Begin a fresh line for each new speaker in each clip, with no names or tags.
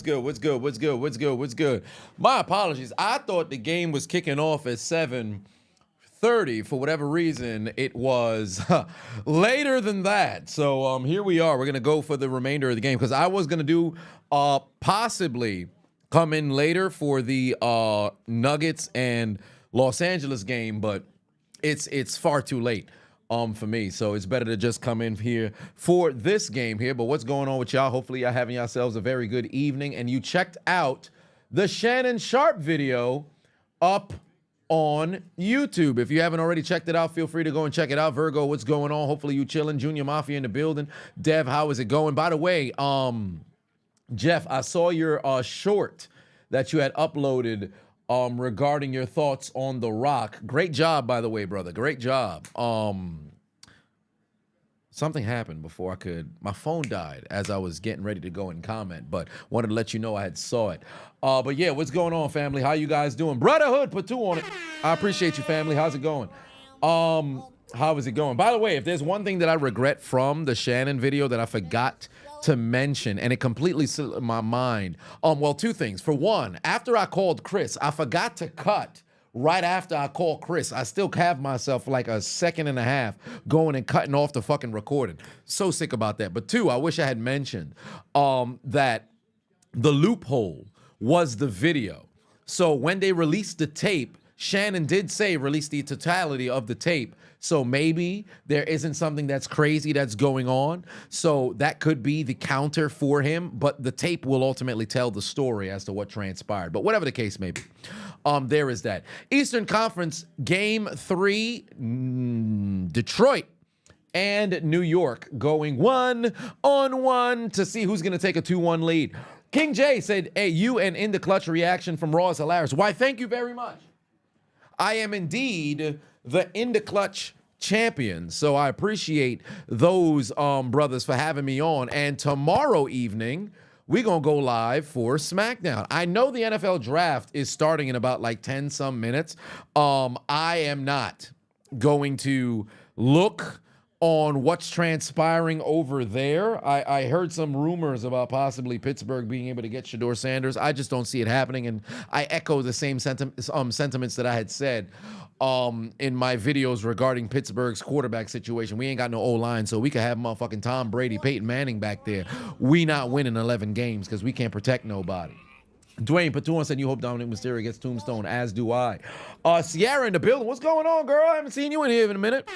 good? What's good? What's good? What's good? What's good? My apologies. I thought the game was kicking off at 7:30. For whatever reason, it was later than that. So here we are. We're gonna go for the remainder of the game because I was gonna do possibly come in later for the Nuggets and Los Angeles game, but it's far too late for me. So it's better to just come in here for this game here. But what's going on with y'all? Hopefully y'all having yourselves a very good evening. And you checked out the Shannon Sharp video up on YouTube. If you haven't already checked it out, feel free to go and check it out. Virgo, what's going on? Hopefully you chilling. Junior Mafia in the building. Dev, how is it going? By the way, Jeff, I saw your short that you had uploaded regarding your thoughts on The Rock. Great job, by the way, brother. Great job. Something happened before I could. My phone died as I was getting ready to go and comment, but wanted to let you know I had saw it. But yeah, what's going on, family? How you guys doing? Brotherhood, put 2 on it. I appreciate you, family. How's it going? How is it going? By the way, if there's one thing that I regret from the Shannon video that I forgot to mention, and it completely slipped my mind. Well, 2 things. For one, after I called Chris, I forgot to cut right after I called Chris. I still have myself like a second and a half going and cutting off the fucking recording. So sick about that. But 2, I wish I had mentioned that the loophole was the video. So when they released the tape, Shannon did say release the totality of the tape. So maybe there isn't something that's crazy that's going on. So that could be the counter for him. But the tape will ultimately tell the story as to what transpired. But whatever the case may be, there is that. Eastern Conference Game 3, Detroit and New York going 1-on-1 to see who's going to take a 2-1 lead. King J said, hey, you and In the Clutch reaction from Raw is hilarious. Why, thank you very much. I am indeed the In the Clutch champion, so I appreciate those brothers for having me on. And tomorrow evening, we're going to go live for SmackDown. I know the NFL draft is starting in about like 10 some minutes. I am not going to look on what's transpiring over there. I heard some rumors about possibly Pittsburgh being able to get Shedeur Sanders. I just don't see it happening, and I echo the same sentiments that I had said in my videos regarding Pittsburgh's quarterback situation. We ain't got no O-line, so we could have motherfucking Tom Brady, Peyton Manning back there. We not winning 11 games because we can't protect nobody. Dwayne Patuan said, you hope Dominic Mysterio gets Tombstone, as do I. Sierra in the building. What's going on, girl? I haven't seen you in here in a minute.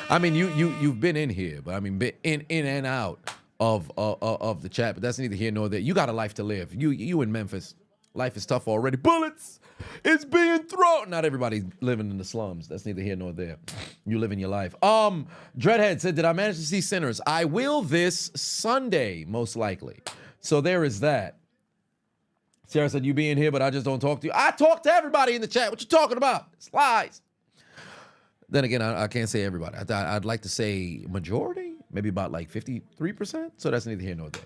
I mean, you've been in here, but I mean, been in and out of the chat, but that's neither here nor there. You got a life to live. You in Memphis. Life is tough already. Bullets! It's being thrown. Not everybody's living in the slums. That's neither here nor there. You living your life. Dreadhead said, did I manage to see Sinners? I will this Sunday, most likely. So there is that. Sarah said, you be in here, but I just don't talk to you. I talk to everybody in the chat. What you talking about? It's lies. Then again, I can't say everybody. I'd like to say majority, maybe about like 53%. So that's neither here nor there.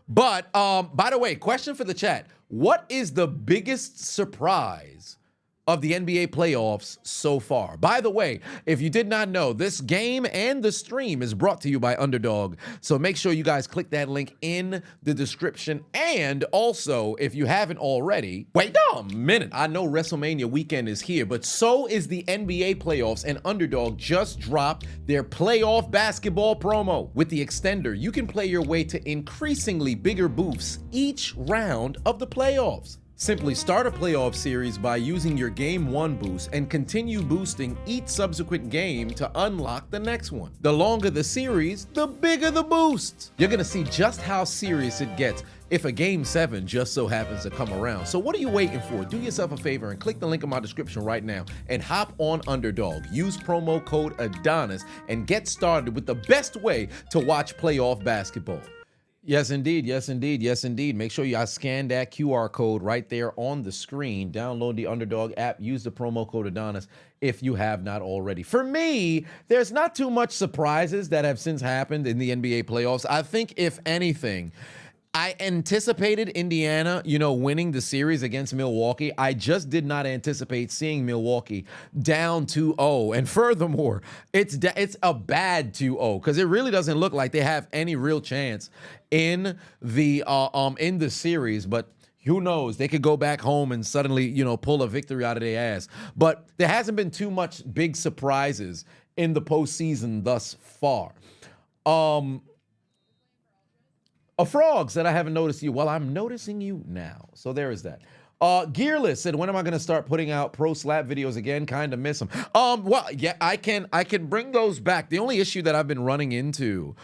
But by the way, question for the chat. What is the biggest surprise of the NBA playoffs so far? By the way, if you did not know, this game and the stream is brought to you by Underdog. So make sure you guys click that link in the description. And also, if you haven't already, wait a minute. I know WrestleMania weekend is here, but so is the NBA playoffs, and Underdog just dropped their playoff basketball promo. With the extender, you can play your way to increasingly bigger boosts each round of the playoffs. Simply start a playoff series by using your Game 1 boost and continue boosting each subsequent game to unlock the next one. The longer the series, the bigger the boost. You're gonna see just how serious it gets if a Game 7 just so happens to come around. So what are you waiting for? Do yourself a favor and click the link in my description right now and hop on Underdog. Use promo code Adonis and get started with the best way to watch playoff basketball. Yes, indeed. Yes, indeed. Yes, indeed. Make sure you guys scan that QR code right there on the screen. Download the Underdog app. Use the promo code Adonis if you have not already. For me, there's not too much surprises that have since happened in the NBA playoffs. I think, if anything, I anticipated Indiana, winning the series against Milwaukee. I just did not anticipate seeing Milwaukee down 2-0. And furthermore, it's a bad 2-0 because it really doesn't look like they have any real chance in the series, but who knows? They could go back home and suddenly, pull a victory out of their ass. But there hasn't been too much big surprises in the postseason thus far. A frog said, I haven't noticed you. Well, I'm noticing you now. So there is that. Gearless said, when am I going to start putting out pro slap videos again? Kind of miss them. Well, yeah, I can bring those back. The only issue that I've been running into,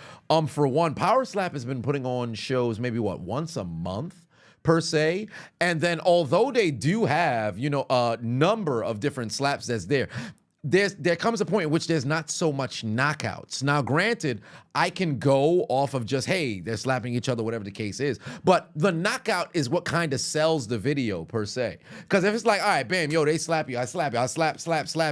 for one, Power Slap has been putting on shows maybe once a month per se. And then although they do have, a number of different slaps that's there comes a point in which there's not so much knockouts. Now, granted, I can go off of just, hey, they're slapping each other, whatever the case is. But the knockout is what kind of sells the video, per se. Because if it's like, all right, bam, yo, they slap you, I slap you, I slap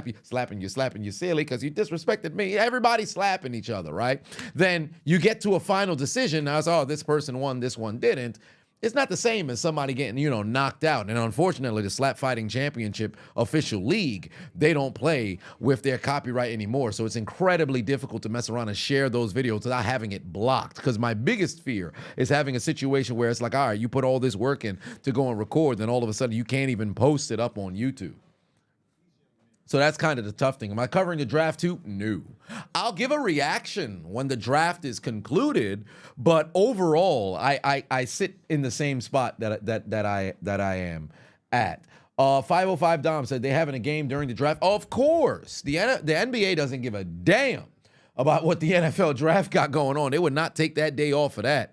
you, slapping you silly because you disrespected me. Everybody's slapping each other, right? Then you get to a final decision. Now it's, oh, this person won, this one didn't. It's not the same as somebody getting, knocked out. And unfortunately, the Slap Fighting Championship official league, they don't play with their copyright anymore. So it's incredibly difficult to mess around and share those videos without having it blocked. Because my biggest fear is having a situation where it's like, all right, you put all this work in to go and record, then all of a sudden you can't even post it up on YouTube. So that's kind of the tough thing. Am I covering the draft too? No. I'll give a reaction when the draft is concluded, but overall, I sit in the same spot that I am at. 505 Dom said they having a game during the draft. Of course, the NBA doesn't give a damn about what the NFL draft got going on. They would not take that day off for that.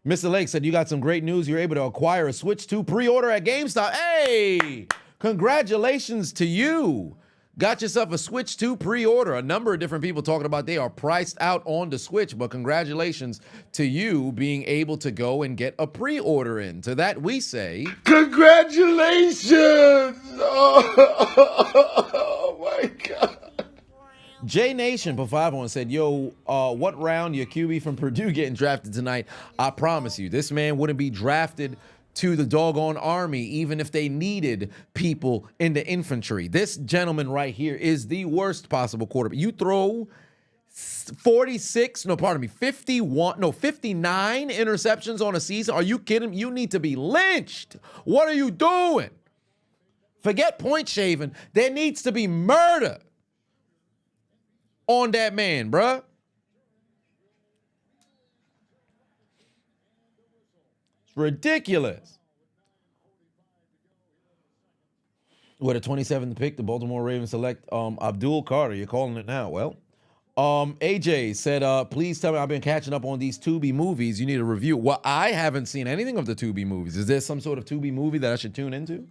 Mr. Lake said, you got some great news. You're able to acquire a Switch 2 pre-order at GameStop. Hey, congratulations to you. Got yourself a Switch 2 pre-order. A number of different people talking about they are priced out on the Switch, but congratulations to you being able to go and get a pre-order in. To that we say, congratulations. Oh my God. J Nation for 5-1 said, yo, what round your QB from Purdue getting drafted tonight? I promise you, this man wouldn't be drafted to the doggone army even if they needed people in the infantry. This gentleman right here is the worst possible quarterback. You throw 59 interceptions on a season. Are you kidding? You need to be lynched. What are you doing? Forget point shaving. There needs to be murder on that man, bruh. It's ridiculous. With a 27th pick, the Baltimore Ravens select Abdul Carter. You're calling it now. Well, AJ said, please tell me, I've been catching up on these Tubi movies. You need a review. Well, I haven't seen anything of the Tubi movies. Is there some sort of Tubi movie that I should tune into?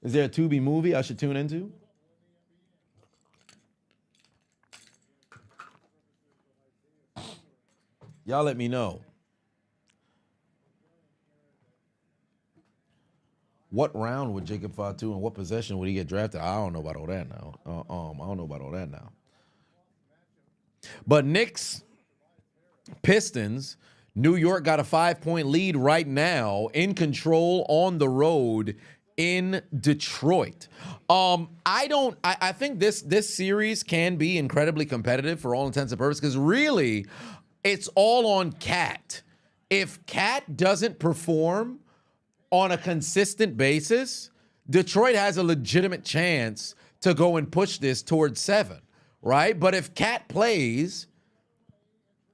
Is there a Tubi movie I should tune into? Y'all let me know. What round would Jacob Fatu and what possession would he get drafted? I don't know about all that now. I don't know about all that now. But Knicks, Pistons, New York got a 5-point lead right now, in control on the road in Detroit. I think this series can be incredibly competitive for all intents and purposes because really, it's all on Cat. If Cat doesn't perform on a consistent basis, Detroit has a legitimate chance to go and push this towards 7, right? But if Cat plays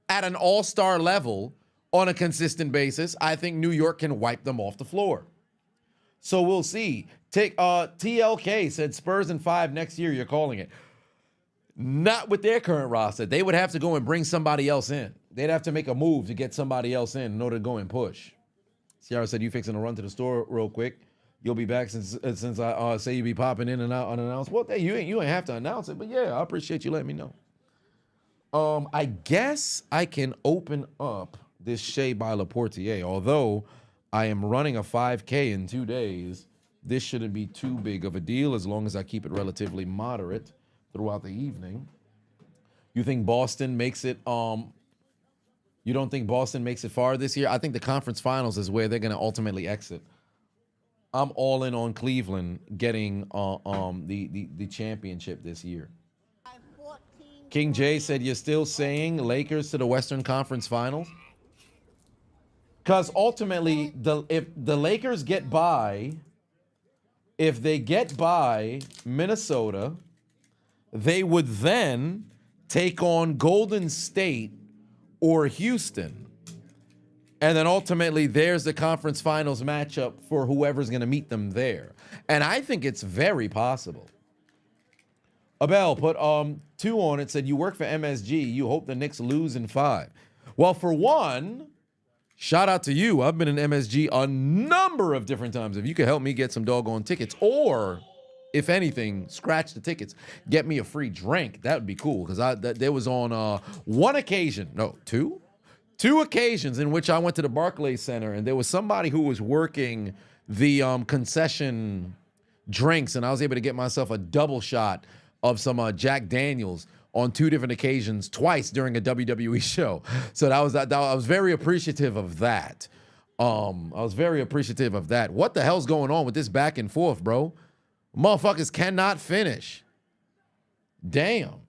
at an all-star level on a consistent basis, I think New York can wipe them off the floor. So we'll see. TLK said Spurs in 5 next year. You're calling it. Not with their current roster. They would have to go and bring somebody else in. They'd have to make a move to get somebody else in order to go and push. Ciara said, you fixing to run to the store real quick. You'll be back since I say you be popping in and out unannounced. Well, you ain't have to announce it, but yeah, I appreciate you letting me know. I guess I can open up this Shea by Laportier. Although I am running a 5K in 2 days, this shouldn't be too big of a deal as long as I keep it relatively moderate throughout the evening. You think Boston makes it? You don't think Boston makes it far this year? I think the conference finals is where they're going to ultimately exit. I'm all in on Cleveland getting the championship this year. King J said, you're still saying Lakers to the Western Conference Finals? Because ultimately, if the Lakers get by, if they get by Minnesota, they would then take on Golden State or Houston. And then ultimately, there's the conference finals matchup for whoever's going to meet them there. And I think it's very possible. Abel put 2 on it, said, you work for MSG. You hope the Knicks lose in 5. Well, for one, shout out to you. I've been in MSG a number of different times. If you could help me get some doggone tickets, or if anything, scratch the tickets, get me a free drink, that would be cool. Because there was on one occasion, no, two occasions in which I went to the Barclays Center, and there was somebody who was working the concession drinks, and I was able to get myself a double shot of some Jack Daniels on 2 different occasions, twice during a WWE show. So I was very appreciative of that. What the hell's going on with this back and forth, bro? Motherfuckers cannot finish. Damn.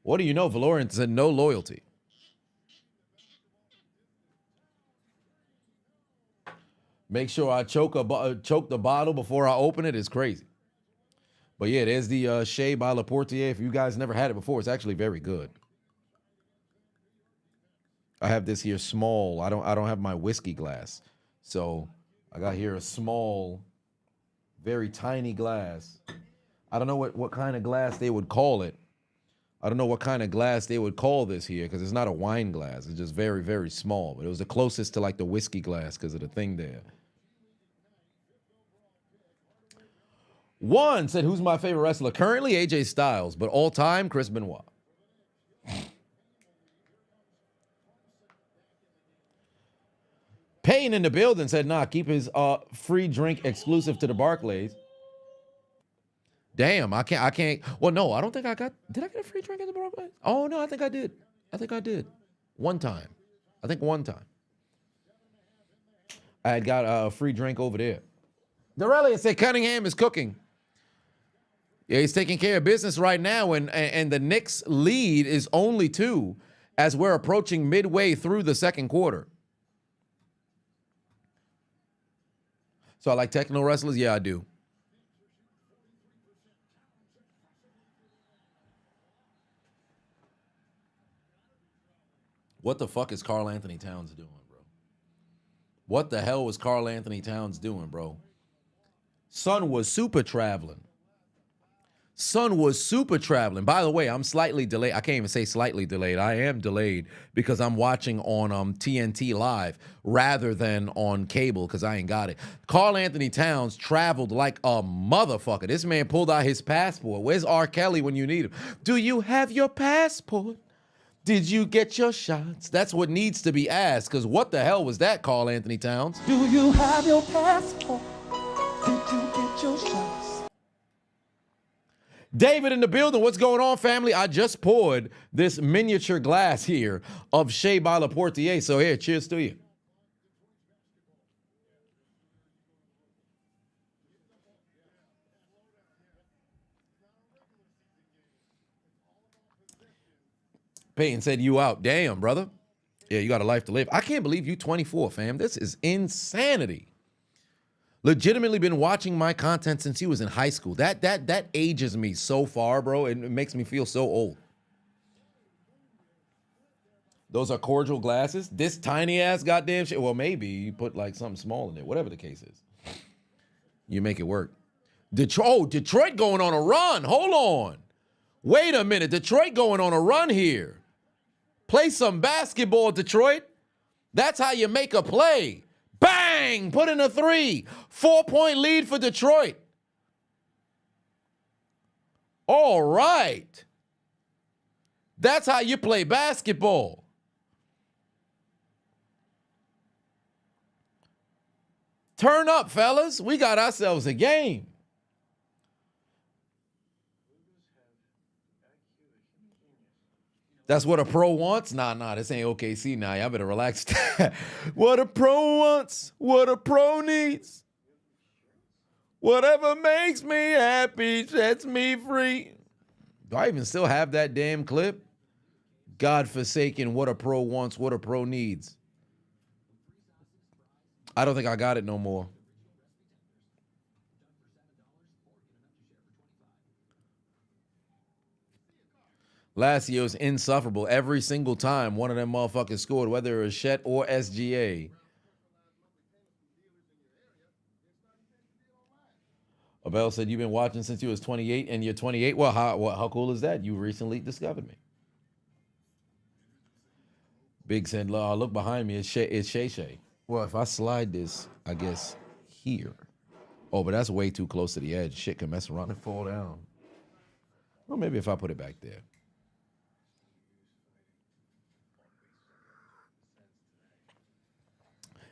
What do you know? Valorant said no loyalty. Make sure I choke the bottle before I open it is crazy. But yeah, there's the Shea by Laportier. If you guys never had it before, it's actually very good. I have this here small. I don't have my whiskey glass. So I got here a small, very tiny glass. I don't know what kind of glass they would call it. I don't know what kind of glass they would call this here, because it's not a wine glass. It's just very, very small. But it was the closest to like the whiskey glass because of the thing there. One said, who's my favorite wrestler? Currently, AJ Styles, but all time, Chris Benoit. Payne in the building said, nah, keep his free drink exclusive to the Barclays. Damn, I can't. Well, no, I don't think I got. Did I get a free drink at the Barclays? Oh, no, I think I did. One time. I think one time. I had got a free drink over there. Dorelli said Cunningham is cooking. Yeah, he's taking care of business right now, and the Knicks lead is only 2 as we're approaching midway through the second quarter. So I like techno wrestlers? Yeah, I do. What the fuck is Karl Anthony Towns doing, bro? What the hell was Karl Anthony Towns doing, bro? Son was super traveling. By the way, I'm slightly delayed. I can't even say slightly delayed. I am delayed because I'm watching on TNT Live rather than on cable because I ain't got it. Karl Anthony Towns traveled like a motherfucker. This man pulled out his passport. Where's R. Kelly when you need him? Do you have your passport? Did you get your shots? That's what needs to be asked, because what the hell was that, Karl Anthony Towns?
Do you have your passport? Did you get your shots?
David in the building. What's going on, family? I just poured this miniature glass here of Shea by Laportier. So here, cheers to you. Peyton said you out. Damn, brother. Yeah, you got a life to live. I can't believe you 24, fam. This is insanity. Legitimately been watching my content since he was in high school. That ages me so far, bro. It makes me feel so old. Those are cordial glasses. This tiny ass goddamn shit. Well, maybe you put like something small in it. Whatever the case is, you make it work. Detroit going on a run. Hold on. Wait a minute. Detroit going on a run here. Play some basketball, Detroit. That's how you make a play. Bang! Put in a 3. 4-point lead for Detroit. All right. That's how you play basketball. Turn up, fellas. We got ourselves a game. That's what a pro wants? Nah, this ain't OKC now. Y'all better relax. What a pro wants, what a pro needs. Whatever makes me happy sets me free. Do I even still have that damn clip? God forsaken, what a pro wants, what a pro needs. I don't think I got it no more. Last year was insufferable. Every single time one of them motherfuckers scored, whether it was Shet or SGA. Abel said, you've been watching since you was 28 and you're 28. Well, how cool is that? You recently discovered me. Big said, look behind me. It's Shay Shay. Well, if I slide this, I guess, here. Oh, but that's way too close to the edge. Shit can mess around and fall down. Well, maybe if I put it back there.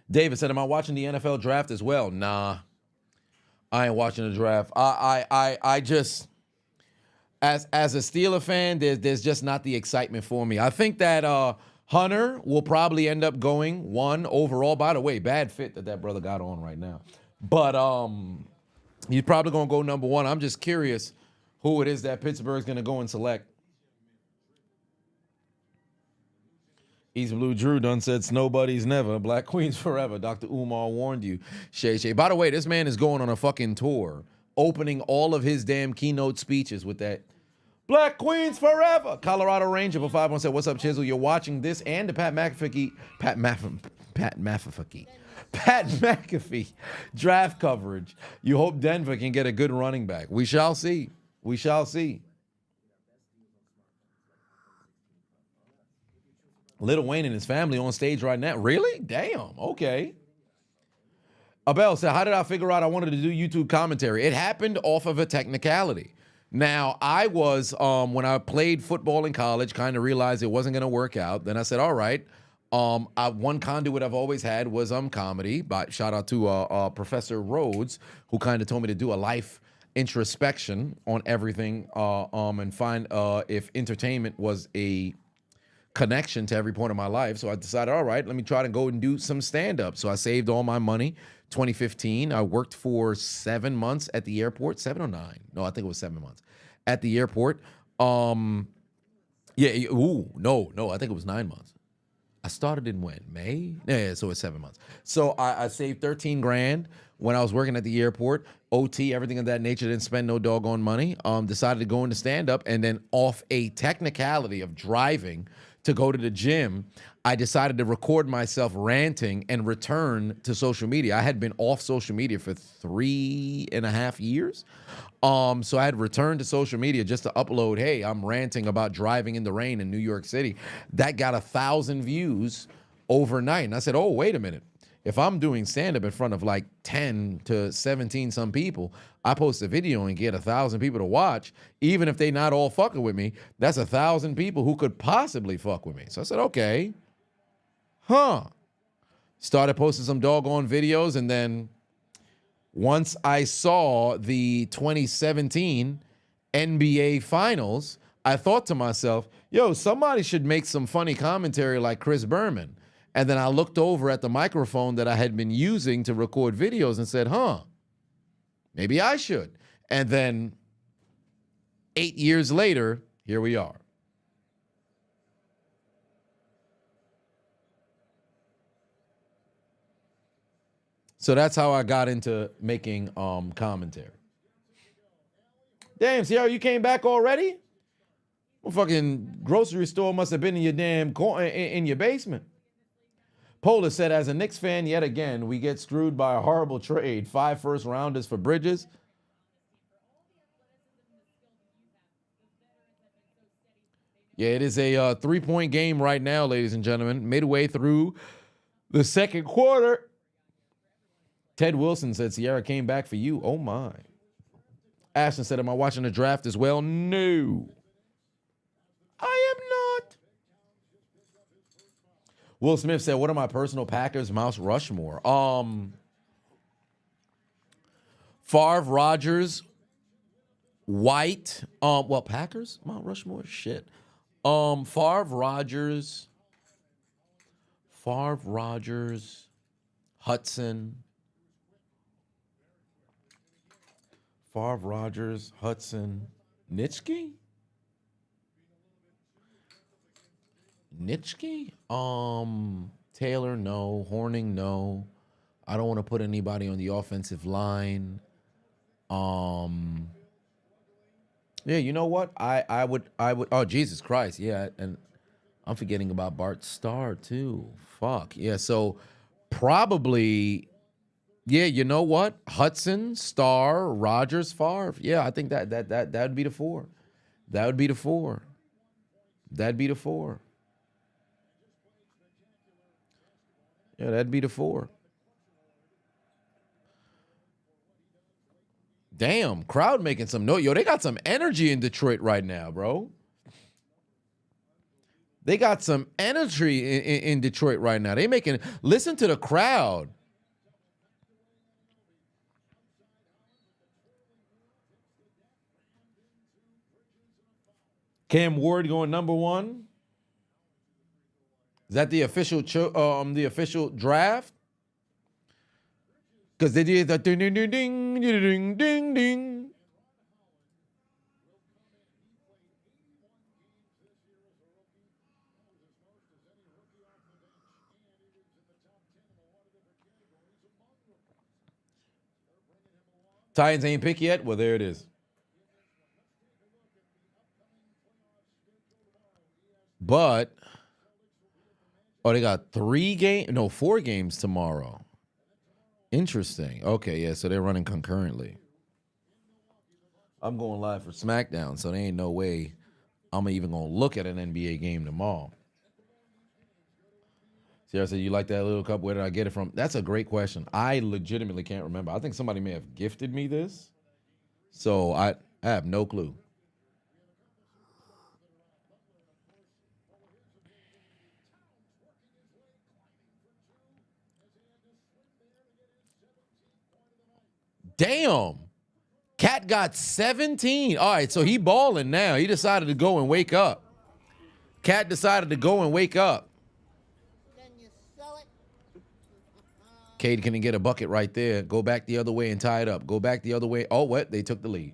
David said, am I watching the NFL draft as well? Nah, I ain't watching the draft. I just, as a Steeler fan, there's just not the excitement for me. I think that Hunter will probably end up going 1 overall. By the way, bad fit that brother got on right now. But he's probably going to go number 1. I'm just curious who it is that Pittsburgh's going to go and select. East Blue Drew done said snow buddies never, Black Queens forever. Dr. Umar warned you. Shay Shay. By the way, this man is going on a fucking tour, opening all of his damn keynote speeches with that Black Queens forever. Colorado Ranger for 5-1 said, what's up, Chisel? You're watching this and the Pat McAfee draft coverage. You hope Denver can get a good running back. We shall see. We shall see. Lil Wayne and his family on stage right now. Really? Damn. Okay. Abel said, how did I figure out I wanted to do YouTube commentary? It happened off of a technicality. Now, I was, when I played football in college, kind of realized it wasn't going to work out. Then I said, all right. One conduit I've always had was comedy. But shout out to Professor Rhodes, who kind of told me to do a life introspection on everything and find if entertainment was a connection to every point of my life. So I decided, all right, let me try to go and do some stand-up. So I saved all my money. 2015, I worked for 7 months at the airport. 7 or 9? No, I think it was 7 months at the airport. No, I think it was 9 months. I started in when? May? Yeah, so it's 7 months. So I saved 13 grand when I was working at the airport. OT, everything of that nature, didn't spend no doggone money. Decided to go into stand-up, and then off a technicality of driving to go to the gym, I decided to record myself ranting and return to social media. I had been off social media for 3.5 years. So I had returned to social media just to upload, hey, I'm ranting about driving in the rain in New York City. That got 1,000 views overnight. And I said, oh, wait a minute. If I'm doing stand-up in front of like 10 to 17 some people, I post a video and get 1,000 people to watch, even if they not all fucking with me, that's 1,000 people who could possibly fuck with me. So I said, okay. Started posting some doggone videos, and then once I saw the 2017 NBA Finals, I thought to myself, yo, somebody should make some funny commentary like Chris Berman. And then I looked over at the microphone that I had been using to record videos and said, maybe I should. And then 8 years later, here we are. So that's how I got into making commentary. Damn, Sierra, you came back already? Well, fucking grocery store must have been in your damn in your basement. Polar said, as a Knicks fan, yet again, we get screwed by a horrible trade. 5 first-rounders for Bridges. Yeah, it is a 3-point game right now, ladies and gentlemen. Midway through the second quarter. Ted Wilson said, Sierra came back for you. Oh, my. Ashton said, am I watching the draft as well? No. I am not. Will Smith said, what are my personal Packers Mount Rushmore? Favre, Rodgers, White. Packers Mount Rushmore? Shit. Favre, Rodgers, Hudson. Favre, Rodgers, Hudson, Nitschke? Nitschke? Taylor, no. Horning, no. I don't want to put anybody on the offensive line. Yeah, you know what? I would. Oh, Jesus Christ! Yeah, and I'm forgetting about Bart Starr too. Fuck yeah. So probably, yeah. You know what? Hudson, Starr, Rogers, Favre. Yeah, I think that would be the four. That would be the four. That'd be the four. Yeah, that'd be the four. Damn, crowd making some noise. Yo, they got some energy in Detroit right now, bro. They got some energy in Detroit right now. They making, listen to the crowd. Cam Ward going number one. Is that the official draft? Because they did the ding ding ding ding ding ding ding. Titans ain't picked yet. Well, there it is. But they got 4 games tomorrow. Interesting. Okay, yeah, so they're running concurrently. I'm going live for SmackDown, so there ain't no way I'm even going to look at an NBA game tomorrow. Sarah said, you like that little cup? Where did I get it from? That's a great question. I legitimately can't remember. I think somebody may have gifted me this. So I have no clue. Damn. Cat got 17. All right, so he balling now. He decided to go and wake up. Cat decided to go and wake up.
Can you sell it?
Cade can get a bucket right there. Go back the other way and tie it up. Go back the other way. Oh, what? They took the lead.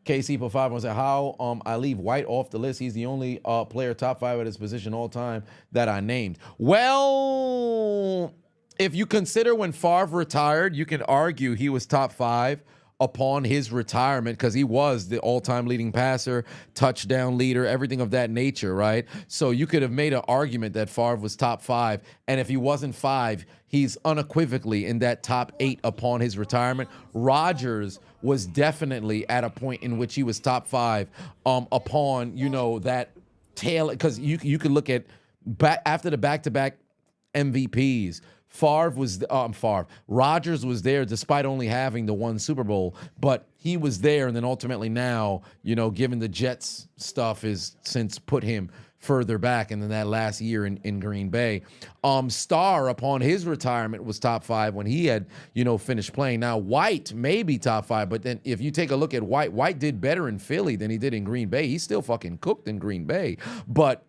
KC for 5 said, how I leave White off the list. He's the only player top 5 at his position all time that I named. Well, if you consider when Favre retired, you can argue he was top 5 upon his retirement because he was the all-time leading passer, touchdown leader, everything of that nature, right? So you could have made an argument that Favre was top 5, and if he wasn't 5, he's unequivocally in that top 8 upon his retirement. Rodgers was definitely at a point in which he was top 5 upon, that tail, because you could look at after the back-to-back MVPs. Rodgers was there despite only having the one Super Bowl, but he was there, and then ultimately now, given the Jets stuff is since put him further back, and then that last year in Green Bay. Starr, upon his retirement, was top 5 when he had, finished playing. Now, White may be top 5, but then if you take a look at White did better in Philly than he did in Green Bay. He still fucking cooked in Green Bay. But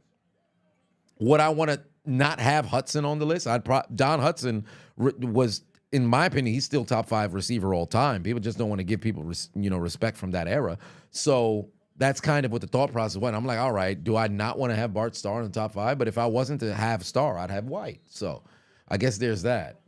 what I want to not have Hudson on the list. Don Hudson was, in my opinion, he's still top 5 receiver all time. People just don't want to give people, respect from that era. So that's kind of what the thought process went. I'm like, all right, do I not want to have Bart Starr in the top 5? But if I wasn't to have Starr, I'd have White. So I guess there's that.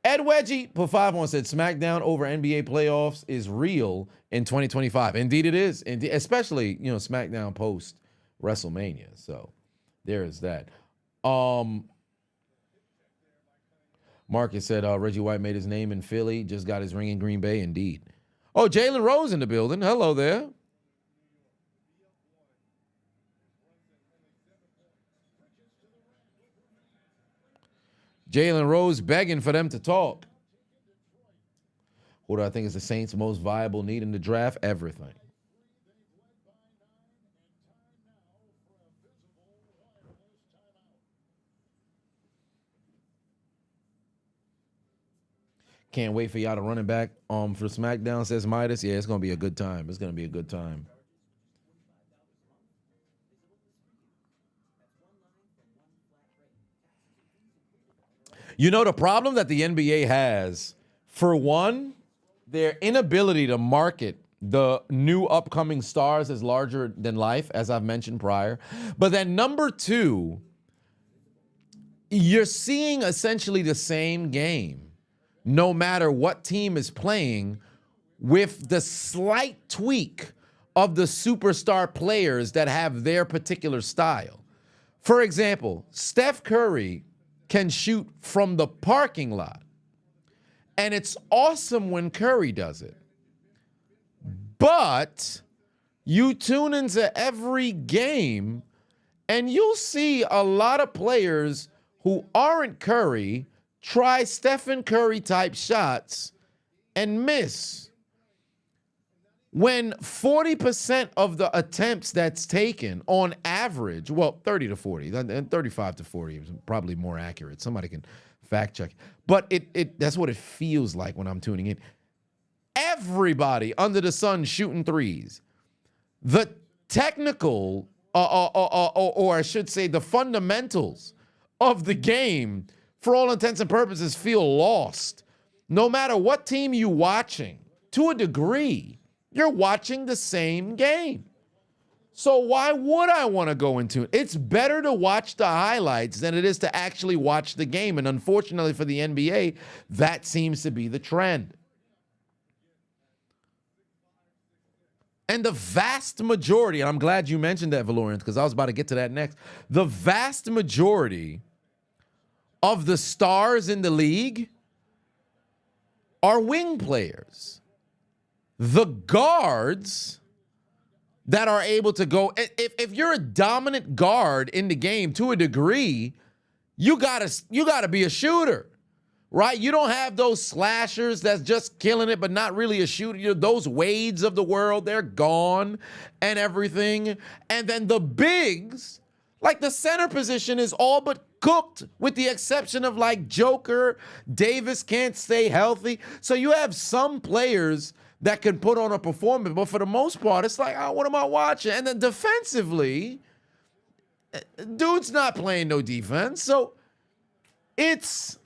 Ed Wedgie put 5 said SmackDown over NBA playoffs is real in 2025. Indeed it is. Indeed, especially, SmackDown post WrestleMania. So there is that. Marcus said Reggie White made his name in Philly, just got his ring in Green Bay. Indeed. Oh, Jalen Rose in the building. Hello there. Jalen Rose begging for them to talk. What do I think is the Saints' most viable need in the draft? Everything. Can't wait for y'all to running back for SmackDown, says Midas. Yeah, it's going to be a good time. It's going to be a good time. The problem that the NBA has, for one, their inability to market the new upcoming stars as larger than life, as I've mentioned prior. But then number two, you're seeing essentially the same game, no matter what team is playing, with the slight tweak of the superstar players that have their particular style. For example, Steph Curry can shoot from the parking lot, and it's awesome when Curry does it. But you tune into every game and you'll see a lot of players who aren't Curry try Stephen Curry type shots and miss. When 40% of the attempts that's taken on average, well, 30 to 40, and 35 to 40 is probably more accurate. Somebody can fact check. But that's what it feels like when I'm tuning in. Everybody under the sun shooting threes. The technical, or I should say the fundamentals of the game, for all intents and purposes, feel lost. No matter what team you're watching, to a degree, you're watching the same game. So why would I want to go into it? It's better to watch the highlights than it is to actually watch the game. And unfortunately for the NBA, that seems to be the trend. And the vast majority, and I'm glad you mentioned that, Valorian, because I was about to get to that next. The vast majority of the stars in the league are wing players. The guards that are able to go, if you're a dominant guard in the game to a degree, you gotta be a shooter. Right? You don't have those slashers that's just killing it, but not really a shooter. Those Wades of the world, they're gone and everything. And then the bigs, like the center position is all but cooked with the exception of like Joker. Davis can't stay healthy. So you have some players that can put on a performance, but for the most part, it's like, oh, what am I watching? And then defensively, dude's not playing no defense. So it's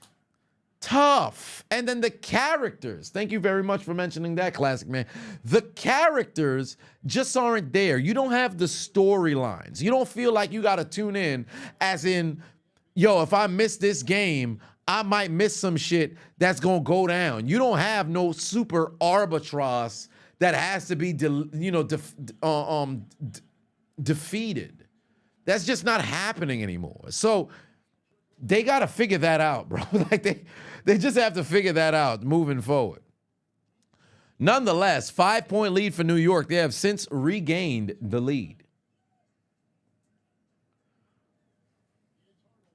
tough. And then the characters, thank you very much for mentioning that, Classic Man. The characters just aren't there. You don't have the storylines. You don't feel like you got to tune in as in, yo, if I miss this game, I might miss some shit that's going to go down. You don't have no super arbitrage that has to be, defeated. That's just not happening anymore. So they got to figure that out, bro. Like they just have to figure that out moving forward. Nonetheless, 5-point lead for New York. They have since regained the lead.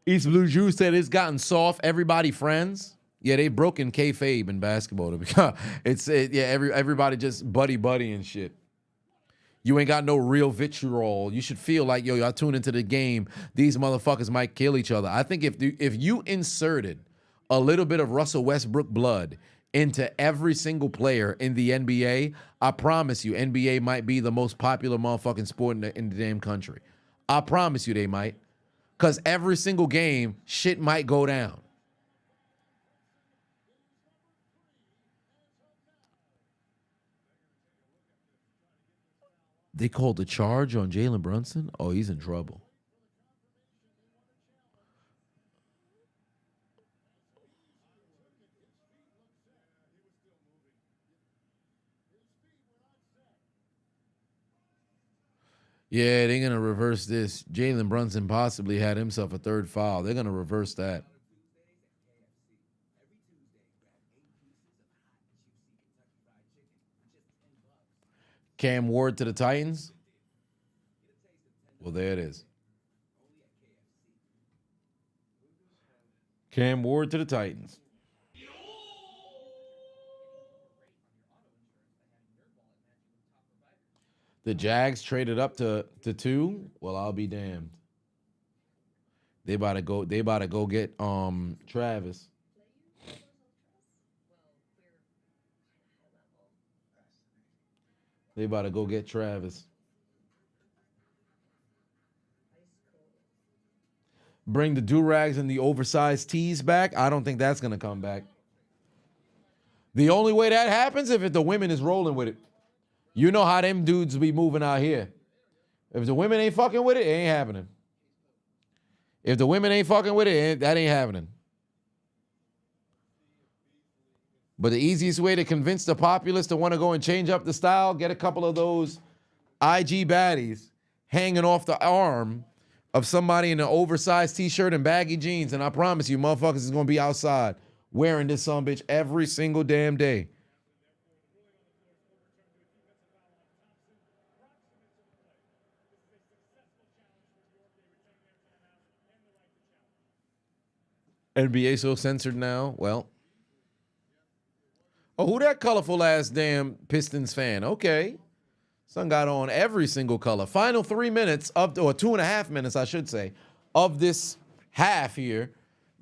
East Blue Juice said it's gotten soft. Everybody friends. Yeah, they've broken kayfabe in basketball. Everybody just buddy and shit. You ain't got no real vitriol. You should feel like, yo, y'all tune into the game. These motherfuckers might kill each other. I think if you inserted a little bit of Russell Westbrook blood into every single player in the NBA, I promise you, NBA might be the most popular motherfucking sport in the damn country. I promise you they might. Because every single game, shit might go down. They called the charge on Jalen Brunson? Oh, he's in trouble. Yeah, they're going to reverse this. Jalen Brunson possibly had himself a third foul. They're going to reverse that. Cam Ward to the Titans. Well, there it is. Cam Ward to the Titans. The Jags traded up to 2. Well, I'll be damned. They about to go get Travis. They about to go get Travis. Bring the do-rags and the oversized tees back. I don't think that's going to come back. The only way that happens if the women is rolling with it. You know how them dudes be moving out here. If the women ain't fucking with it, it ain't happening. If the women ain't fucking with it, that ain't happening. But the easiest way to convince the populace to want to go and change up the style, get a couple of those IG baddies hanging off the arm of somebody in an oversized t-shirt and baggy jeans, and I promise you, motherfuckers is going to be outside wearing this sumbitch every single damn day. NBA so censored now. Well, oh, who that colorful ass damn Pistons fan? Okay. Son got on every single color. Final 3 minutes of, or 2.5 minutes, I should say, of this half here.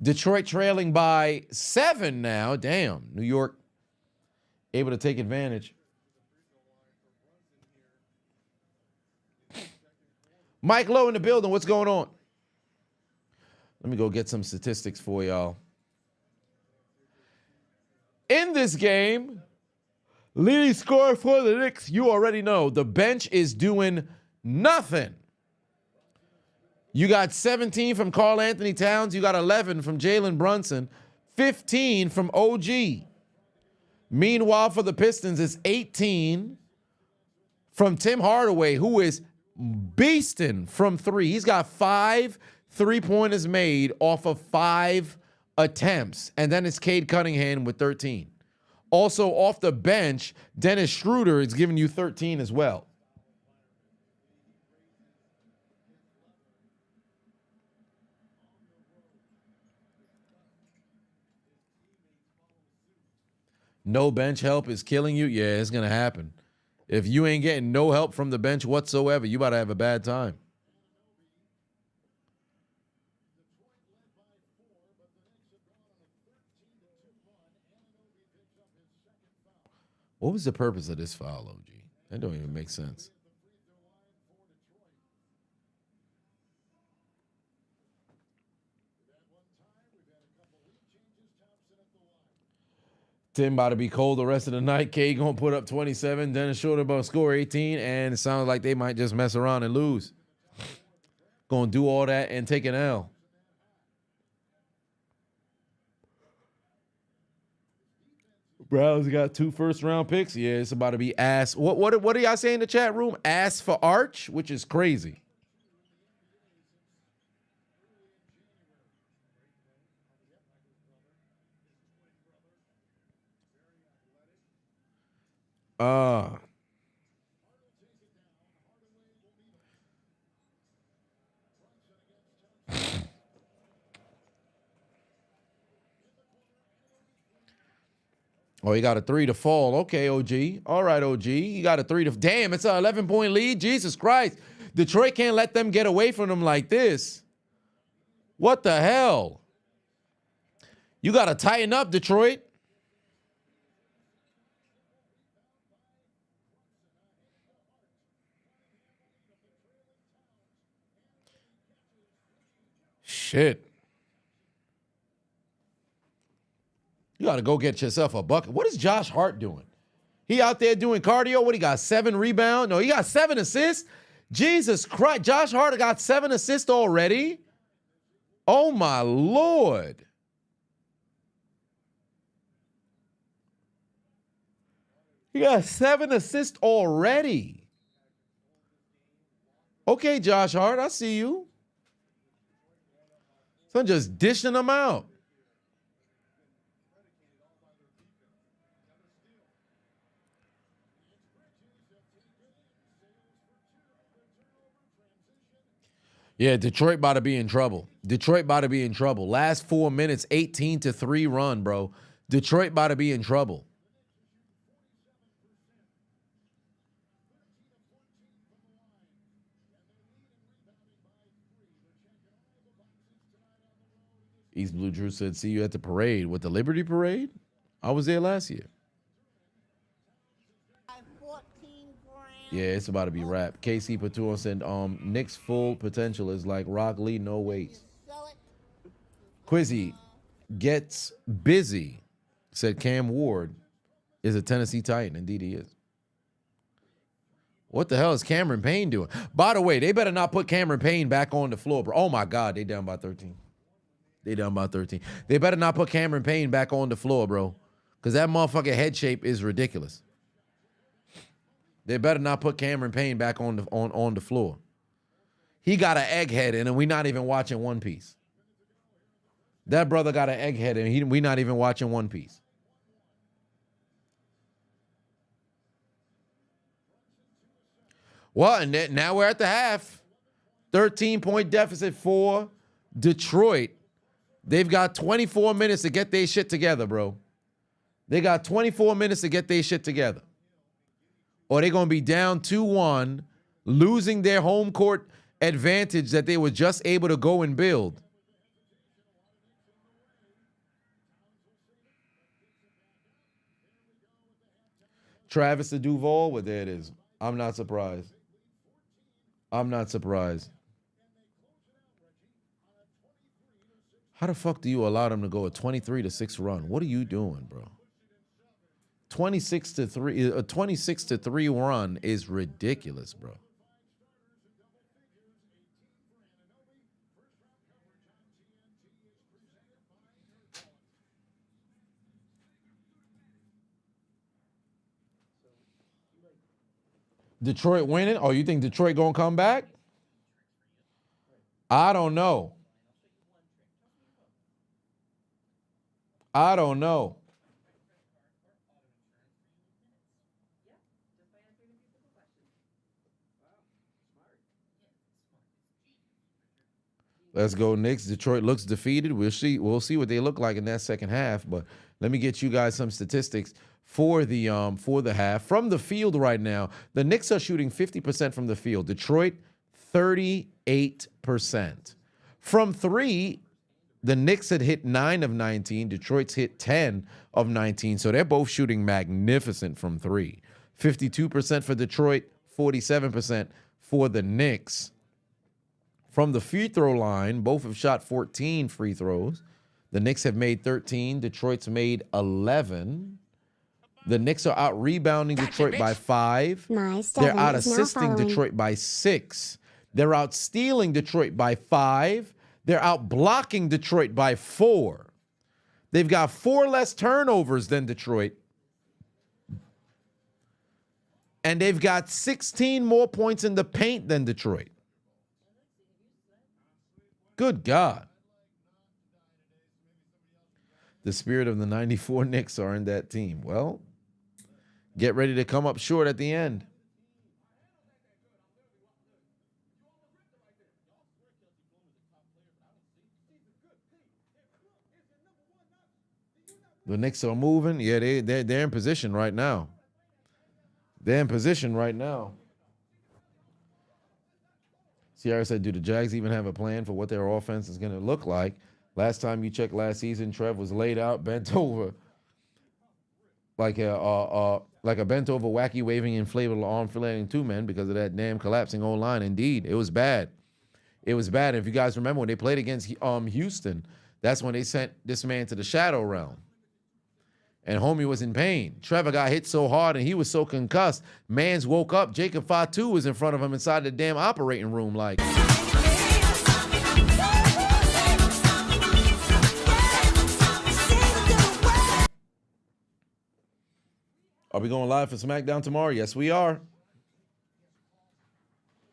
Detroit trailing by 7 now. Damn. New York able to take advantage. Mike Lowe in the building. What's going on? Let me go get some statistics for y'all. In this game, leading scorer for the Knicks, you already know. The bench is doing nothing. You got 17 from Karl Anthony Towns. You got 11 from Jalen Brunson. 15 from OG. Meanwhile, for the Pistons, it's 18 from Tim Hardaway, who is beasting from 3. He's got 5 3-pointers made off of 5 attempts. And then it's Cade Cunningham with 13. Also, off the bench, Dennis Schroeder is giving you 13 as well. No bench help is killing you? Yeah, it's going to happen. If you ain't getting no help from the bench whatsoever, you about to have a bad time. What was the purpose of this foul, OG? That don't even make sense. Tim about to be cold the rest of the night. K gonna put up 27. Dennis Schroeder about to score 18. And it sounds like they might just mess around and lose. Gonna do all that and take an L. Browns got 2 first-round picks. Yeah, it's about to be ass. What do y'all say in the chat room? Ass for Arch, which is crazy. Oh, he got a 3 to fall. Okay, OG. All right, OG. You got a 3 to... Damn, it's an 11-point lead. Jesus Christ. Detroit can't let them get away from them like this. What the hell? You got to tighten up, Detroit. Shit. You got to go get yourself a bucket. What is Josh Hart doing? He out there doing cardio. What, he got 7 rebounds? No, he got 7 assists. Jesus Christ. Josh Hart got 7 assists already? Oh, my Lord. He got 7 assists already. Okay, Josh Hart, I see you. Son just dishing them out. Yeah, Detroit about to be in trouble. Detroit about to be in trouble. Last 4 minutes, 18-3 run, bro. Detroit about to be in trouble. East Blue Drew said, see you at the parade. With the Liberty Parade? I was there last year.
14 grand.
Yeah, it's about to be wrapped. KC Patua said, Knicks' full potential is like Rock Lee, no weights.
Sell it.
Quizzy gets busy, said Cam Ward is a Tennessee Titan. Indeed he is. What the hell is Cameron Payne doing? By the way, they better not put Cameron Payne back on the floor, bro. Oh, my God. They down by 13. They down by 13. They better not put Cameron Payne back on the floor, bro, because that motherfucking head shape is ridiculous. They better not put Cameron Payne back on the floor. He got an egghead in, and we not even watching One Piece. That brother got an egghead in, and we not even watching One Piece. Well, and now we're at the half. 13-point deficit for Detroit. They've got 24 minutes to get their shit together, bro. They got 24 minutes to get their shit together. Or they're going to be down 2-1, losing their home court advantage that they were just able to go and build. Travis the Duval, well, there it is. I'm not surprised. I'm not surprised. How the fuck do you allow them to go a 23-6 run? What are you doing, bro? 26-3, a 26-3 run is ridiculous, bro. Detroit winning? Oh, you think Detroit gonna come back? I don't know. I don't know. Let's go Knicks. Detroit looks defeated. We'll see what they look like in that second half. But let me get you guys some statistics for the half. From the field right now, the Knicks are shooting 50% from the field. Detroit, 38%. From three, the Knicks had hit 9 of 19. Detroit's hit 10 of 19. So they're both shooting magnificent from three. 52% for Detroit, 47% for the Knicks. From the free throw line, both have shot 14 free throws. The Knicks have made 13. Detroit's made 11. The Knicks are out rebounding Detroit by 5.
Nice.
They're out assisting Detroit by 6. They're out stealing Detroit by 5. They're out blocking Detroit by 4. They've got 4 less turnovers than Detroit. And they've got 16 more points in the paint than Detroit. Good God. The spirit of the 94 Knicks are in that team. Well, get ready to come up short at the end. The Knicks are moving. Yeah, they're in position right now. They're in position right now. Sierra said, do the Jags even have a plan for what their offense is going to look like? Last time you checked last season, Trev was laid out, bent over, like a bent over, wacky waving inflatable arm filleting 2 men because of that damn collapsing O-line. Indeed, it was bad. It was bad. If you guys remember when they played against Houston, that's when they sent this man to the shadow realm. And homie was in pain. Trevor got hit so hard and he was so concussed. Mans woke up. Jacob Fatu was in front of him inside the damn operating room like. Are we going live for SmackDown tomorrow? Yes, we are.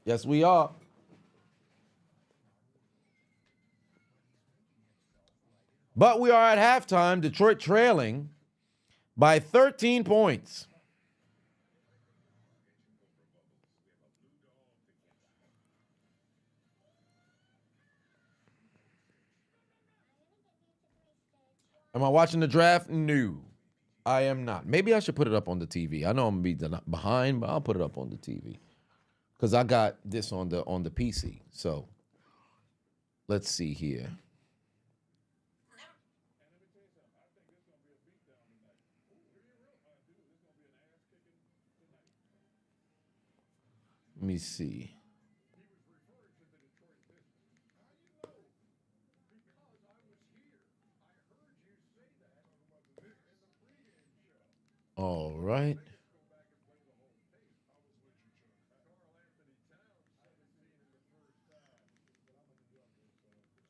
Yes, we are. But we are at halftime. Detroit trailing by 13 points. Am I watching the draft? No, I am not. Maybe I should put it up on the TV. I know I'm going to be behind, but I'll put it up on the TV. Because I got this on the PC. So let's see here. Let me see. All right.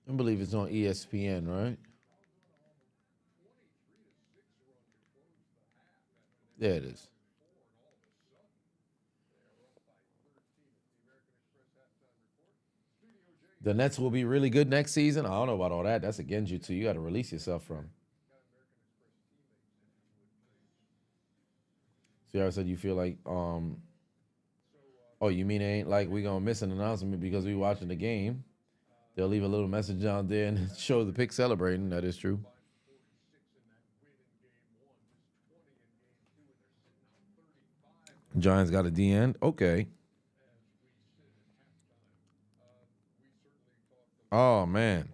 I believe it's on ESPN, right? There it is. The Nets will be really good next season. I don't know about all that. That's a genjutsu you got to release yourself from. See, I said you feel like, oh, you mean it ain't like we gonna miss an announcement because we watching the game? They'll leave a little message down there and show the pic celebrating. That is true. Giants got a D end. Okay. Oh man.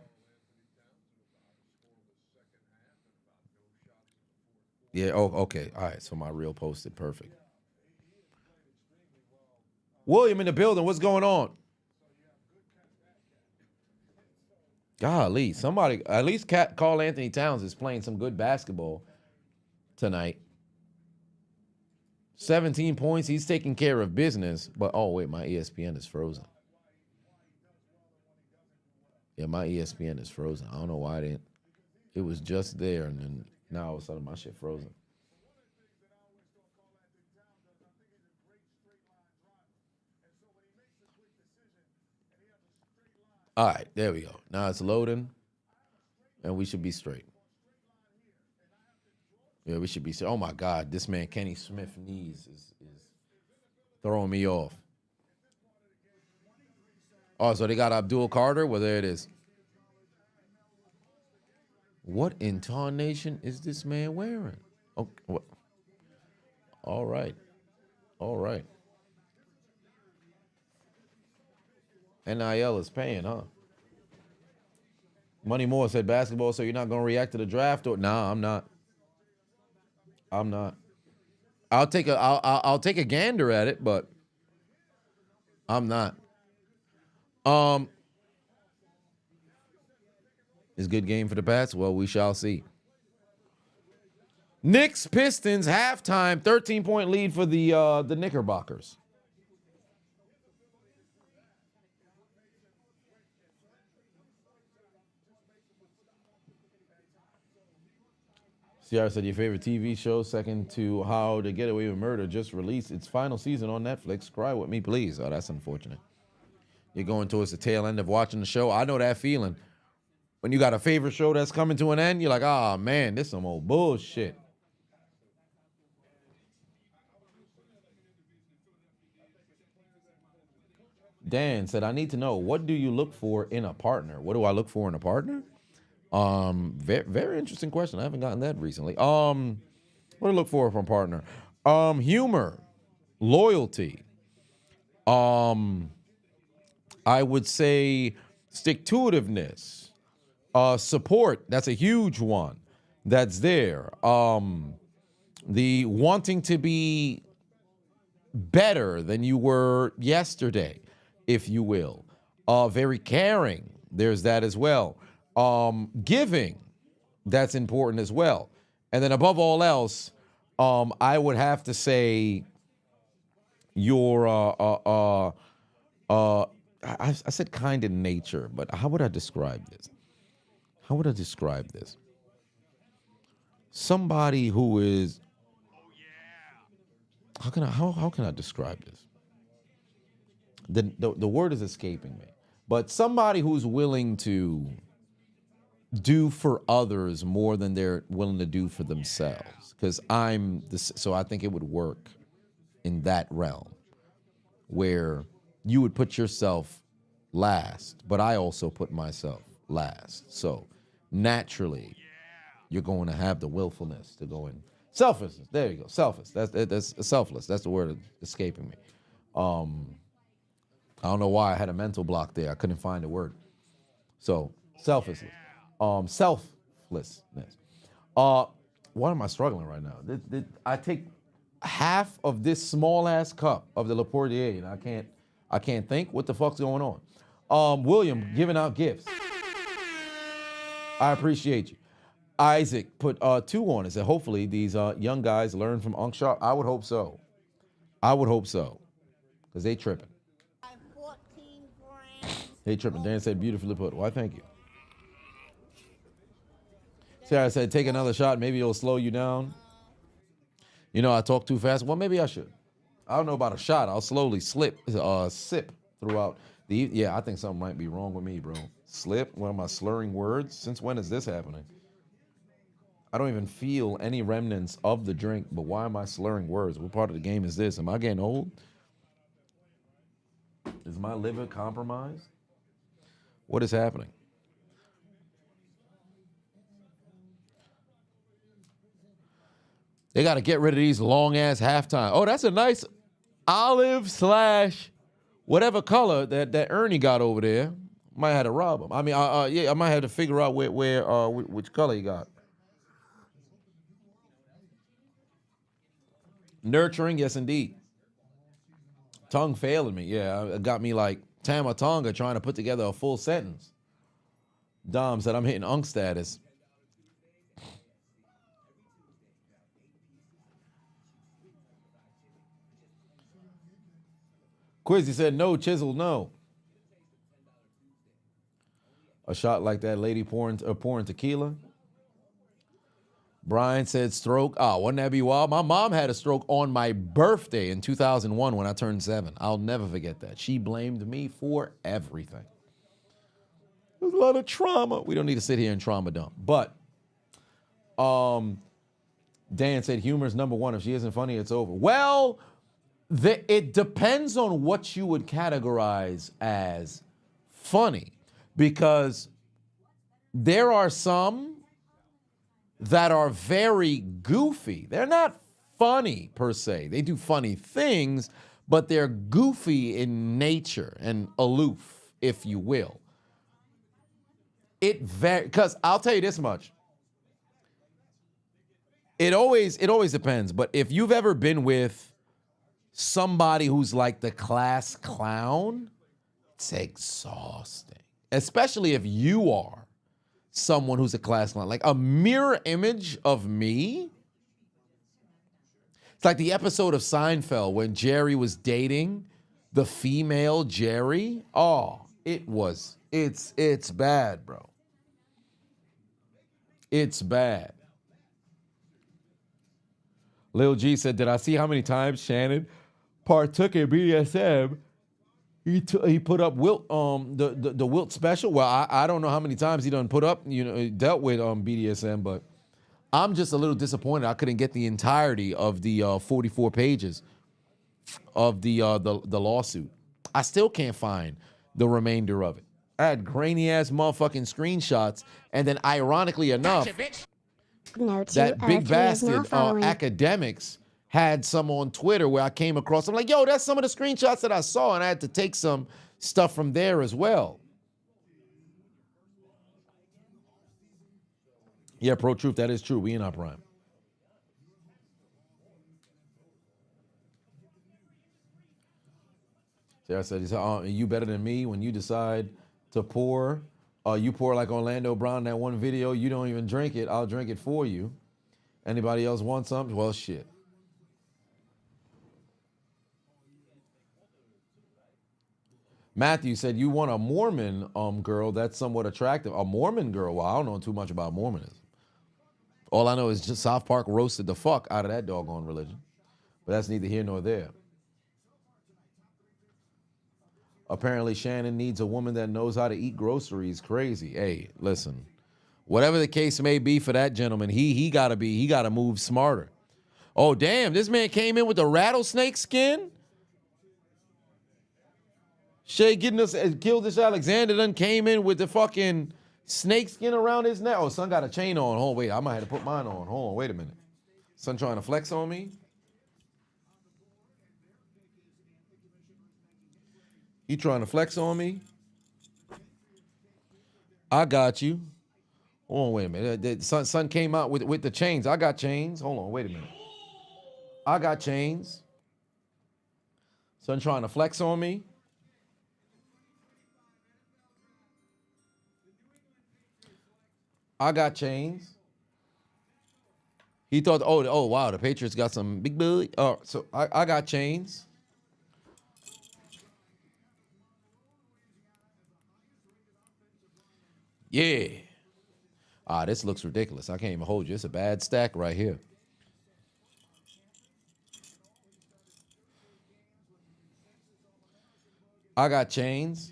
Yeah. Oh, okay. All right. So my reel posted perfect. William in the building. What's going on? Golly, somebody at least Carl Anthony Towns is playing some good basketball tonight. 17 points. He's taking care of business. But oh wait, my ESPN is frozen. Yeah, my ESPN is frozen. I don't know why it was just there, and then now all of a sudden my shit frozen. All right, there we go. Now it's loading, and we should be straight. Yeah, we should be straight. Oh my God, this man Kenny Smith knees is throwing me off. Oh, so they got Abdul Carter? Well, there it is. What in tarnation is this man wearing? Oh, what? All right. All right. NIL is paying, huh? Money Moore said basketball, so you're not going to react to the draft? Or nah, I'm not. I'm not. I'll take a gander at it, but I'm not. Is good game for the Pats? Well, we shall see. Knicks Pistons halftime, 13-point lead for the Knickerbockers. Ciara said your favorite TV show, second to How to Get Away with Murder, just released its final season on Netflix. Cry with me, please. Oh, that's unfortunate. You're going towards the tail end of watching the show. I know that feeling. When you got a favorite show that's coming to an end, you're like, oh, man, this is some old bullshit. Dan said, I need to know, what do you look for in a partner? What do I look for in a partner? Very, very interesting question. I haven't gotten that recently. What do I look for from a partner? Humor, loyalty. I would say stick-to-itiveness, support. That's a huge one. That's there. The wanting to be better than you were yesterday, if you will. Very caring. There's that as well. Giving. That's important as well. And then above all else, I would have to say your I said kind in nature, but how would I describe this? How would I describe this? Somebody who is how can I describe this? The word is escaping me. But somebody who's willing to do for others more than they're willing to do for themselves. Because so I think it would work in that realm where you would put yourself last, but I also put myself last. So naturally, you're going to have the willfulness to go in. Selflessness. There you go. Selfish. That's selfless. That's the word escaping me. I don't know why I had a mental block there. I couldn't find a word. So selflessness. Selflessness. Why am I struggling right now? I take half of this small ass cup of the Le Portier, and I can't think what the fuck's going on. William giving out gifts. I appreciate you. Isaac put 2 on it. Said hopefully these young guys learn from Unc Sharp. I would hope so. I would hope so, because they tripping.
14 grams.
They tripping. Dan said beautifully put. Why? Thank you. Sarah said, take another shot. Maybe it'll slow you down. You know, I talk too fast. Well, maybe I should. I don't know about a shot. I'll slowly sip throughout the. Yeah, I think something might be wrong with me, bro. Slip? What am I slurring words? Since when is this happening? I don't even feel any remnants of the drink, but why am I slurring words? What part of the game is this? Am I getting old? Is my liver compromised? What is happening? They got to get rid of these long-ass halftime. Oh, that's a nice olive / whatever color that Ernie got over there. Might have to rob him. I mean, yeah, I might have to figure out which color he got. Nurturing, yes, indeed. Tongue failing me. Yeah, it got me like Tama Tonga trying to put together a full sentence. Dom said, I'm hitting unk status. Quizzy said, no, Chiseled, no. A shot like that lady pouring tequila. Brian said stroke. Oh, wouldn't that be wild? My mom had a stroke on my birthday in 2001 when I turned 7. I'll never forget that. She blamed me for everything. There's a lot of trauma. We don't need to sit here and trauma dump. But Dan said humor's number one. If she isn't funny, it's over. Well, it depends on what you would categorize as funny. Because there are some that are very goofy. They're not funny per se. They do funny things, but they're goofy in nature and aloof, if you will. Because I'll tell you this much. It always depends. But if you've ever been with somebody who's like the class clown, it's exhausting. Especially if you are someone who's a class clown. Like a mirror image of me. It's like the episode of Seinfeld when Jerry was dating the female Jerry. Oh, it's bad, bro. It's bad. Lil G said, did I see how many times Shannon partook in BDSM? He put up Wilt, the Wilt special. Well, I don't know how many times he done put up, dealt with BDSM, but I'm just a little disappointed I couldn't get the entirety of the 44 pages of the lawsuit. I still can't find the remainder of it. I had grainy ass motherfucking screenshots, and then ironically enough, that big bastard academics had some on Twitter where I came across. I'm like, yo, that's some of the screenshots that I saw, and I had to take some stuff from there as well. Yeah, Pro Truth, that is true. We in our prime. Sarah said, you better than me when you decide to pour. You pour like Orlando Brown in that one video. You don't even drink it. I'll drink it for you. Anybody else want something? Well, shit. Matthew said, you want a Mormon girl that's somewhat attractive. A Mormon girl? Well, I don't know too much about Mormonism. All I know is just South Park roasted the fuck out of that doggone religion. But that's neither here nor there. Apparently, Shannon needs a woman that knows how to eat groceries. Crazy. Hey, listen. Whatever the case may be for that gentleman, he gotta move smarter. Oh, damn, this man came in with a rattlesnake skin? Shay getting us killed this Alexander done came in with the fucking snake skin around his neck. Oh, son got a chain on. Hold on, wait, I might have to put mine on. Hold on, wait a minute. Son trying to flex on me? You trying to flex on me? I got you. Hold on, wait a minute. Son came out with the chains. I got chains. Hold on, wait a minute. I got chains. Son trying to flex on me. I got chains. He thought, oh wow, the Patriots got some big bully. So I got chains. Yeah. This looks ridiculous. I can't even hold you. It's a bad stack right here. I got chains.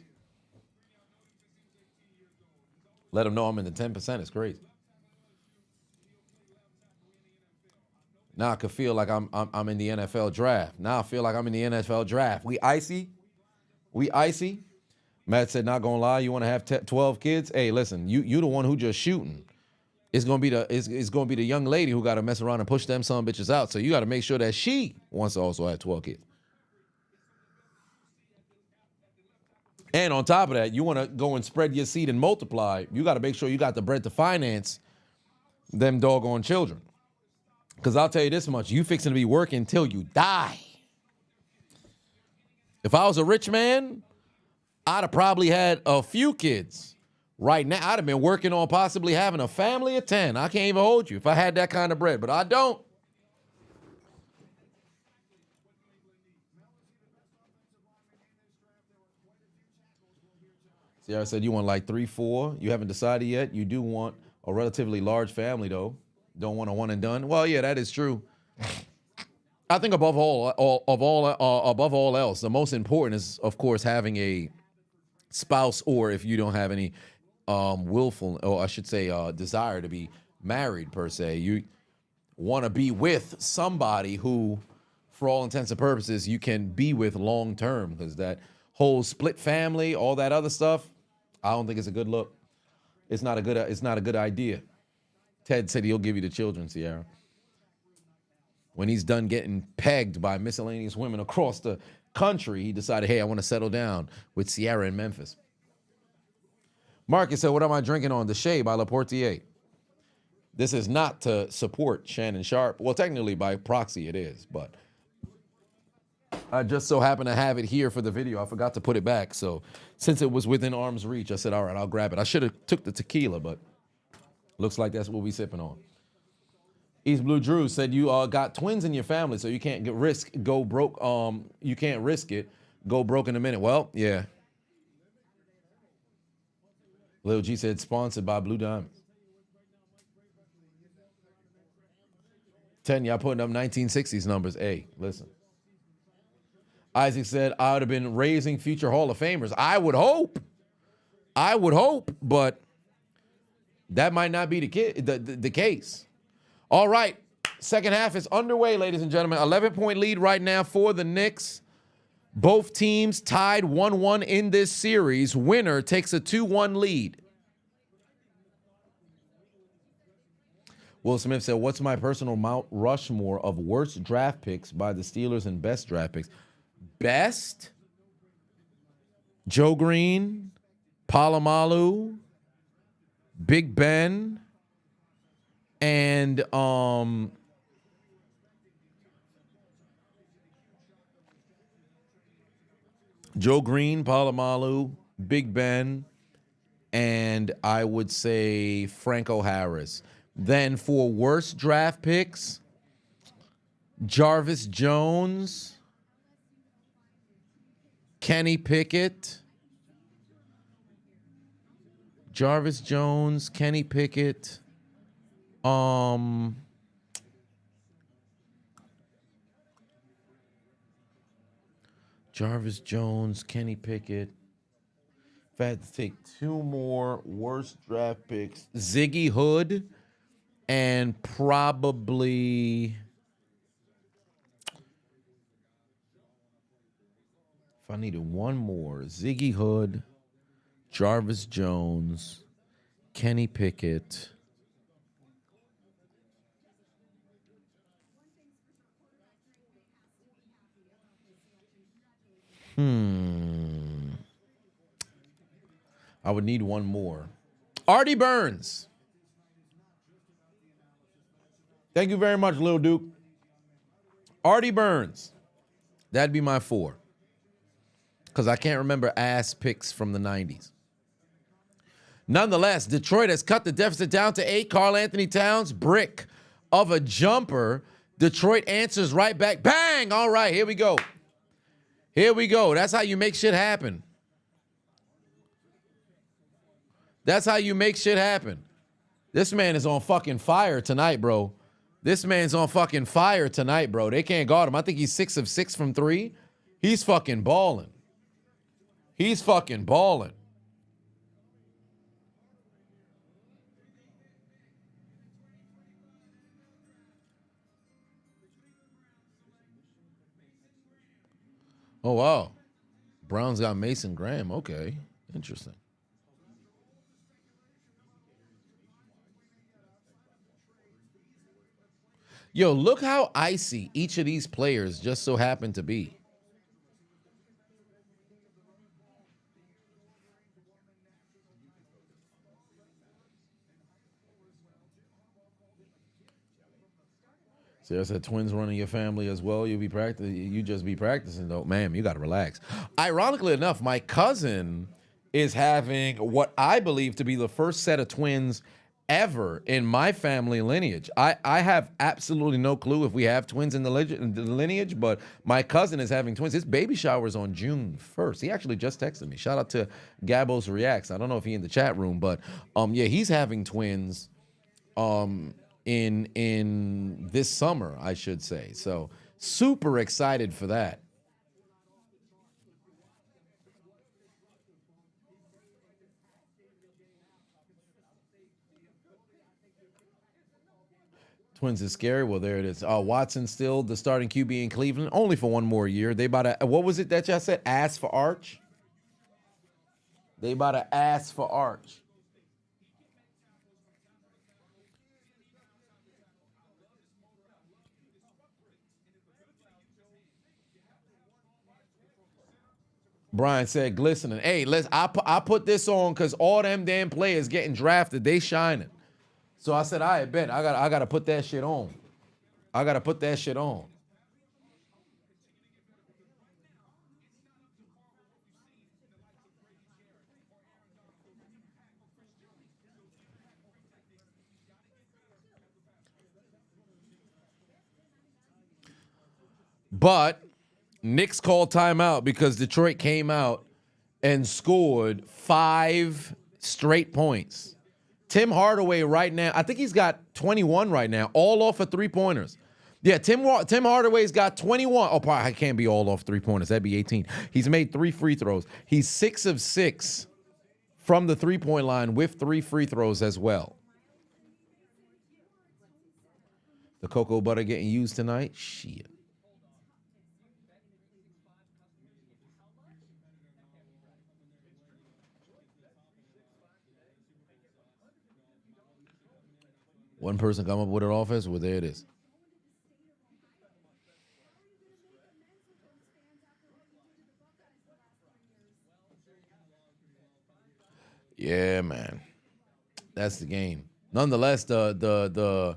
Let them know I'm in the 10%. It's crazy. Now I could feel like I'm in the NFL draft. Now I feel like I'm in the NFL draft. We icy. Matt said, not gonna lie, you want to have 12 kids? Hey, listen, you the one who just shooting. It's gonna be the young lady who got to mess around and push them some bitches out. So you got to make sure that she wants to also have 12 kids. And on top of that, you want to go and spread your seed and multiply. You got to make sure you got the bread to finance them doggone children. Because I'll tell you this much, you fixing to be working till you die. If I was a rich man, I'd have probably had a few kids. Right now, I'd have been working on possibly having a family of 10. I can't even hold you if I had that kind of bread, but I don't. Sierra said you want like 3, 4. You haven't decided yet. You do want a relatively large family, though. Don't want a one and done. Well, yeah, that is true. I think above all else, the most important is, of course, having a spouse, or if you don't have any willful, or I should say, desire to be married per se, you want to be with somebody who, for all intents and purposes, you can be with long term. Because that whole split family, all that other stuff, I don't think it's a good look. It's not a good idea. Ted said he'll give you the children, Sierra. When he's done getting pegged by miscellaneous women across the country, he decided, hey, I want to settle down with Sierra in Memphis. Marcus said, what am I drinking on? The Shea by La Portier. This is not to support Shannon Sharp. Well, technically by proxy it is, but I just so happen to have it here for the video. I forgot to put it back. So since it was within arm's reach, I said, all right, I'll grab it. I should have took the tequila, but looks like that's what we sipping on. East Blue Drew said you got twins in your family, so you can't go broke. You can't risk it. Go broke in a minute. Well, yeah. Lil G said sponsored by Blue Diamonds. 10, y'all putting up 1960s numbers. Hey, listen. Isaac said I would have been raising future Hall of Famers. I would hope, but that might not be the case. All right, second half is underway, ladies and gentlemen. 11-point lead right now for the Knicks. Both teams tied 1-1 in this series. Winner takes a 2-1 lead. Will Smith said, what's my personal Mount Rushmore of worst draft picks by the Steelers and best draft picks? Best? Joe Green, Palomalu, Big Ben, and Joe Green, Palomalu, Big Ben, and I would say Franco Harris. Then for worst draft picks, Jarvis Jones, Kenny Pickett, Jarvis Jones, Kenny Pickett, Jarvis Jones, Kenny Pickett. If I had to take two more worst draft picks, Ziggy Hood, and probably, if I needed one more, Ziggy Hood, Jarvis Jones, Kenny Pickett. I would need one more. Artie Burns. Thank you very much, Lil Duke. Artie Burns. That'd be my 4. Because I can't remember ass picks from the 90s. Nonetheless, Detroit has cut the deficit down to 8. Karl Anthony Towns, brick of a jumper. Detroit answers right back. Bang! All right, here we go. Here we go. That's how you make shit happen. That's how you make shit happen. This man is on fucking fire tonight, bro. This man's on fucking fire tonight, bro. They can't guard him. I think he's 6 of 6 from 3. He's fucking balling. He's fucking balling. Oh, wow. Brown's got Mason Graham. Okay. Interesting. Yo, look how icy each of these players just so happen to be. Sarah said, twins running your family as well. You just be practicing though. Ma'am, you got to relax. Ironically enough, my cousin is having what I believe to be the first set of twins ever in my family lineage. I have absolutely no clue if we have twins in the lineage, but my cousin is having twins. His baby shower is on June 1st. He actually just texted me. Shout out to Gabos Reacts. I don't know if he's in the chat room, but yeah, he's having twins in this summer, I should say. So super excited for that. Twins is scary. Well, there it is. Watson still the starting QB in Cleveland, only for one more year. They about to, what was it that y'all said? Ask for Arch? They about to ask for Arch. Brian said, glistening. Hey, I put this on because all them damn players getting drafted, they shining. So I said, I bet I gotta put that shit on. I gotta put that shit on. But Knicks called timeout because Detroit came out and scored 5 straight points. Tim Hardaway right now, I think he's got 21 right now, all off of 3-pointers. Yeah, Tim Hardaway's got 21. Oh, I can't be all off 3-pointers. That'd be 18. He's made 3 free throws. He's 6 of 6 from the 3-point line with 3 free throws as well. The cocoa butter getting used tonight? Shit. One person come up with an offense, well, there it is. Yeah, man. That's the game. Nonetheless, the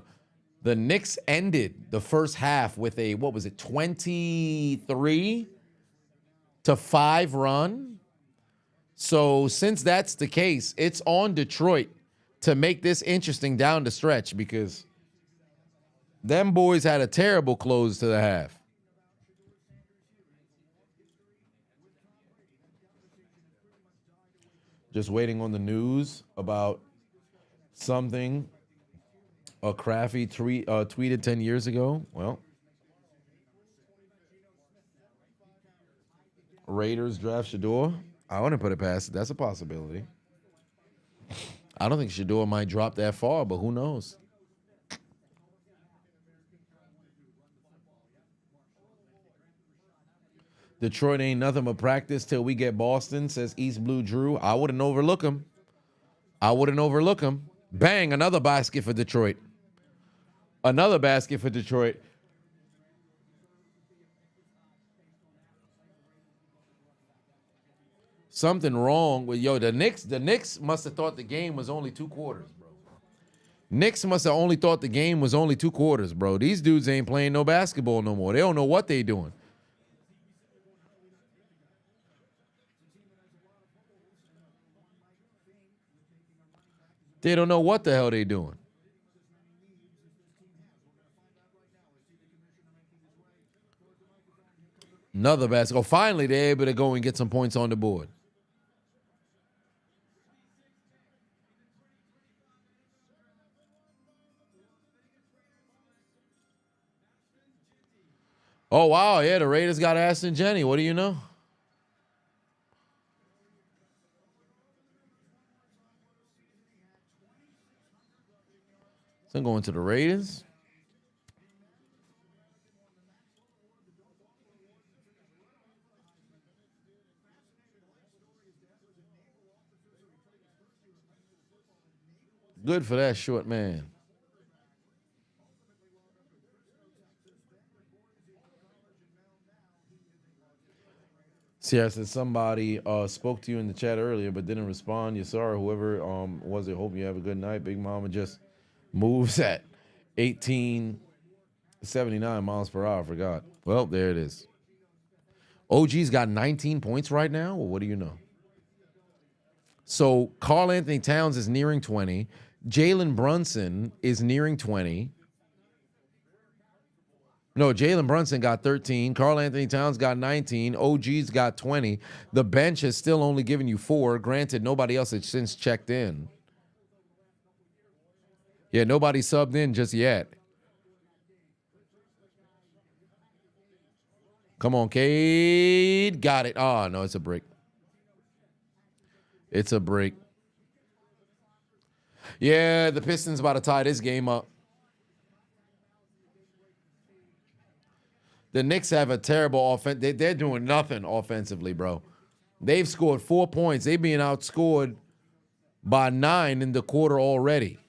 Knicks ended the first half with a, 23-5 run. So since that's the case, it's on Detroit to make this interesting down the stretch because them boys had a terrible close to the half. Just waiting on the news about something a Crafty tweeted 10 years ago. Well, Raiders draft Shador. I wouldn't put it past it. That's a possibility. I don't think Shador might drop that far, but who knows? Detroit ain't nothing but practice till we get Boston, says East Blue Drew. I wouldn't overlook him. Bang, another basket for Detroit. Another basket for Detroit. Something wrong with the Knicks must have thought the game was only 2 quarters, bro. Knicks must have only thought the game was only 2 quarters, bro. These dudes ain't playing no basketball no more. They don't know what they doing. They don't know what the hell they doing. Another basket. Oh, finally they're able to go and get some points on the board. Oh, wow. Yeah, the Raiders got Aston Jenny. What do you know? So I'm going to the Raiders. Good for that short man. Sierra said somebody spoke to you in the chat earlier but didn't respond. You're sorry. Whoever was it, hope you have a good night. Big Mama just moves at 1879 miles per hour. Forgot. Well, there it is. OG's got 19 points right now. Well, what do you know? So Karl Anthony Towns is nearing 20. Jalen Brunson is nearing 20. No, Jalen Brunson got 13. Karl Anthony Towns got 19. OG's got 20. The bench has still only given you 4. Granted, nobody else has since checked in. Yeah, nobody subbed in just yet. Come on, Cade. Got it. Oh, no, it's a break. It's a break. Yeah, the Pistons about to tie this game up. The Knicks have a terrible offense. They're doing nothing offensively, bro. They've scored 4 points. They're being outscored by 9 in the quarter already.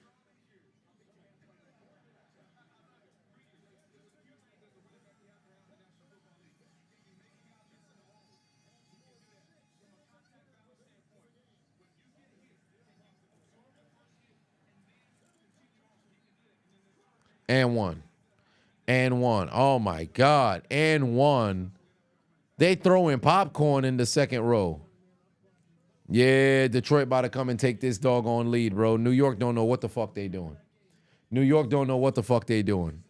And one. And one. Oh, my God. And one. They throwing popcorn in the second row. Yeah, Detroit about to come and take this doggone lead, bro. New York don't know what the fuck they doing. New York don't know what the fuck they doing.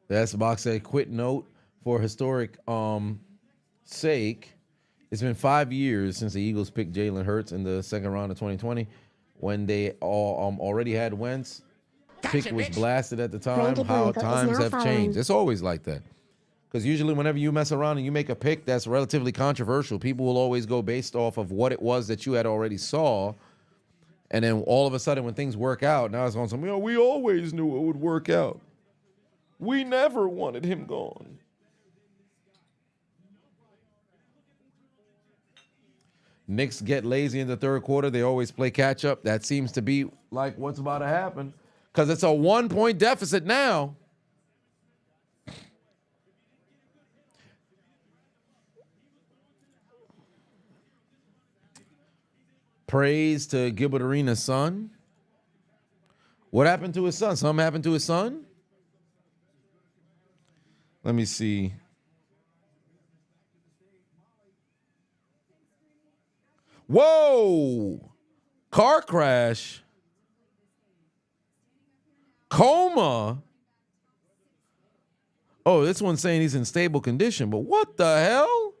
That's box said quit note for historic sake. It's been 5 years since the Eagles picked Jalen Hurts in the second round of 2020 when they all already had Wentz. Pick was blasted at the time. How times have changed. It's always like that. Because usually whenever you mess around and you make a pick that's relatively controversial, people will always go based off of what it was that you had already saw. And then all of a sudden when things work out, now it's going something, we always knew it would work out. We never wanted him gone. Knicks get lazy in the third quarter. They always play catch up. That seems to be like what's about to happen because it's a 1-point deficit now. Praise to Gilbert Arenas' son. What happened to his son? Something happened to his son? Let me see. Whoa! Car crash. Coma. Oh, this one's saying he's in stable condition, but what the hell?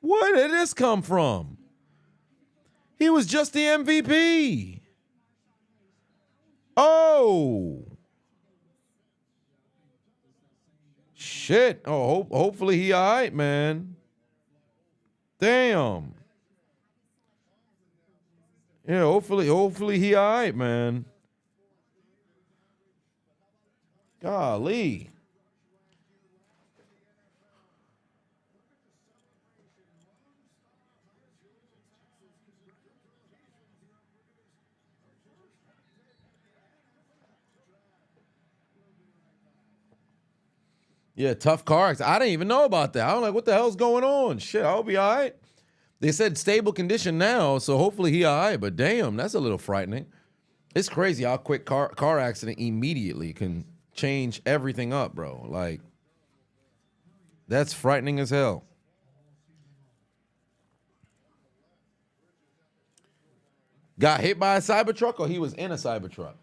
Where did this come from? He was just the MVP. Oh. Shit. Oh, hopefully he all right, man. Damn. Yeah, hopefully he all right, man. Golly. Yeah, tough car accident. I didn't even know about that. I'm like, what the hell's going on? Shit, I'll be all right. They said stable condition now, so hopefully he all right. But damn, that's a little frightening. It's crazy how quick car accident immediately can change everything up, bro. Like, that's frightening as hell. Got hit by a Cybertruck or he was in a Cybertruck?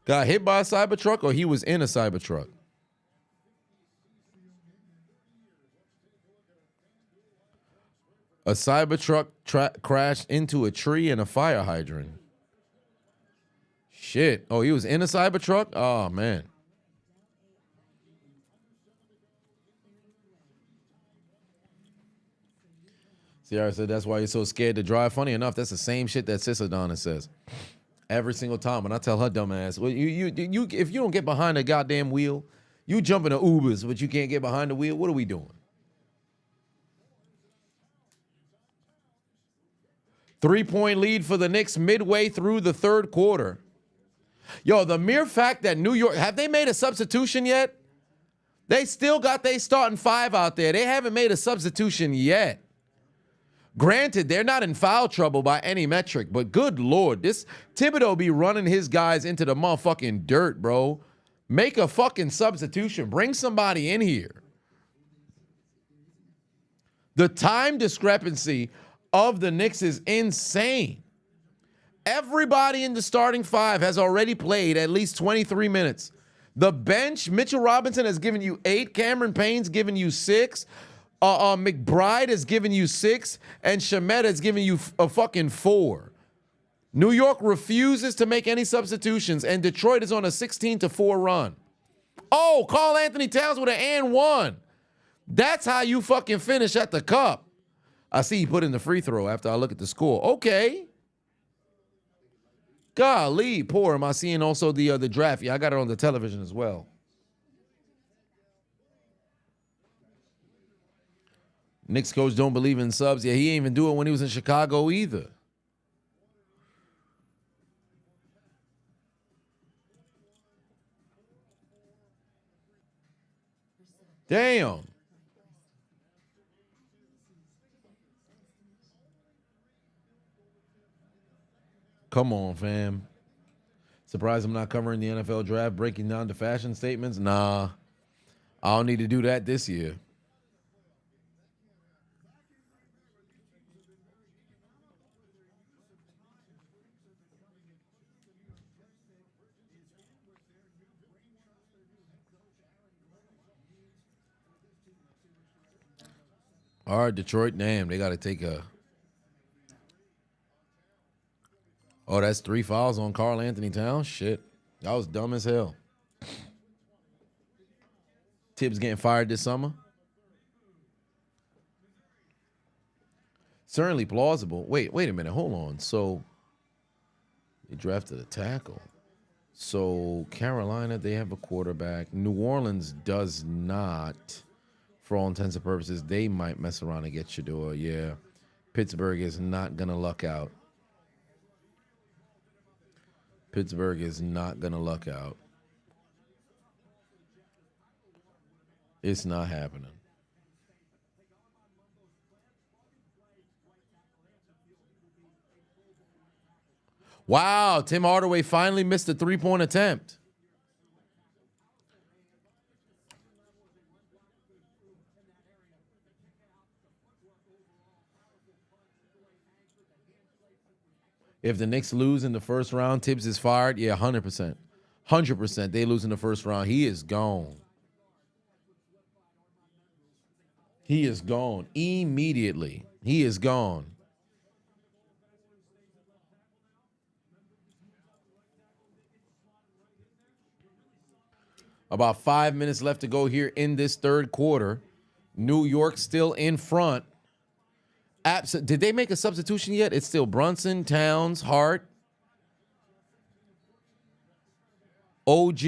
Got hit by a Cybertruck or he was in a Cybertruck? A Cybertruck crashed into a tree and a fire hydrant. Shit. Oh, he was in a Cybertruck? Oh, man. Sierra said that's why you're so scared to drive. Funny enough, that's the same shit that Sis Adonis says. Every single time. When I tell her dumb ass, well, you if you don't get behind the goddamn wheel, you jump into Ubers, but you can't get behind the wheel. What are we doing? 3-point lead for the Knicks midway through the third quarter. Yo, the mere fact that New York, have they made a substitution yet? They still got their starting five out there. They haven't made a substitution yet. Granted, they're not in foul trouble by any metric, but good Lord, this Thibodeau be running his guys into the motherfucking dirt, bro. Make a fucking substitution. Bring somebody in here. The time discrepancy of the Knicks is insane. Everybody in the starting five has already played at least 23 minutes. The bench, Mitchell Robinson has given you 8. Cameron Payne's given you 6. McBride has given you 6, and Shamet has given you a fucking 4. New York refuses to make any substitutions, and Detroit is on a 16-4 run. Oh, Karl Anthony Towns with an and 1. That's how you fucking finish at the cup. I see he put in the free throw after I look at the score. Okay. Golly, poor. Am I seeing also the draft? Yeah, I got it on the television as well. Knicks coach don't believe in subs. Yeah, he ain't even do it when he was in Chicago either. Damn. Come on, fam. Surprised I'm not covering the NFL draft, breaking down the fashion statements. Nah, I don't need to do that this year. All right, Detroit, damn, they got to take a... Oh, that's 3 fouls on Karl Anthony Towns? Shit, that was dumb as hell. Tibbs getting fired this summer? Certainly plausible. Wait a minute, hold on. So, they drafted a tackle. So, Carolina, they have a quarterback. New Orleans does not... For all intents and purposes, they might mess around and get Shador. Yeah. Pittsburgh is not going to luck out. Pittsburgh is not going to luck out. It's not happening. Wow, Tim Hardaway finally missed a 3-point attempt. If the Knicks lose in the first round, Tibbs is fired. Yeah, 100%. 100%. They lose in the first round. He is gone. He is gone immediately. He is gone. About 5 minutes left to go here in this third quarter. New York still in front. Did they make a substitution yet? It's still Brunson, Towns, Hart, OG.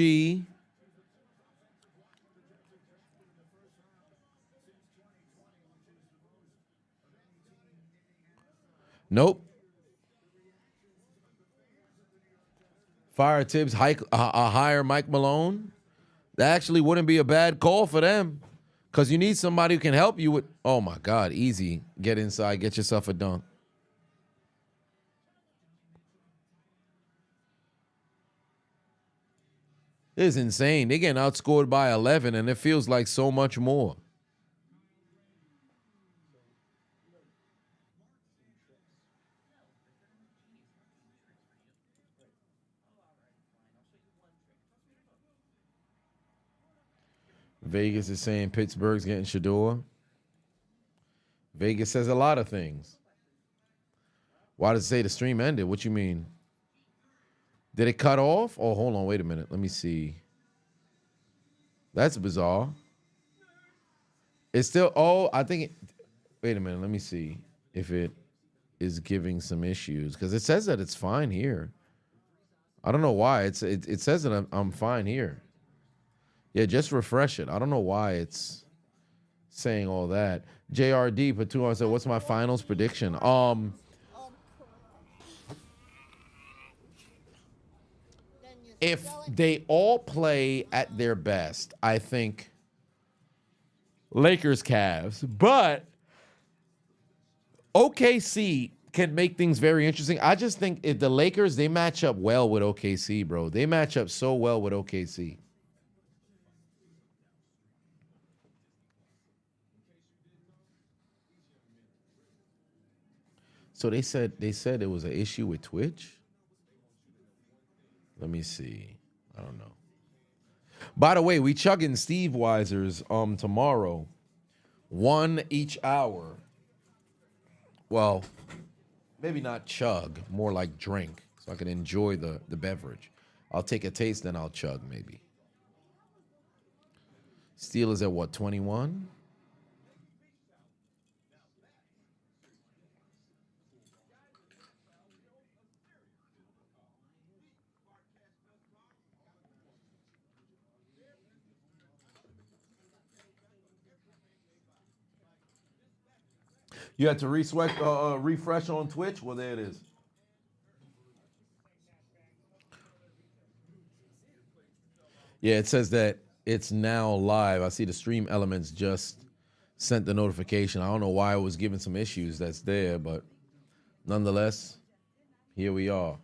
Nope. Fire Tibbs, hire Mike Malone. That actually wouldn't be a bad call for them. Because you need somebody who can help you with, oh my God, easy. Get inside, get yourself a dunk. This is insane. They're getting outscored by 11, and it feels like so much more. Vegas is saying Pittsburgh's getting Shador. Vegas says a lot of things. Why does it say the stream ended? What you mean? Did it cut off? Oh, hold on. Wait a minute. Let me see. That's bizarre. It's still, oh, I think, wait a minute. Let me see if it is giving some issues. Because it says that it's fine here. I don't know why. It says that I'm fine here. Yeah, just refresh it. I don't know why it's saying all that. JRD Patua said, what's my finals prediction? If they all play at their best, I think Lakers, Cavs, but OKC can make things very interesting. I just think if the Lakers, they match up well with OKC, bro. They match up so well with OKC. So they said it was an issue with Twitch. Let me see. I don't know. By the way, we chugging Steve Weiser's tomorrow, 1 each hour. Well, maybe not chug, more like drink, so I can enjoy the beverage. I'll take a taste, then I'll chug maybe. Steel is at what, 21? You had to refresh on Twitch? Well, there it is. Yeah, it says that it's now live. I see the stream elements just sent the notification. I don't know why it was giving some issues that's there, but nonetheless, here we are.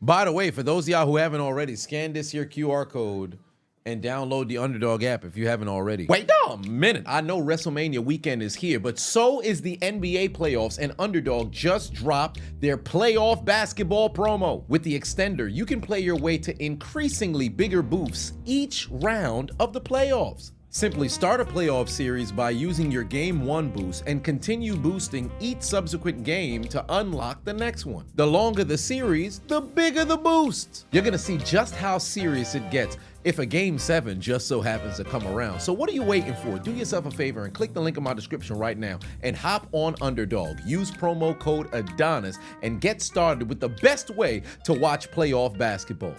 By the way, for those of y'all who haven't already, scan this here QR code and download the Underdog app if you haven't already. Wait a minute. I know WrestleMania weekend is here, but so is the NBA playoffs, and Underdog just dropped their playoff basketball promo. With the extender, you can play your way to increasingly bigger boosts each round of the playoffs. Simply start a playoff series by using your Game 1 boost and continue boosting each subsequent game to unlock the next one. The longer the series, the bigger the boost. You're gonna see just how serious it gets if a Game 7 just so happens to come around. So what are you waiting for? Do yourself a favor and click the link in my description right now and hop on Underdog. Use promo code Adonis and get started with the best way to watch playoff basketball.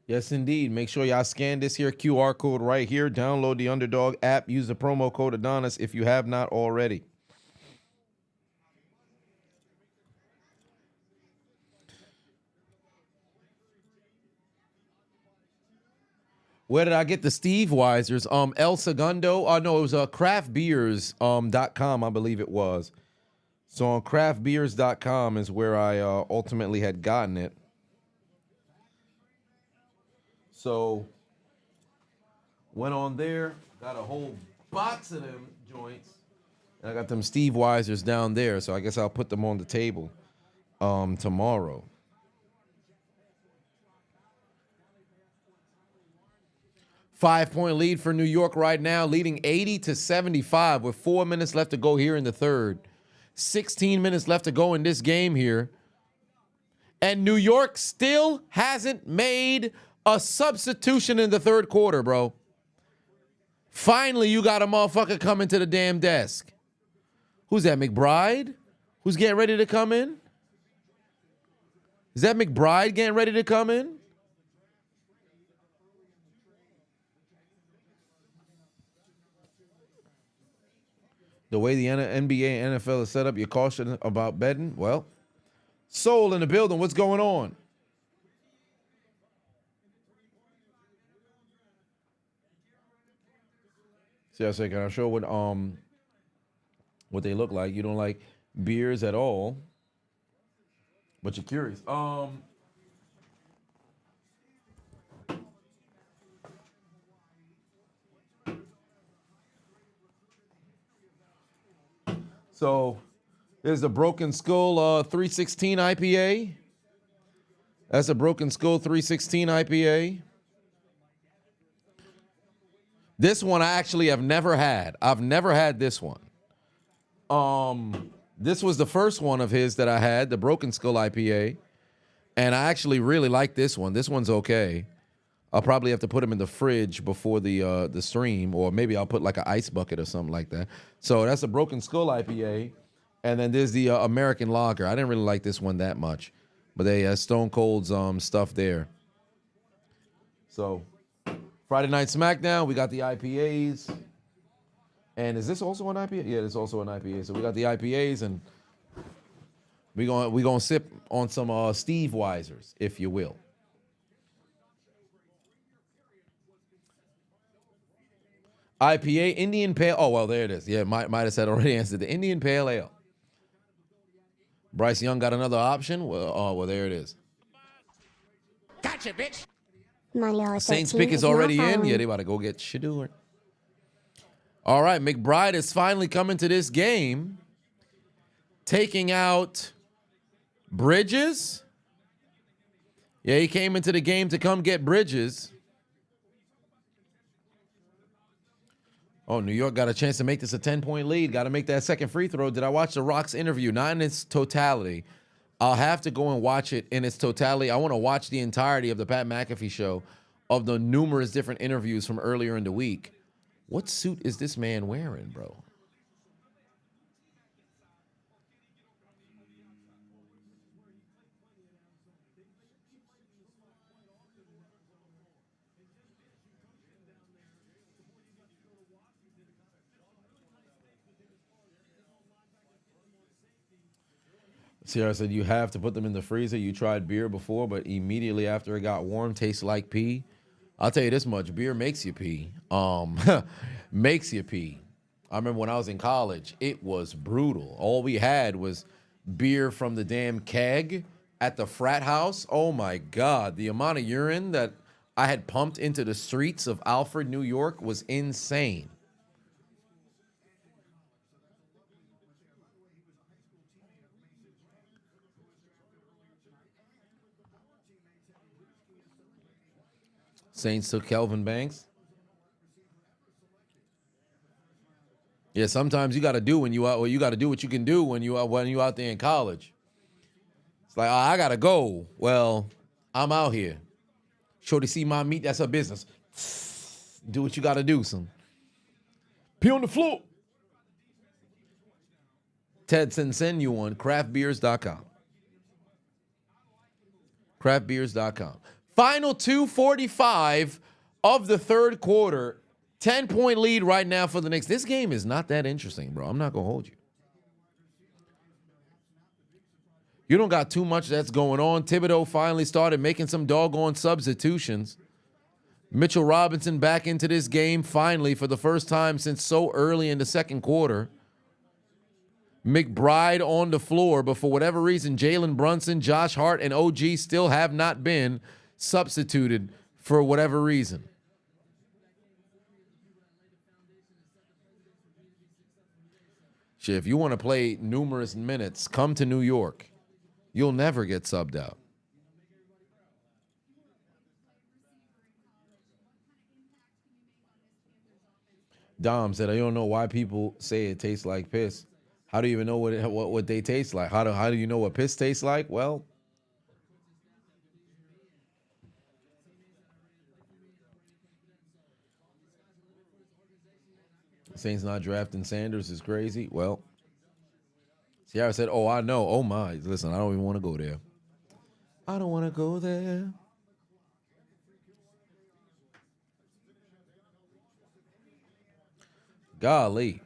Yes, indeed. Make sure y'all scan this here QR code right here. Download the Underdog app. Use the promo code Adonis if you have not already. Where did I get the Steve Weisers? El Segundo? No, it was craftbeers.com, I believe it was. So on craftbeers.com is where I ultimately had gotten it. So went on there, got a whole box of them joints, and I got them Steve Weisers down there. So I guess I'll put them on the table tomorrow. Five-point lead for New York right now, leading 80-75 with 4 minutes left to go here in the third. 16 minutes left to go in this game here. And New York still hasn't made a substitution in the third quarter, bro. Finally, you got a motherfucker coming to the damn desk. Who's that, McBride? Who's getting ready to come in? Is that McBride getting ready to come in? The way the NBA and NFL is set up, you're cautious about betting? Well, Soul in the building. What's going on? See, I say, can I show what they look like? You don't like beers at all, but you're curious. So there's a Broken Skull 316 IPA. That's a Broken Skull 316 IPA. This one I actually have never had. I've never had this one. This was the first one of his that I had, the Broken Skull IPA. And I actually really like this one. This one's okay. I'll probably have to put them in the fridge before the stream, or maybe I'll put like an ice bucket or something like that. So that's a Broken Skull IPA. And then there's the American Lager. I didn't really like this one that much, but they have Stone Cold's stuff there. So Friday Night SmackDown, we got the IPAs. And is this also an IPA? Yeah, it's also an IPA. So we got the IPAs, and we gonna sip on some Steve Weisers, if you will. IPA, Indian Pale. Oh, well, there it is. Yeah, might have said already answered. The Indian Pale Ale. Bryce Young got another option. Well, there it is.
Gotcha, bitch.
Saints pick is already in. Yeah, they about to go get Shador. All right, McBride is finally coming to this game, taking out Bridges. Yeah, he came into the game to come get Bridges. Oh, New York got a chance to make this a 10-point lead. Got to make that second free throw. Did I watch The Rock's interview? Not in its totality. I'll have to go and watch it in its totality. I want to watch the entirety of the Pat McAfee show, of the numerous different interviews from earlier in the week. What suit is this man wearing, bro? Sierra said you have to put them in the freezer. You tried beer before, but immediately after it got warm, tastes like pee. I'll tell you this much: beer makes you pee. Makes you pee. I remember when I was in college, it was brutal. All we had was beer from the damn keg at the frat house. Oh my God, the amount of urine that I had pumped into the streets of Alfred, New York was insane. Saints took Kelvin Banks. Yeah, sometimes you got to do when you out. Well, you got to do what you can do when you out there in college. It's like, I gotta go. Well, I'm out here. Shorty see my meat. That's her business. Do what you got to do, son. Pee on the floor. Ted send you on craftbeers.com. Craftbeers.com. Final 2:45 of the third quarter. 10-point lead right now for the Knicks. This game is not that interesting, bro. I'm not going to hold you. You don't got too much that's going on. Thibodeau finally started making some doggone substitutions. Mitchell Robinson back into this game finally for the first time since so early in the second quarter. McBride on the floor, but for whatever reason, Jalen Brunson, Josh Hart, and OG still have not been substituted for whatever reason. Shit, if you want to play numerous minutes, come to New York. You'll never get subbed out. Dom said, I don't know why people say it tastes like piss. How do you even know what they taste like? How do you know what piss tastes like? Well, Saints not drafting Sanders is crazy. Well, Sierra said, oh, I know. Oh, my. Listen, I don't even want to go there. I don't want to go there. Golly.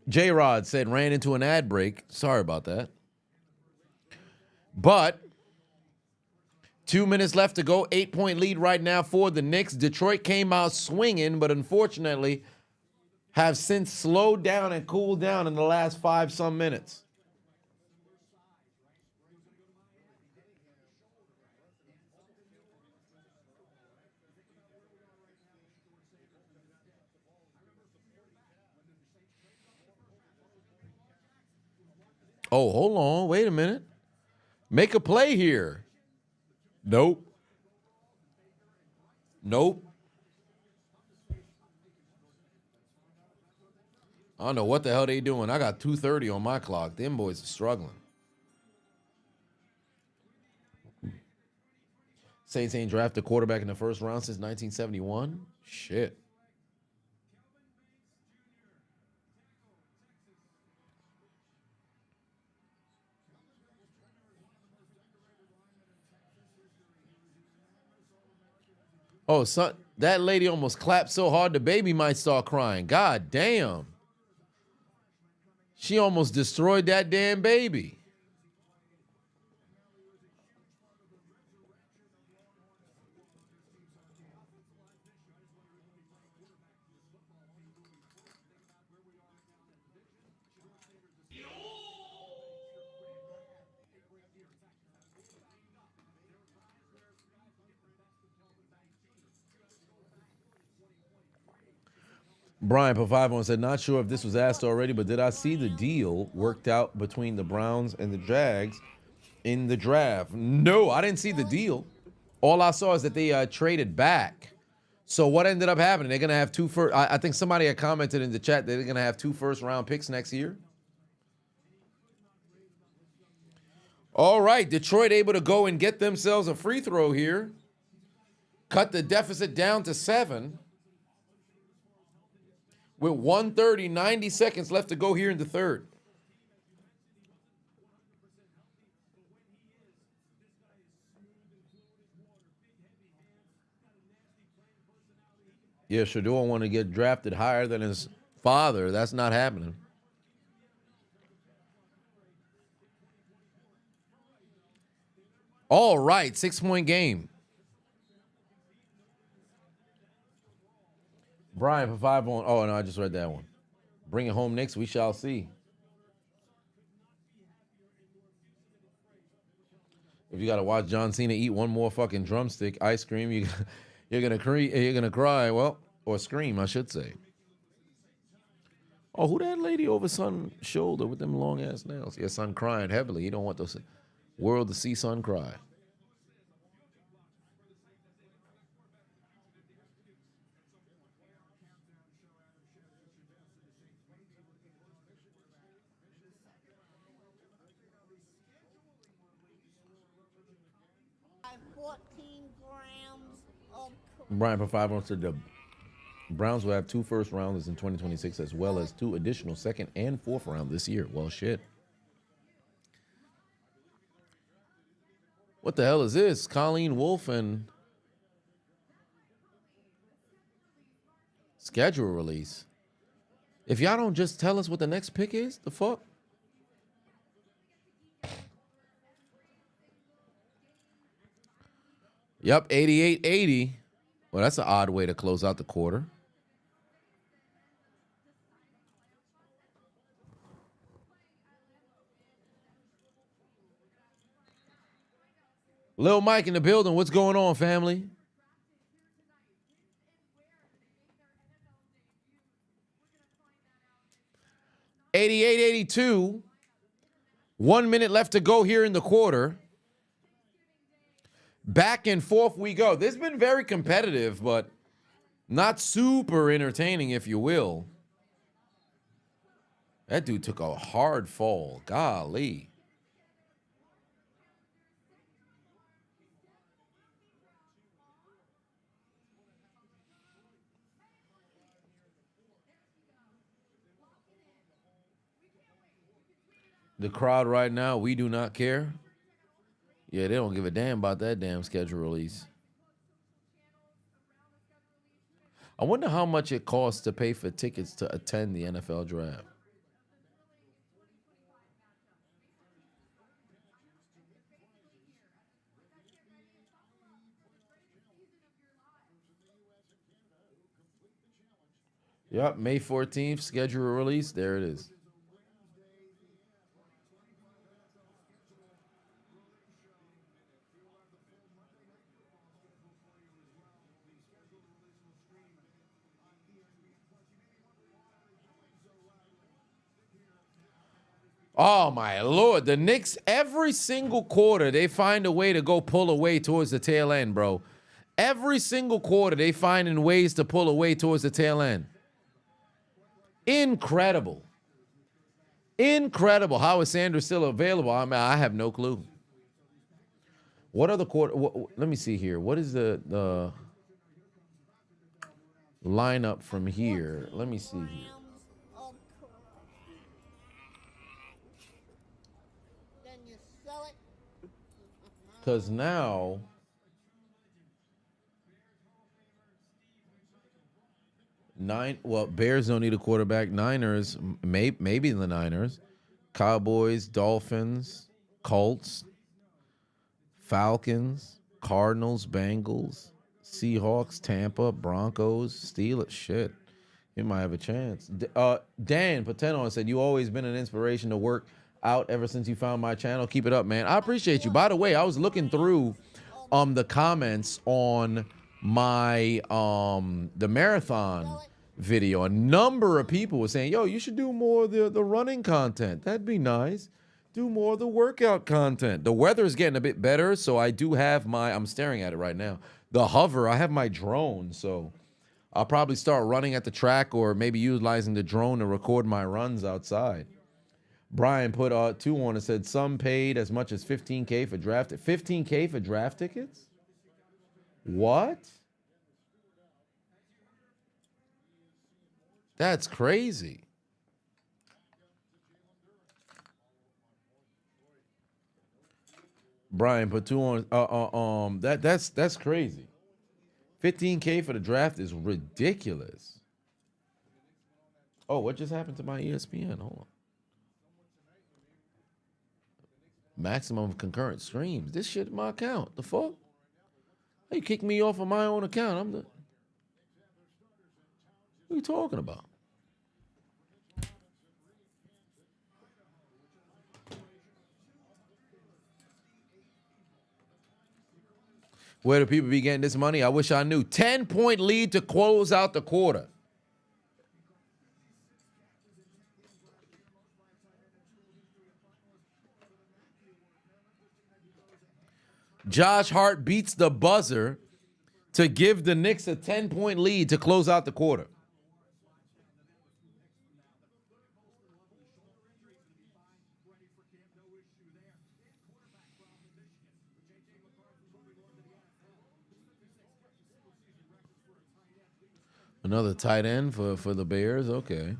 J-Rod said, ran into an ad break. Sorry about that. But 2 minutes left to go. 8-point lead right now for the Knicks. Detroit came out swinging, but unfortunately have since slowed down and cooled down in the last 5-some minutes. Oh, hold on. Wait a minute. Make a play here. Nope. Nope. I don't know what the hell they doing. I got 2:30 on my clock. Them boys are struggling. Saints ain't drafted a quarterback in the first round since 1971. Shit. Oh, son, that lady almost clapped so hard the baby might start crying. God damn. She almost destroyed that damn baby. Brian Pavavon said, not sure if this was asked already, but did I see the deal worked out between the Browns and the Jags in the draft? No, I didn't see the deal. All I saw is that they traded back. So what ended up happening? They're going to have two first. I think somebody had commented in the chat that they're going to have 2 first-round picks next year. All right, Detroit able to go and get themselves a free throw here. Cut the deficit down to 7. With 1:30, 90 seconds left to go here in the third. Yeah, Shador want to get drafted higher than his father. That's not happening. All right, 6-point game. Brian for 5 on. Oh, no, I just read that one. Bring it home, Knicks. We shall see. If you got to watch John Cena eat one more fucking drumstick, ice cream, you're gonna cry. Well, or scream, I should say. Oh, who that lady over son's shoulder with them long ass nails? Yeah, son crying heavily. He don't want the world to see son cry.
By 14 grams of
Brian for 5 on said the Browns will have 2 first rounders in 2026 as well as 2 additional second and fourth round this year. Well, shit. What the hell is this? Colleen Wolfe and schedule release. If y'all don't just tell us what the next pick is, the fuck? Yep, 88-80. Well, that's an odd way to close out the quarter. Lil Mike in the building. What's going on, family? $88-82. 1 minute left to go here in the quarter. Back and forth we go. This has been very competitive, but not super entertaining, if you will. That dude took a hard fall. Golly. The crowd right now, we do not care. Yeah, they don't give a damn about that damn schedule release. I wonder how much it costs to pay for tickets to attend the NFL draft. Yep, May 14th, schedule release. There it is. Oh, my Lord. The Knicks, every single quarter, they find a way to go pull away towards the tail end, bro. Every single quarter, they finding ways to pull away towards the tail end. Incredible. Incredible. How is Sanders still available? I mean, I have no clue. What other quarter? Let me see here. What is the lineup from here? Let me see here.
Then you sell it.
Because now, Bears don't need a quarterback. Niners, maybe the Niners. Cowboys, Dolphins, Colts, Falcons, Cardinals, Bengals, Seahawks, Tampa, Broncos, Steelers. Shit, he might have a chance. Dan Pateno said, you always been an inspiration to work out ever since you found my channel. Keep it up, man. I appreciate you. By the way, I was looking through the comments on my the marathon video. A number of people were saying, yo, you should do more of the running content. That'd be nice. Do more of the workout content. The weather is getting a bit better, so I do have I'm staring at it right now. The hover, I have my drone, so I'll probably start running at the track or maybe utilizing the drone to record my runs outside. Brian put 2 on and said some paid as much as $15K for draft. $15K for draft tickets? What? That's crazy. Brian put 2 on. That's crazy. $15K for the draft is ridiculous. Oh, what just happened to my ESPN? Hold on. Maximum concurrent streams. This shit is my account. The fuck? How you kick me off of my own account? What are you talking about? Where do people be getting this money? I wish I knew. 10-point lead to close out the quarter. Josh Hart beats the buzzer to give the Knicks a 10-point lead to close out the quarter. Another tight end for the Bears. Okay.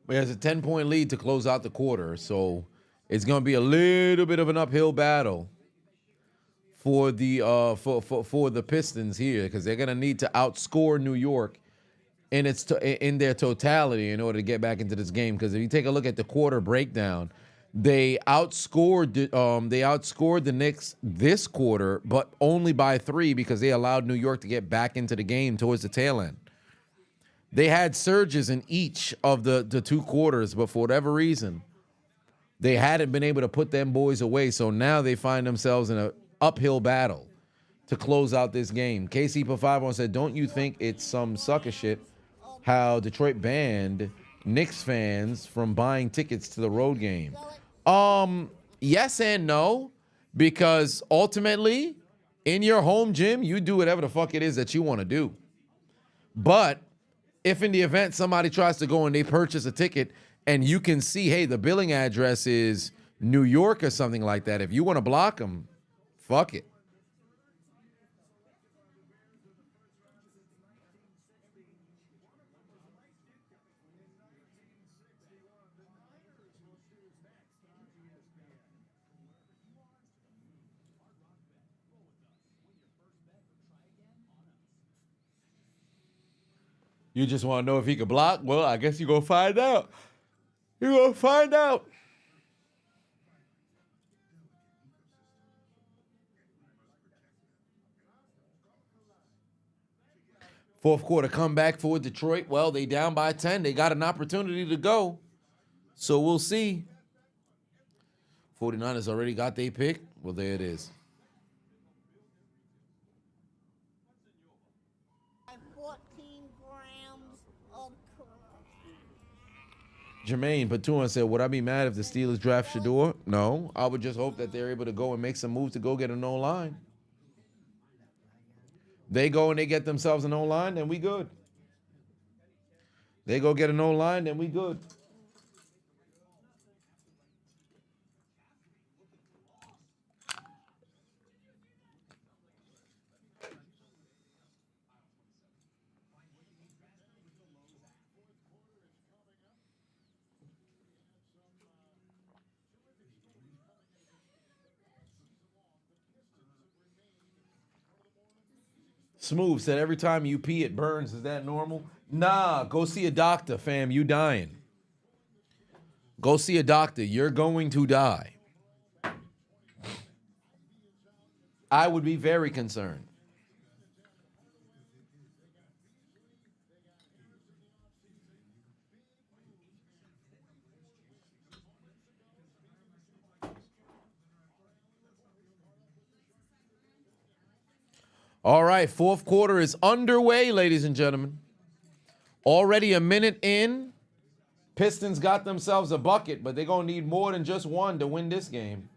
There's a 10-point lead to close out the quarter, so it's going to be a little bit of an uphill battle for the for the Pistons here, because they're going to need to outscore New York in their totality in order to get back into this game. Because if you take a look at the quarter breakdown, they outscored the Knicks this quarter, but only by 3 because they allowed New York to get back into the game towards the tail end. They had surges in each of the 2 quarters, but for whatever reason, they hadn't been able to put them boys away. So now they find themselves in an uphill battle to close out this game. KC put 5 on, said, don't you think it's some sucker shit how Detroit banned Knicks fans from buying tickets to the road game? Yes and no, because ultimately, in your home gym, you do whatever the fuck it is that you want to do. But if in the event somebody tries to go and they purchase a ticket and you can see, hey, the billing address is New York or something like that, if you want to block them, fuck it. You just want to know if he could block? Well, I guess you're going to find out. You're going to find out. Fourth quarter comeback for Detroit. Well, they down by 10. They got an opportunity to go. So we'll see. 49ers already got their pick. Well, there it is.
14
Jermaine Patuan said, would I be mad if the Steelers draft Shador? No. I would just hope that they're able to go and make some moves to go get an O-line. They go and they get themselves an O-line, then we good. They go get an O-line, then we good. Smooth said, every time you pee, it burns. Is that normal? Nah, go see a doctor, fam. You dying. Go see a doctor. You're going to die. I would be very concerned. All right, fourth quarter is underway, ladies and gentlemen. Already a minute in. Pistons got themselves a bucket, but they're going to need more than just one to win this game.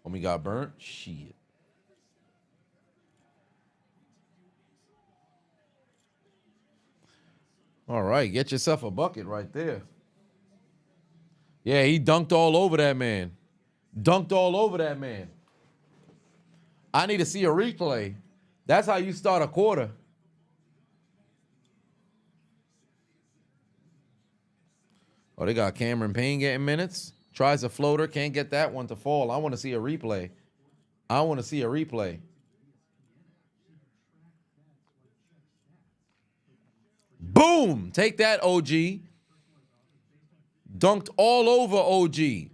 Homie got burnt? Shit. All right, get yourself a bucket right there. Yeah, he dunked all over that man. Dunked all over that man. I need to see a replay. That's how you start a quarter. Oh, they got Cameron Payne getting minutes. Tries a floater, can't get that one to fall. I want to see a replay. I want to see a replay. Boom! Take that, OG. Dunked all over OG.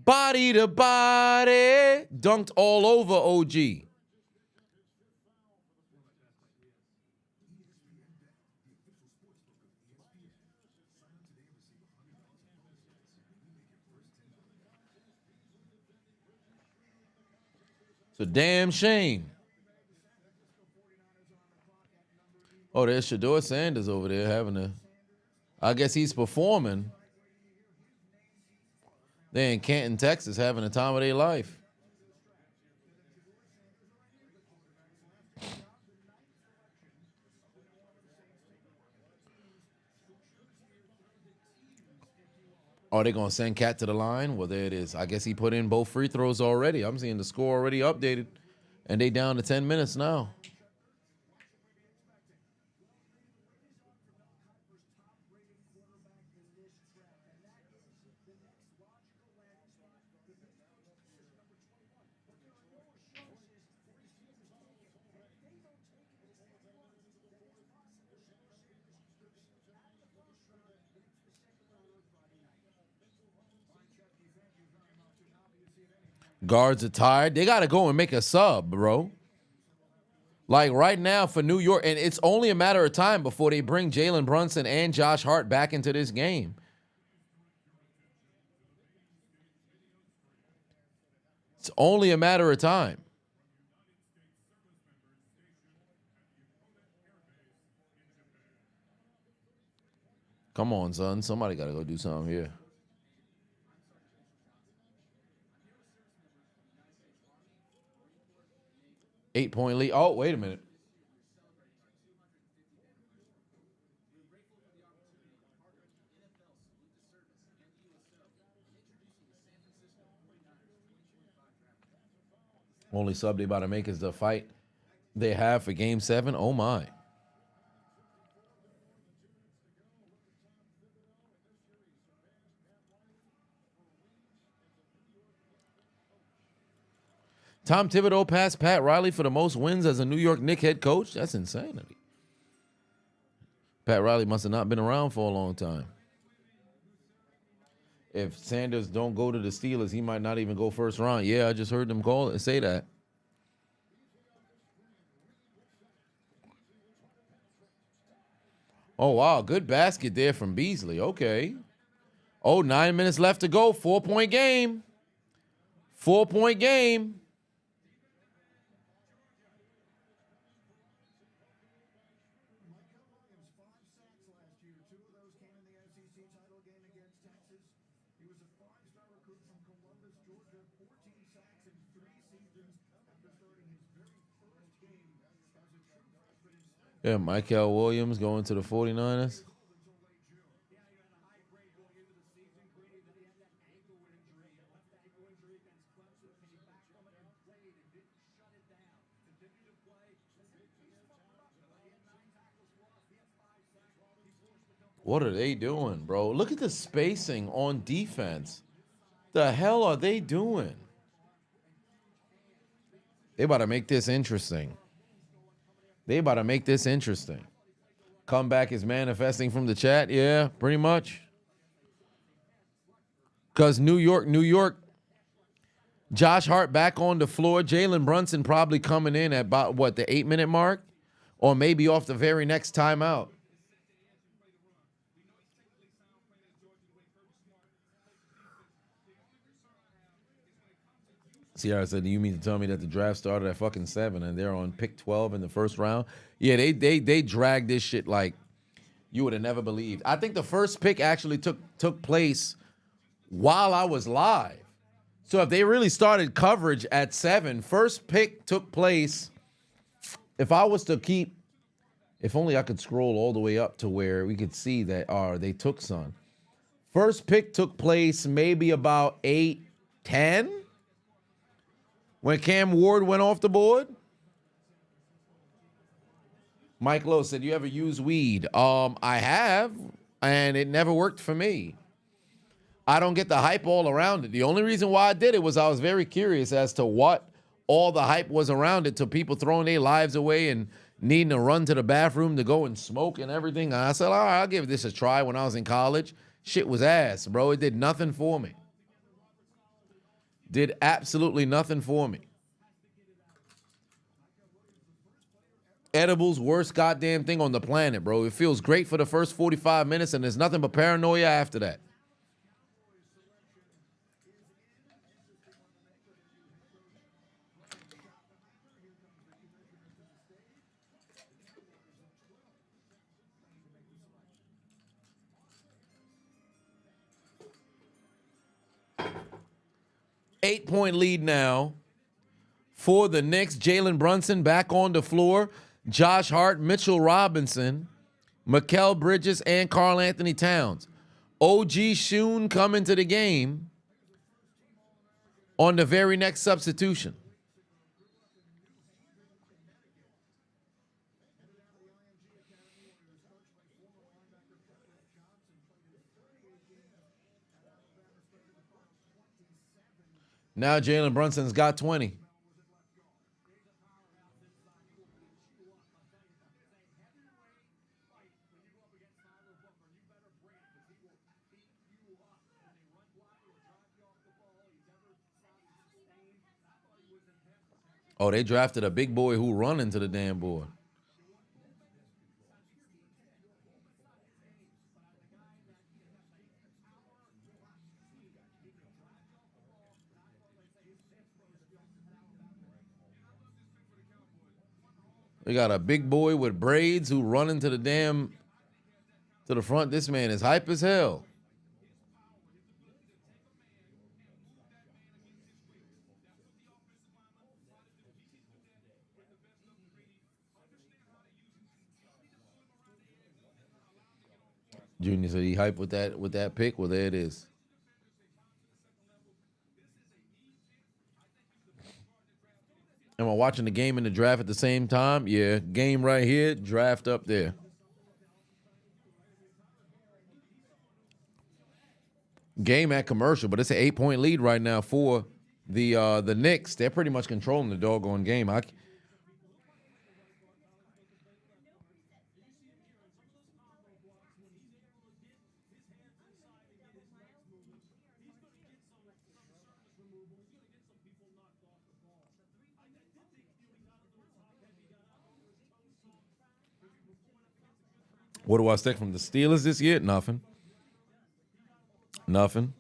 Body to body. Dunked all over OG. It's a damn shame. Oh, there's Shador Sanders over there having a... I guess he's performing. They're in Canton, Texas, having the time of their life. Are they going to send Cat to the line? Well, there it is. I guess he put in both free throws already. I'm seeing the score already updated. And they down to 10 minutes now. Guards are tired. They got to go and make a sub, bro. Like right now for New York, and it's only a matter of time before they bring Jalen Brunson and Josh Hart back into this game. It's only a matter of time. Come on, son. Somebody got to go do something here. 8-point lead. Oh, wait a minute. Only sub they about to make is the fight they have for Game 7. Oh, my. Tom Thibodeau passed Pat Riley for the most wins as a New York Knicks head coach. That's insanity. Pat Riley must have not been around for a long time. If Sanders don't go to the Steelers, he might not even go first round. Yeah, I just heard them call and say that. Oh, wow. Good basket there from Beasley. Okay. Oh, 9 minutes left to go. 4-point game. 4-point game. Yeah, Michael Williams going to the 49ers. What are they doing, bro? Look at the spacing on defense. The hell are they doing? They about to make this interesting. Comeback is manifesting from the chat. Yeah, pretty much. Because New York, Josh Hart back on the floor. Jalen Brunson probably coming in at about, what, the 8-minute mark? Or maybe off the very next timeout. Sierra said, you mean to tell me that the draft started at fucking 7 and they're on pick 12 in the first round? Yeah, they dragged this shit like you would have never believed. I think the first pick actually took place while I was live. So if they really started coverage at 7, first pick took place. If I was to keep, if only I could scroll all the way up to where we could see that they took some. First pick took place maybe about 8-10 when Cam Ward went off the board. Mike Lowe said, you ever use weed? I have, and it never worked for me. I don't get the hype all around it. The only reason why I did it was I was very curious as to what all the hype was around it, to people throwing their lives away and needing to run to the bathroom to go and smoke and everything. And I said, all right, I'll give this a try when I was in college. Shit was ass, bro. It did nothing for me. Did absolutely nothing for me. Edibles, worst goddamn thing on the planet, bro. It feels great for the first 45 minutes, and there's nothing but paranoia after that. Eight-point lead now for the Knicks. Jalen Brunson back on the floor. Josh Hart, Mitchell Robinson, Mikal Bridges, and Karl Anthony Towns. OG Shun coming to the game on the very next substitution. Now Jalen Brunson's got 20. Oh, they drafted a big boy who run into the damn board. They got a big boy with braids who run into the to the front. This man is hype as hell. Junior said he hyped with that pick. Well, there it is. Am I watching the game and the draft at the same time? Yeah, game right here, draft up there. Game at commercial, but it's an 8-point lead right now for the Knicks. They're pretty much controlling the doggone game. What do I expect from the Steelers this year? Nothing. Nothing.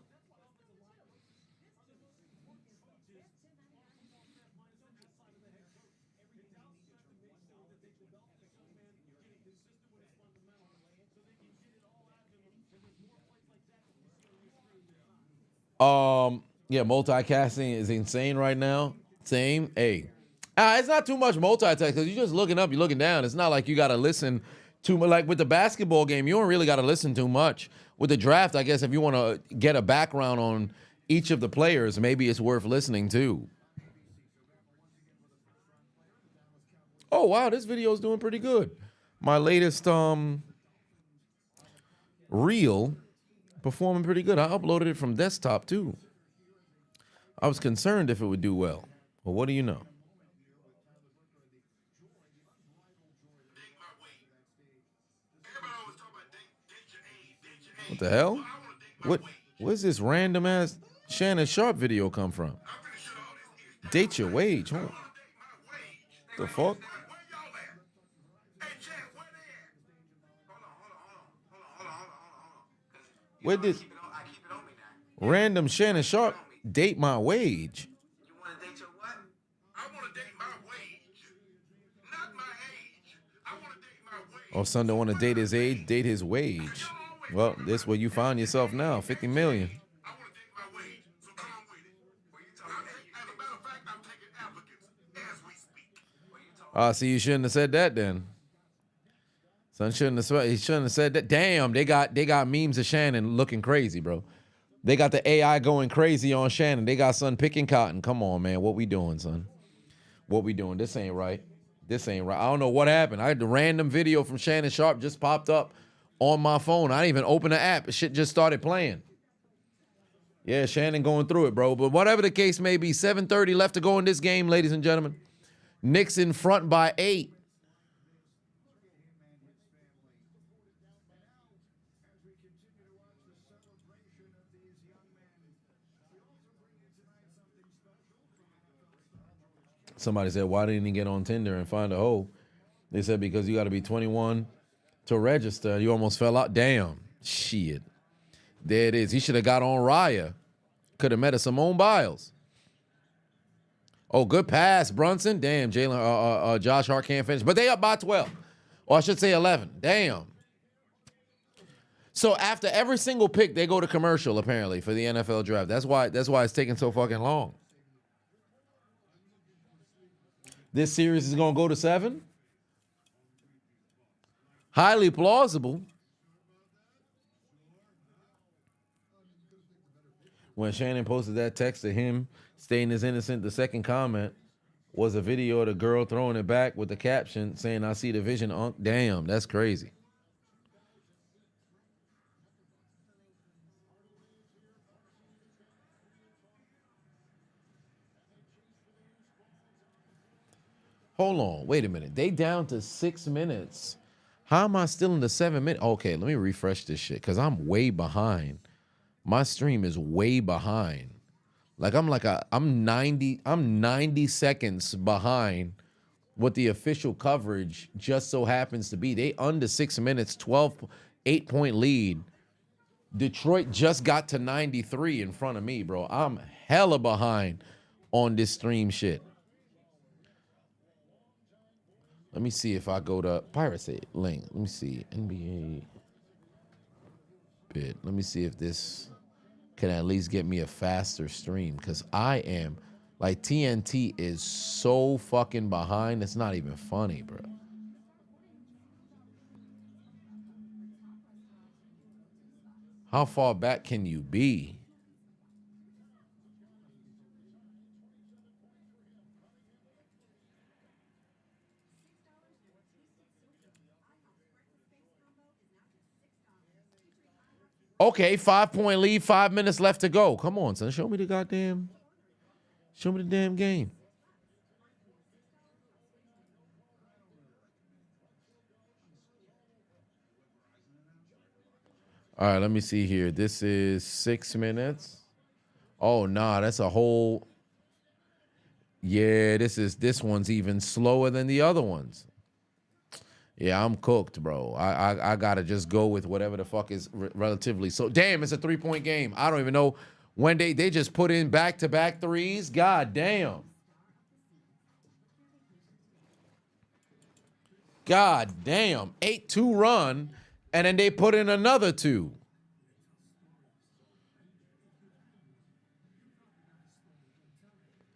Yeah, multicasting is insane right now. Same. Hey, it's not too much multitasking because you're just looking up, you're looking down. It's not like you got to listen too much. Like with the basketball game, you don't really got to listen too much. With the draft, I guess if you want to get a background on each of the players, maybe it's worth listening to. Oh wow, this video is doing pretty good. My latest reel performing pretty good. I uploaded it from desktop too. I was concerned if it would do well. Well, what do you know? What the hell? Where's this random ass Shannon Sharp video come from? Date your wage, huh? The fuck? Where this random Shannon Sharp date my wage?
You want to date your what? I want to date my wage, not my age. I want to date my wage.
Oh, son don't want to date his age, date his wage. Well, this where you find yourself now, 50 million.
I want to date my wage, so come on with it. As a matter of fact, I'm taking applicants as we speak.
See, you shouldn't have said that then. Son he shouldn't have said that. Damn, they got memes of Shannon looking crazy, bro. They got the AI going crazy on Shannon. They got son picking cotton. Come on, man. What we doing, son? What we doing? This ain't right. This ain't right. I don't know what happened. I had the random video from Shannon Sharp just popped up on my phone. I didn't even open the app. Shit just started playing. Yeah, Shannon going through it, bro. But whatever the case may be, 7:30 left to go in this game, ladies and gentlemen. Knicks in front by 8. Somebody said, why didn't he get on Tinder and find a hoe? They said, because you got to be 21 to register. You almost fell out. Damn. Shit. There it is. He should have got on Raya. Could have met a Simone Biles. Oh, good pass, Brunson. Damn, Josh Hart can't finish. But they up by 12. Or I should say 11. Damn. So after every single pick, they go to commercial, apparently, for the NFL draft. That's why it's taking so fucking long. This series is going to go to 7? Highly plausible. When Shannon posted that text to him stating is innocent, the second comment was a video of the girl throwing it back with the caption saying, I see the vision, Unc. Damn, that's crazy. Hold on, wait a minute. They down to 6 minutes. How am I still in the 7 minute? Okay, let me refresh this shit because I'm way behind. My stream is way behind. I'm 90 seconds behind what the official coverage just so happens to be. They under 6 minutes, 8-point lead. Detroit just got to 93 in front of me, bro. I'm hella behind on this stream shit. Let me see if I go to Piracy link. Let me see. NBA bit. Let me see if this can at least get me a faster stream. Because I am, like, TNT is so fucking behind. It's not even funny, bro. How far back can you be? Okay, 5-point lead, 5 minutes left to go. Come on, son. Show me the damn game. All right, let me see here. This is 6 minutes. Oh, nah, that's a whole. Yeah, this one's even slower than the other ones. Yeah, I'm cooked, bro. I gotta just go with whatever the fuck is relatively. So damn, it's a 3-point game. I don't even know when they just put in back-to-back threes. God damn. God damn. 8-2 run, and then they put in another 2.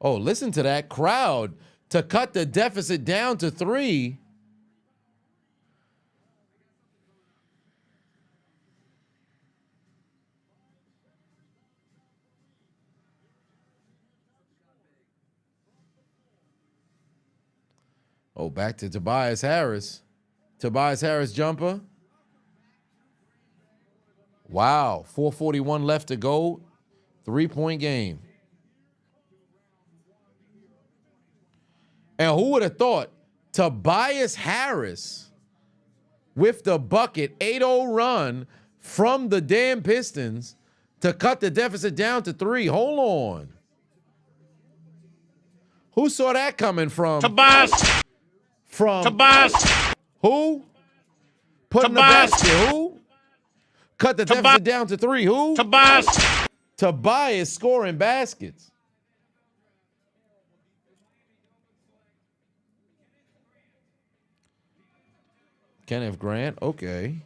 Oh, listen to that crowd to cut the deficit down to 3. Oh, back to Tobias Harris. Tobias Harris jumper. Wow, 4:41 left to go. 3-point game. And who would have thought Tobias Harris with the bucket, 8-0 run from the damn Pistons to cut the deficit down to 3. Hold on. Who saw that coming from?
Tobias.
Who? Putting the basket. Who? Cut the deficit down to 3. Who? Tobias scoring baskets. Kenneth Grant, okay.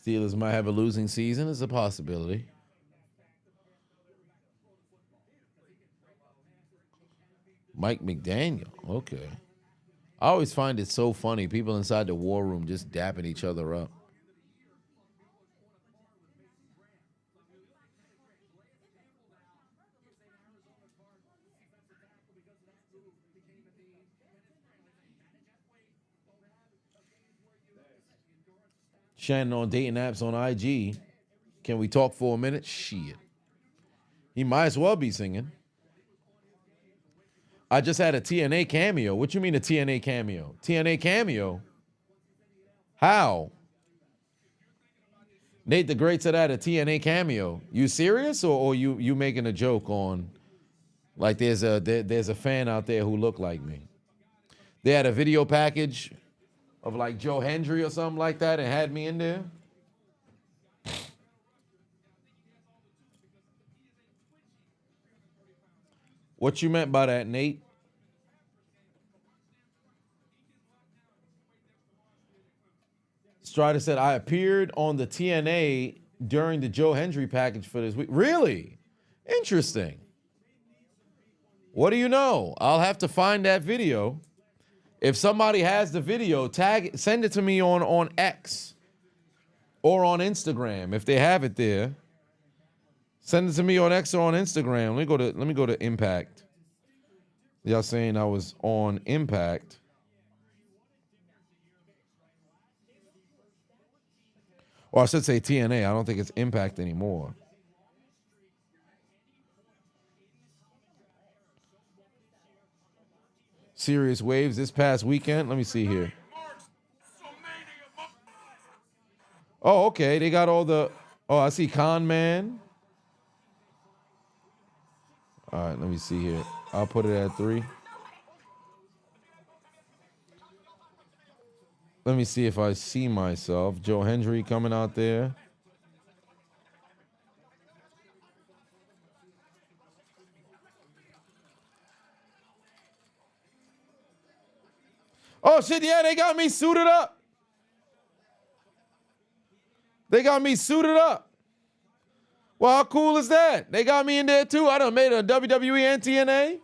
Steelers might have a losing season. It's a possibility. Mike McDaniel. Okay. I always find it so funny. People inside the war room just dapping each other up. Shannon on dating apps on IG. Can we talk for a minute? Shit. He might as well be singing. I just had a TNA cameo. What you mean a TNA cameo? TNA cameo? How? Nate the Great said I had a TNA cameo. You serious or you making a joke on like there's a fan out there who looked like me? They had a video package of like Joe Hendry or something like that and had me in there. What you meant by that, Nate? Strider said, I appeared on the TNA during the Joe Hendry package for this week. Really? Interesting. What do you know? I'll have to find that video. If somebody has the video, send it to me on X or on Instagram. If they have it there, send it to me on X or on Instagram. Let me go to Impact. Y'all saying I was on Impact. Or I should say TNA. I don't think it's Impact anymore. Serious Waves this past weekend. Let me see here. Oh, okay. They got all the... Oh, I see Con Man. All right, let me see here. I'll put it at 3. Let me see if I see myself. Joe Hendry coming out there. Oh, shit, yeah, they got me suited up. They got me suited up. Well, how cool is that? They got me in there, too. I done made a WWE and TNA.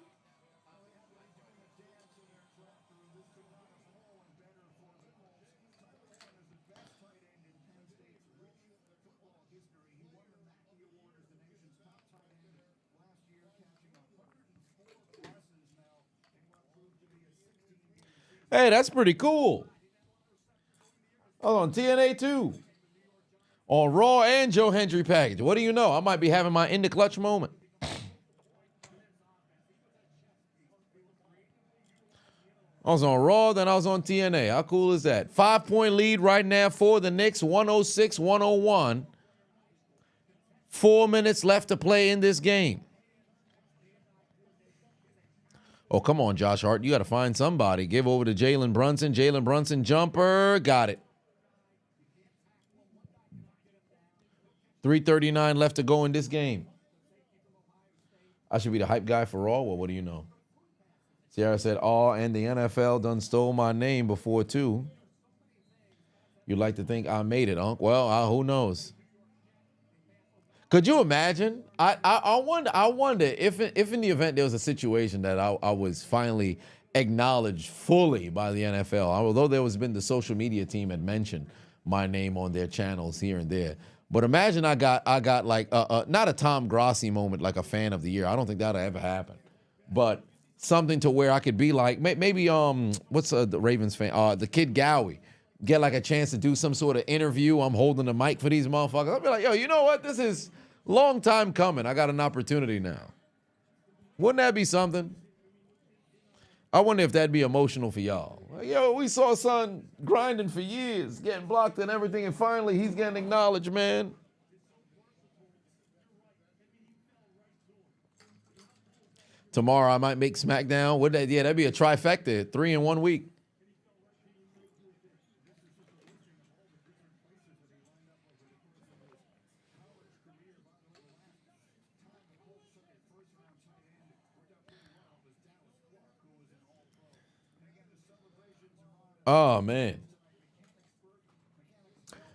Hey, that's pretty cool. Oh, on TNA too. On Raw and Joe Hendry package. What do you know? I might be having my in the clutch moment. I was on Raw, then I was on TNA. How cool is that? 5-point lead right now for the Knicks, 106-101. 4 minutes left to play in this game. Oh, come on, Josh Hart. You got to find somebody. Give over to Jalen Brunson. Jalen Brunson, jumper. Got it. 3:39 left to go in this game. I should be the hype guy for Raw. Well, what do you know? Sierra said, oh, and the NFL done stole my name before, too. You'd like to think I made it, Unc. Well, who knows? Could you imagine? I wonder if in the event there was a situation that I was finally acknowledged fully by the NFL, although there was been the social media team had mentioned my name on their channels here and there. But imagine I got like not a Tom Grossi moment like a fan of the year. I don't think that'll ever happen. But something to where I could be like maybe what's the Ravens fan? The Kid Gowie. Get like a chance to do some sort of interview. I'm holding the mic for these motherfuckers. I'll be like, yo, you know what? This is long time coming. I got an opportunity now. Wouldn't that be something? I wonder if that'd be emotional for y'all. Like, yo, we saw son grinding for years, getting blocked and everything, and finally he's getting acknowledged, man. Tomorrow I might make SmackDown. That'd be a trifecta, 3 in 1 week. Oh, man.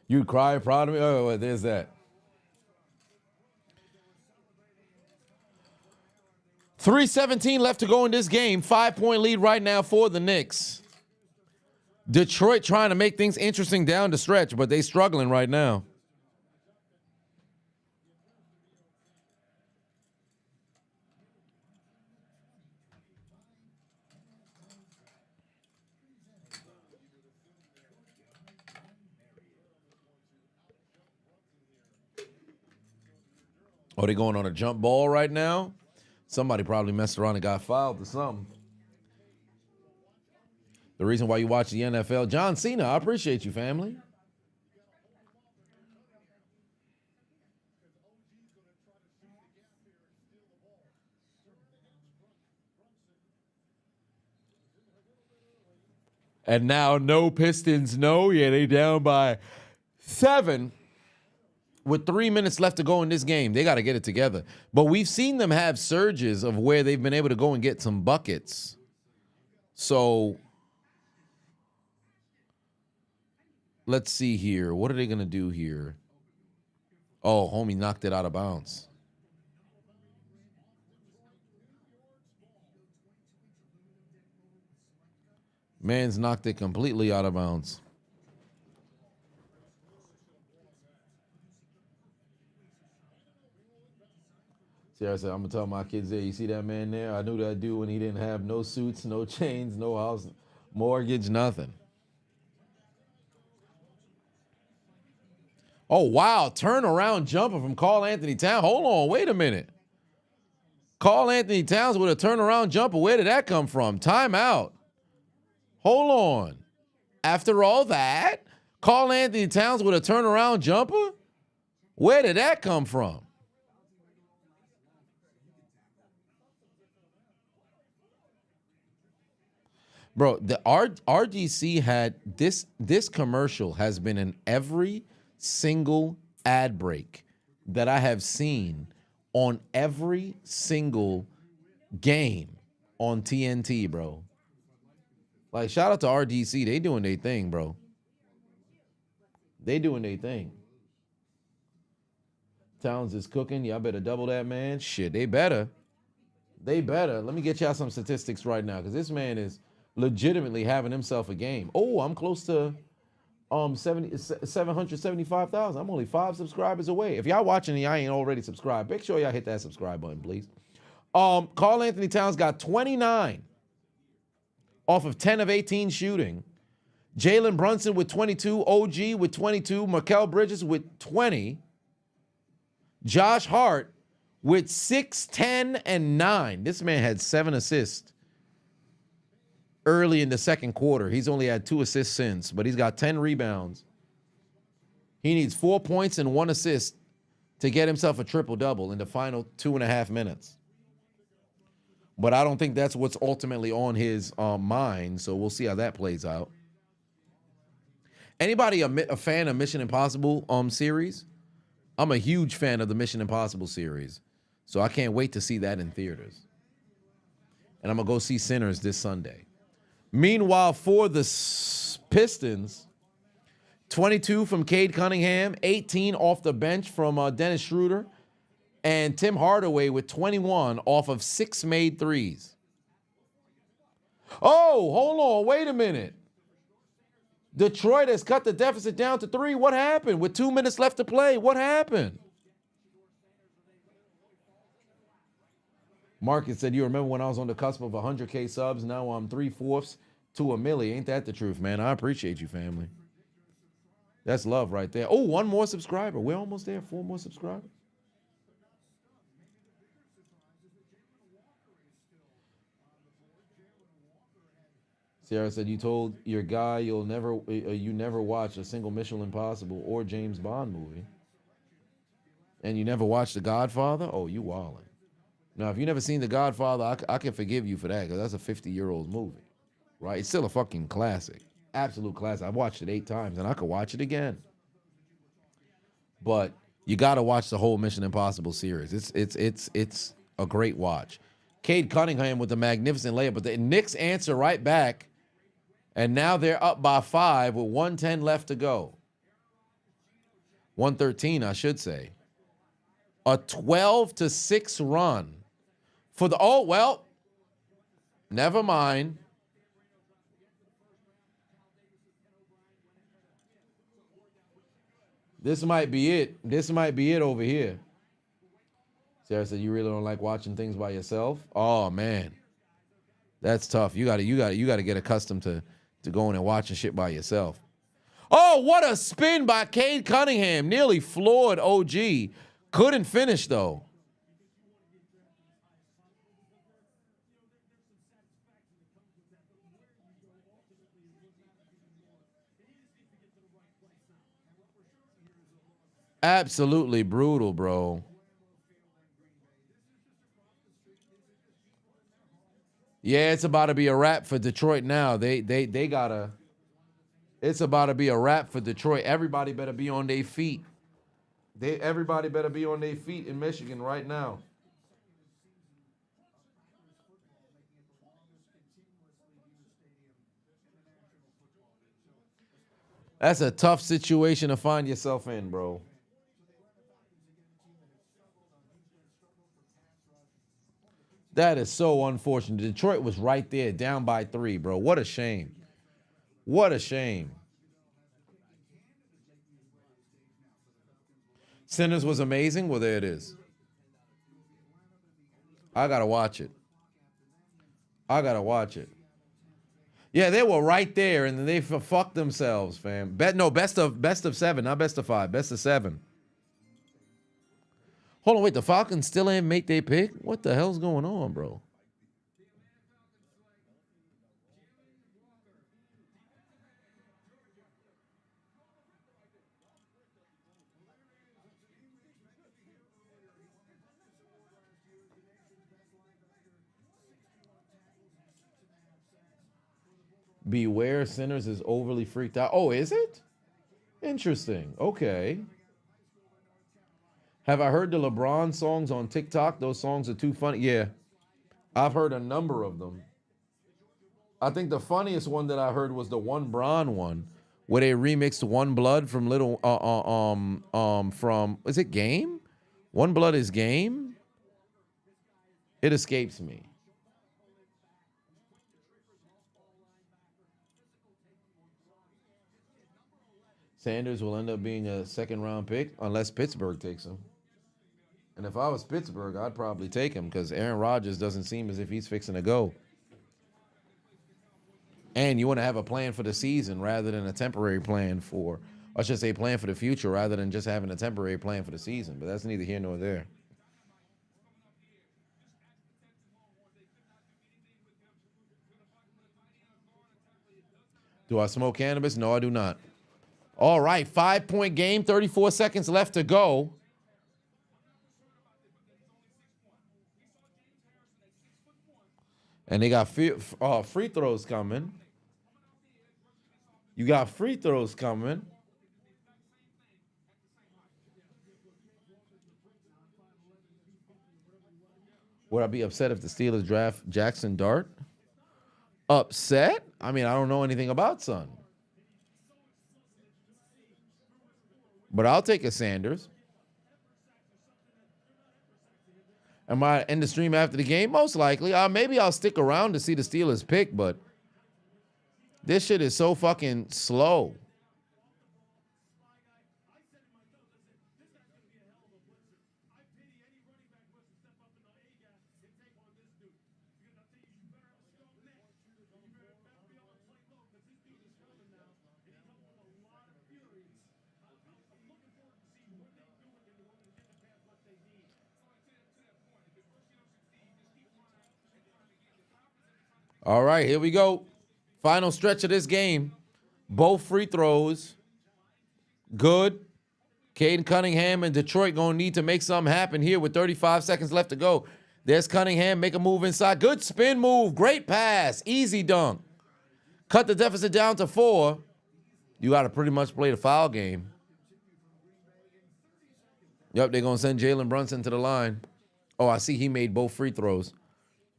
You cry proud of me? Oh, there's that. 3:17 left to go in this game. 5-point lead right now for the Knicks. Detroit trying to make things interesting down the stretch, but they struggling right now. Oh, they going on a jump ball right now? Somebody probably messed around and got fouled or something. The reason why you watch the NFL. John Cena, I appreciate you, family. And now no Pistons, no. Yeah, they down by 7. With 3 minutes left to go in this game. They got to get it together. But we've seen them have surges of where they've been able to go and get some buckets. So let's see here. What are they going to do here? Oh, homie knocked it out of bounds. Man's knocked it completely out of bounds. Sarah said, I'm going to tell my kids there, you see that man there? I knew that dude when he didn't have no suits, no chains, no house, mortgage, nothing. Oh, wow. Turnaround jumper from Karl Anthony Towns. Hold on. Wait a minute. Karl Anthony Towns with a turnaround jumper. Where did that come from? Timeout. Hold on. After all that, Karl Anthony Towns with a turnaround jumper? Where did that come from? Bro, the RDC had this commercial has been in every single ad break that I have seen on every single game on TNT, bro. Like, shout out to RDC. They doing their thing, bro. They doing their thing. Towns is cooking. Y'all better double that, man. Shit, they better. They better. Let me get y'all some statistics right now, because this man is legitimately having himself a game. Oh, I'm close to 775,000. I'm only 5 subscribers away. If y'all watching and y'all ain't already subscribed, make sure y'all hit that subscribe button, please. Karl Anthony Towns got 29 off of 10 of 18 shooting. Jalen Brunson with 22. OG with 22. Mikal Bridges with 20. Josh Hart with 6, 10, and 9. This man had 7 assists early in the second quarter. He's only had 2 assists since, but he's got 10 rebounds. He needs 4 points and 1 assist to get himself a triple-double in the final 2.5 minutes. But I don't think that's what's ultimately on his mind. So we'll see how that plays out. Anybody a fan of Mission Impossible series? I'm a huge fan of the Mission Impossible series. So I can't wait to see that in theaters. And I'm going to go see Sinners this Sunday. Meanwhile, for the Pistons, 22 from Cade Cunningham, 18 off the bench from Dennis Schroeder, and Tim Hardaway with 21 off of 6 made threes. Oh, hold on. Wait a minute. Detroit has cut the deficit down to 3. What happened? With 2 minutes left to play, what happened? Marcus said, you remember when I was on the cusp of 100K subs? Now I'm 3/4 to a milli. Ain't that the truth, man? I appreciate you, family. That's love right there. Oh, 1 more subscriber. We're almost there. 4 more subscribers. Sarah said, you told your guy you never watch a single Mission Impossible or James Bond movie. And you never watched The Godfather? Oh, you wildin'. Now, if you never seen The Godfather, I can forgive you for that because that's a 50-year-old movie, right? It's still a fucking classic, absolute classic. I've watched it 8 times, and I could watch it again. But you got to watch the whole Mission Impossible series. It's a great watch. Cade Cunningham with the magnificent layup, but the Knicks answer right back, and now they're up by 5 with 1:10 left to go. 1:13, I should say. A 12-6 run. For the, oh, well, never mind. This might be it. This might be it over here. Sarah said, you really don't like watching things by yourself? Oh, man. That's tough. You gotta get accustomed to going and watching shit by yourself. Oh, what a spin by Cade Cunningham. Nearly floored OG. Couldn't finish, though. Absolutely brutal, bro. Yeah, it's about to be a wrap for Detroit now. They gotta. It's about to be a wrap for Detroit. Everybody better be on their feet. Everybody better be on their feet in Michigan right now. That's a tough situation to find yourself in, bro. That is so unfortunate. Detroit was right there, down by 3, bro. What a shame. What a shame. Sinners was amazing. Well, there it is. I gotta watch it. I gotta watch it. Yeah, they were right there, and then they fucked themselves, fam. Best of 7, not best of 5. Best of 7. Hold on, wait. The Falcons still ain't make their pick? What the hell's going on, bro? Beware Sinners is overly freaked out. Oh, is it? Interesting. Okay. Have I heard the LeBron songs on TikTok? Those songs are too funny. Yeah. I've heard a number of them. I think the funniest one that I heard was the One Bron one, where they remixed One Blood from from is it Game? One Blood is Game? It escapes me. Sanders will end up being a 2nd-round pick unless Pittsburgh takes him. And if I was Pittsburgh, I'd probably take him because Aaron Rodgers doesn't seem as if he's fixing to go. And you want to have a plan for the season rather than a temporary plan for, I should say plan for the future rather than just having a temporary plan for the season. But that's neither here nor there. Do I smoke cannabis? No, I do not. All right, 5-point game, 34 seconds left to go. And they got free throws coming. You got free throws coming. Would I be upset if the Steelers draft Jackson Dart? Upset? I mean, I don't know anything about Son. But I'll take a Sanders. Am I end the stream after the game? Most likely. Maybe I'll stick around to see the Steelers pick, but this shit is so fucking slow. All right, here we go. Final stretch of this game. Both free throws. Good. Caden Cunningham and Detroit going to need to make something happen here with 35 seconds left to go. There's Cunningham. Make a move inside. Good spin move. Great pass. Easy dunk. Cut the deficit down to 4. You got to pretty much play the foul game. Yep, they're going to send Jalen Brunson to the line. Oh, I see he made both free throws.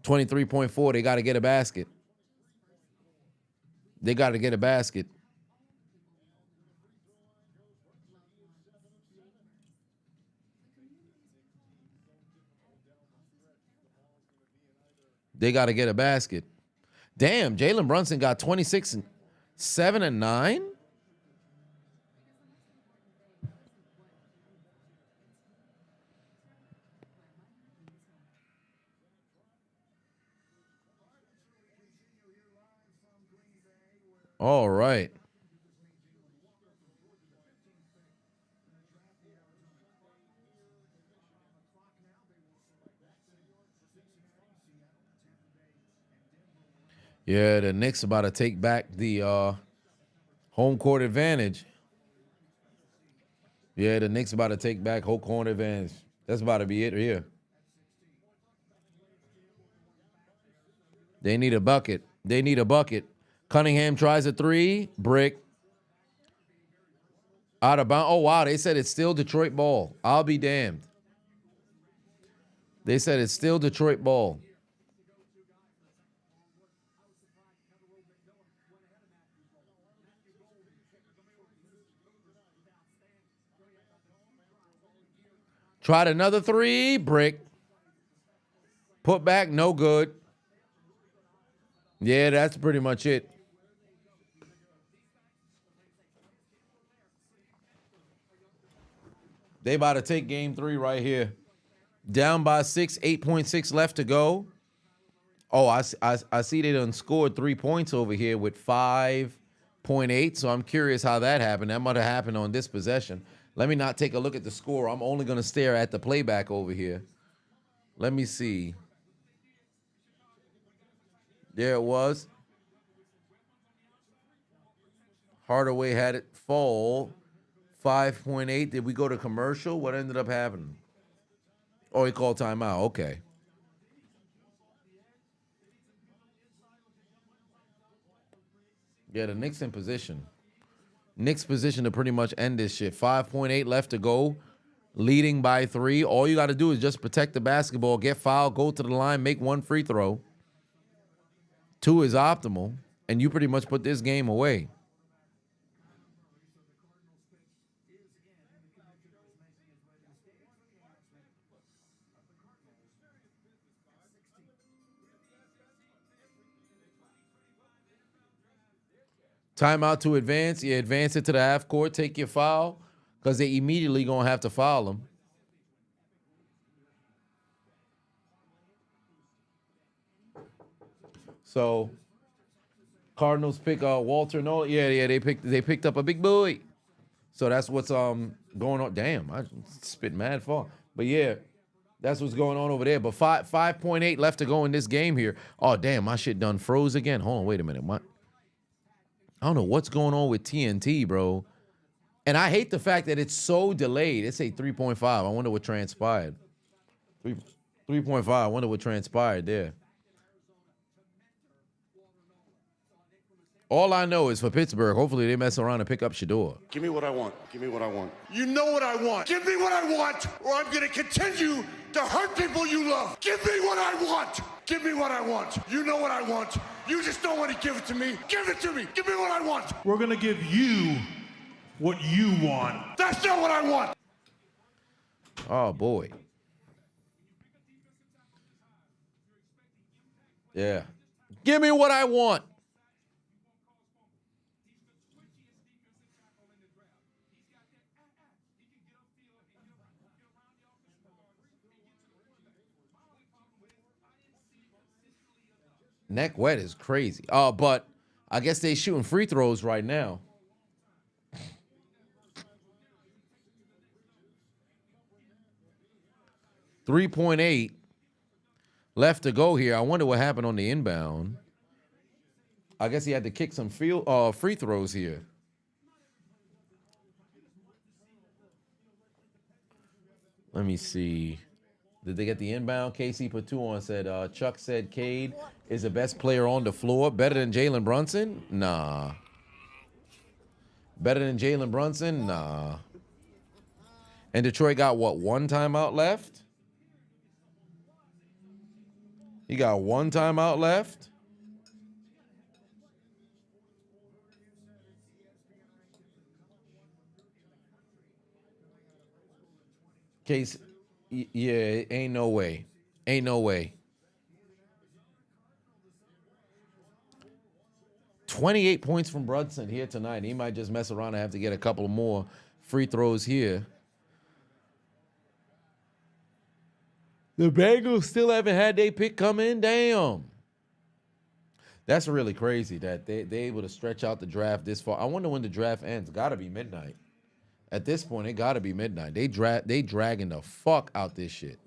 23.4. They got to get a basket. They got to get a basket. They got to get a basket. Damn, Jalen Brunson got 26 and 7 and 9. All right. Yeah, the Knicks about to take back the home court advantage. Yeah, the Knicks about to take back home court advantage. That's about to be it here. They need a bucket. They need a bucket. Cunningham tries a 3. Brick. Out of bounds. Oh, wow. They said it's still Detroit ball. I'll be damned. They said it's still Detroit ball. Tried another 3. Brick. Put back. No good. Yeah, that's pretty much it. They about to take game 3 right here. Down by 6, 8.6 left to go. Oh, I see they done scored 3 points over here with 5.8. So I'm curious how that happened. That might have happened on this possession. Let me not take a look at the score. I'm only going to stare at the playback over here. Let me see. There it was. Hardaway had it fall. 5.8. Did we go to commercial? What ended up happening? Oh, he called timeout. Okay. Yeah, the Knicks in position. Knicks position to pretty much end this shit. 5.8 left to go. Leading by 3. All you got to do is just protect the basketball, get fouled, go to the line, make 1 free throw. 2 is optimal, and you pretty much put this game away. Timeout to advance. Yeah, advance it to the half court. Take your foul because they immediately going to have to foul him. So Cardinals pick Walter Nolan. Yeah, they picked up a big boy. So that's what's going on. Damn, I spit mad far. But yeah, that's what's going on over there. But 5.8 left to go in this game here. Oh damn, my shit done froze again. Hold on, wait a minute. I don't know what's going on with TNT, bro. And I hate the fact that it's so delayed. It's a 3.5. I wonder what transpired. 3.5. I wonder what transpired there. All I know is for Pittsburgh, hopefully they mess around and pick up Shador.
Give me what I want. Give me what I want. You know what I want. Give me what I want, or I'm gonna continue to hurt people you love. Give me what I want. Give me what I want. You know what I want. You just don't want to give it to me. Give it to me. Give me what I want.
We're gonna give you what you want.
That's not what I want.
Oh, boy. Yeah. Give me what I want. Neck wet is crazy. But I guess they shooting free throws right now. .8 left to go here. I wonder what happened on the inbound. I guess he had to kick some free throws here. Let me see. Did they get the inbound? KC put 2 on. Said Chuck said Cade is the best player on the floor. Better than Jalen Brunson? Nah. Better than Jalen Brunson? Nah. And Detroit got what? 1 timeout left? He got 1 timeout left? Case, yeah, ain't no way. Ain't no way. 28 points from Brunson here tonight. He might just mess around and have to get a couple more free throws here. The Bengals still haven't had their pick come in. Damn. That's really crazy that they able to stretch out the draft this far. I wonder when the draft ends. Got to be midnight. At this point, it got to be midnight. They dragging the fuck out this shit.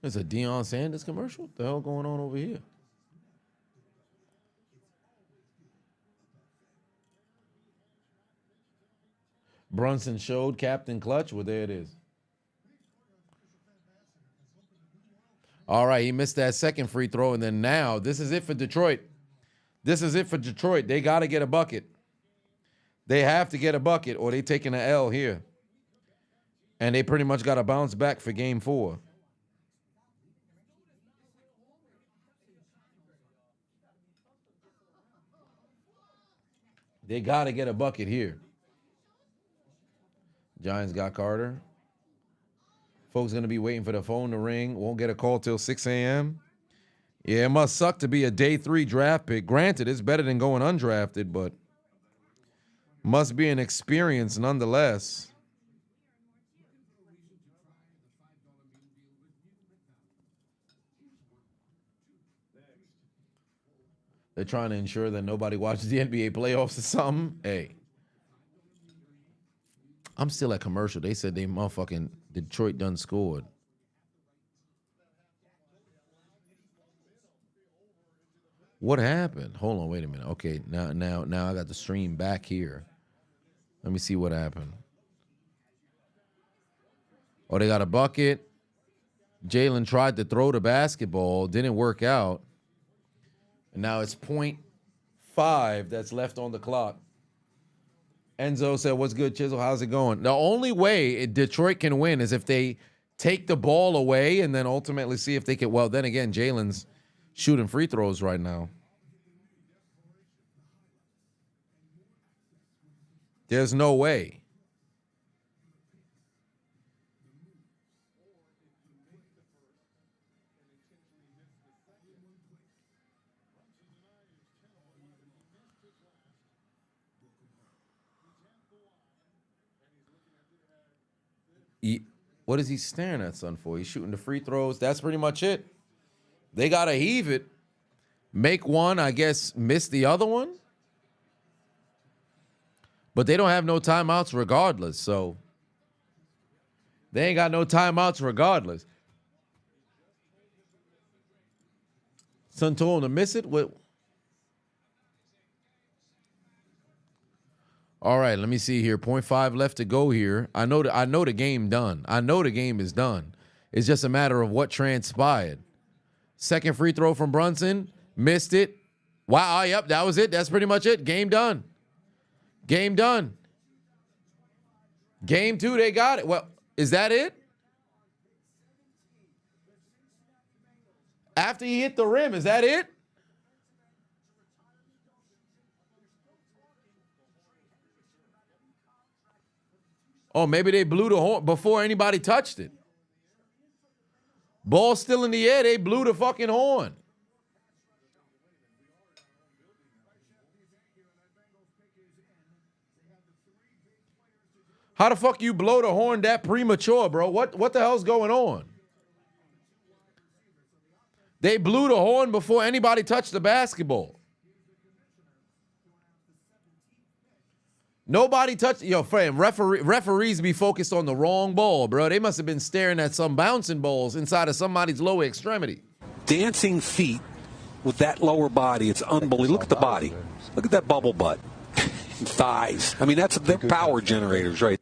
There's a Deion Sanders commercial? What the hell going on over here? Brunson showed Captain Clutch. Well, there it is. All right, he missed that second free throw, and then now this is it for Detroit. This is it for Detroit. They got to get a bucket. They have to get a bucket, or they taking an L here. And they pretty much got to bounce back for game 4. They got to get a bucket here. Giants got Carter. Folks going to be waiting for the phone to ring. Won't get a call till 6 a.m. Yeah, it must suck to be a day 3 draft pick. Granted, it's better than going undrafted, but must be an experience nonetheless. They're trying to ensure that nobody watches the NBA playoffs or something. Hey. I'm still at commercial. They said they motherfucking Detroit done scored. What happened? Hold on, wait a minute. Okay, now I got the stream back here. Let me see what happened. Oh, they got a bucket. Jalen tried to throw the basketball, didn't work out. And now it's .5 that's left on the clock. Enzo said, what's good, Chisel? How's it going? The only way Detroit can win is if they take the ball away and then ultimately see if they can. Well, then again, Jalen's shooting free throws right now. There's no way. What is he staring at, son, for? He's shooting the free throws. That's pretty much it. They got to heave it. Make one, I guess, miss the other one. But they don't have no timeouts regardless, so they ain't got no timeouts regardless. Son told him to miss it. What? All right, let me see here. 0.5 left to go here. I know the game done. I know the game is done. It's just a matter of what transpired. Second free throw from Brunson. Missed it. Wow, yep, that was it. That's pretty much it. Game done. Game done. Game 2, they got it. Well, is that it? After he hit the rim, is that it? Oh, maybe they blew the horn before anybody touched it. Ball still in the air, they blew the fucking horn. How the fuck you blow the horn that premature, bro? What the hell's going on? They blew the horn before anybody touched the basketball. Nobody touched. Yo, friend, referees be focused on the wrong ball, bro. They must have been staring at some bouncing balls inside of somebody's lower extremity.
Dancing feet with that lower body. It's unbelievable. Look at the body. Look at that bubble butt. Thighs. I mean, they're power generators, right?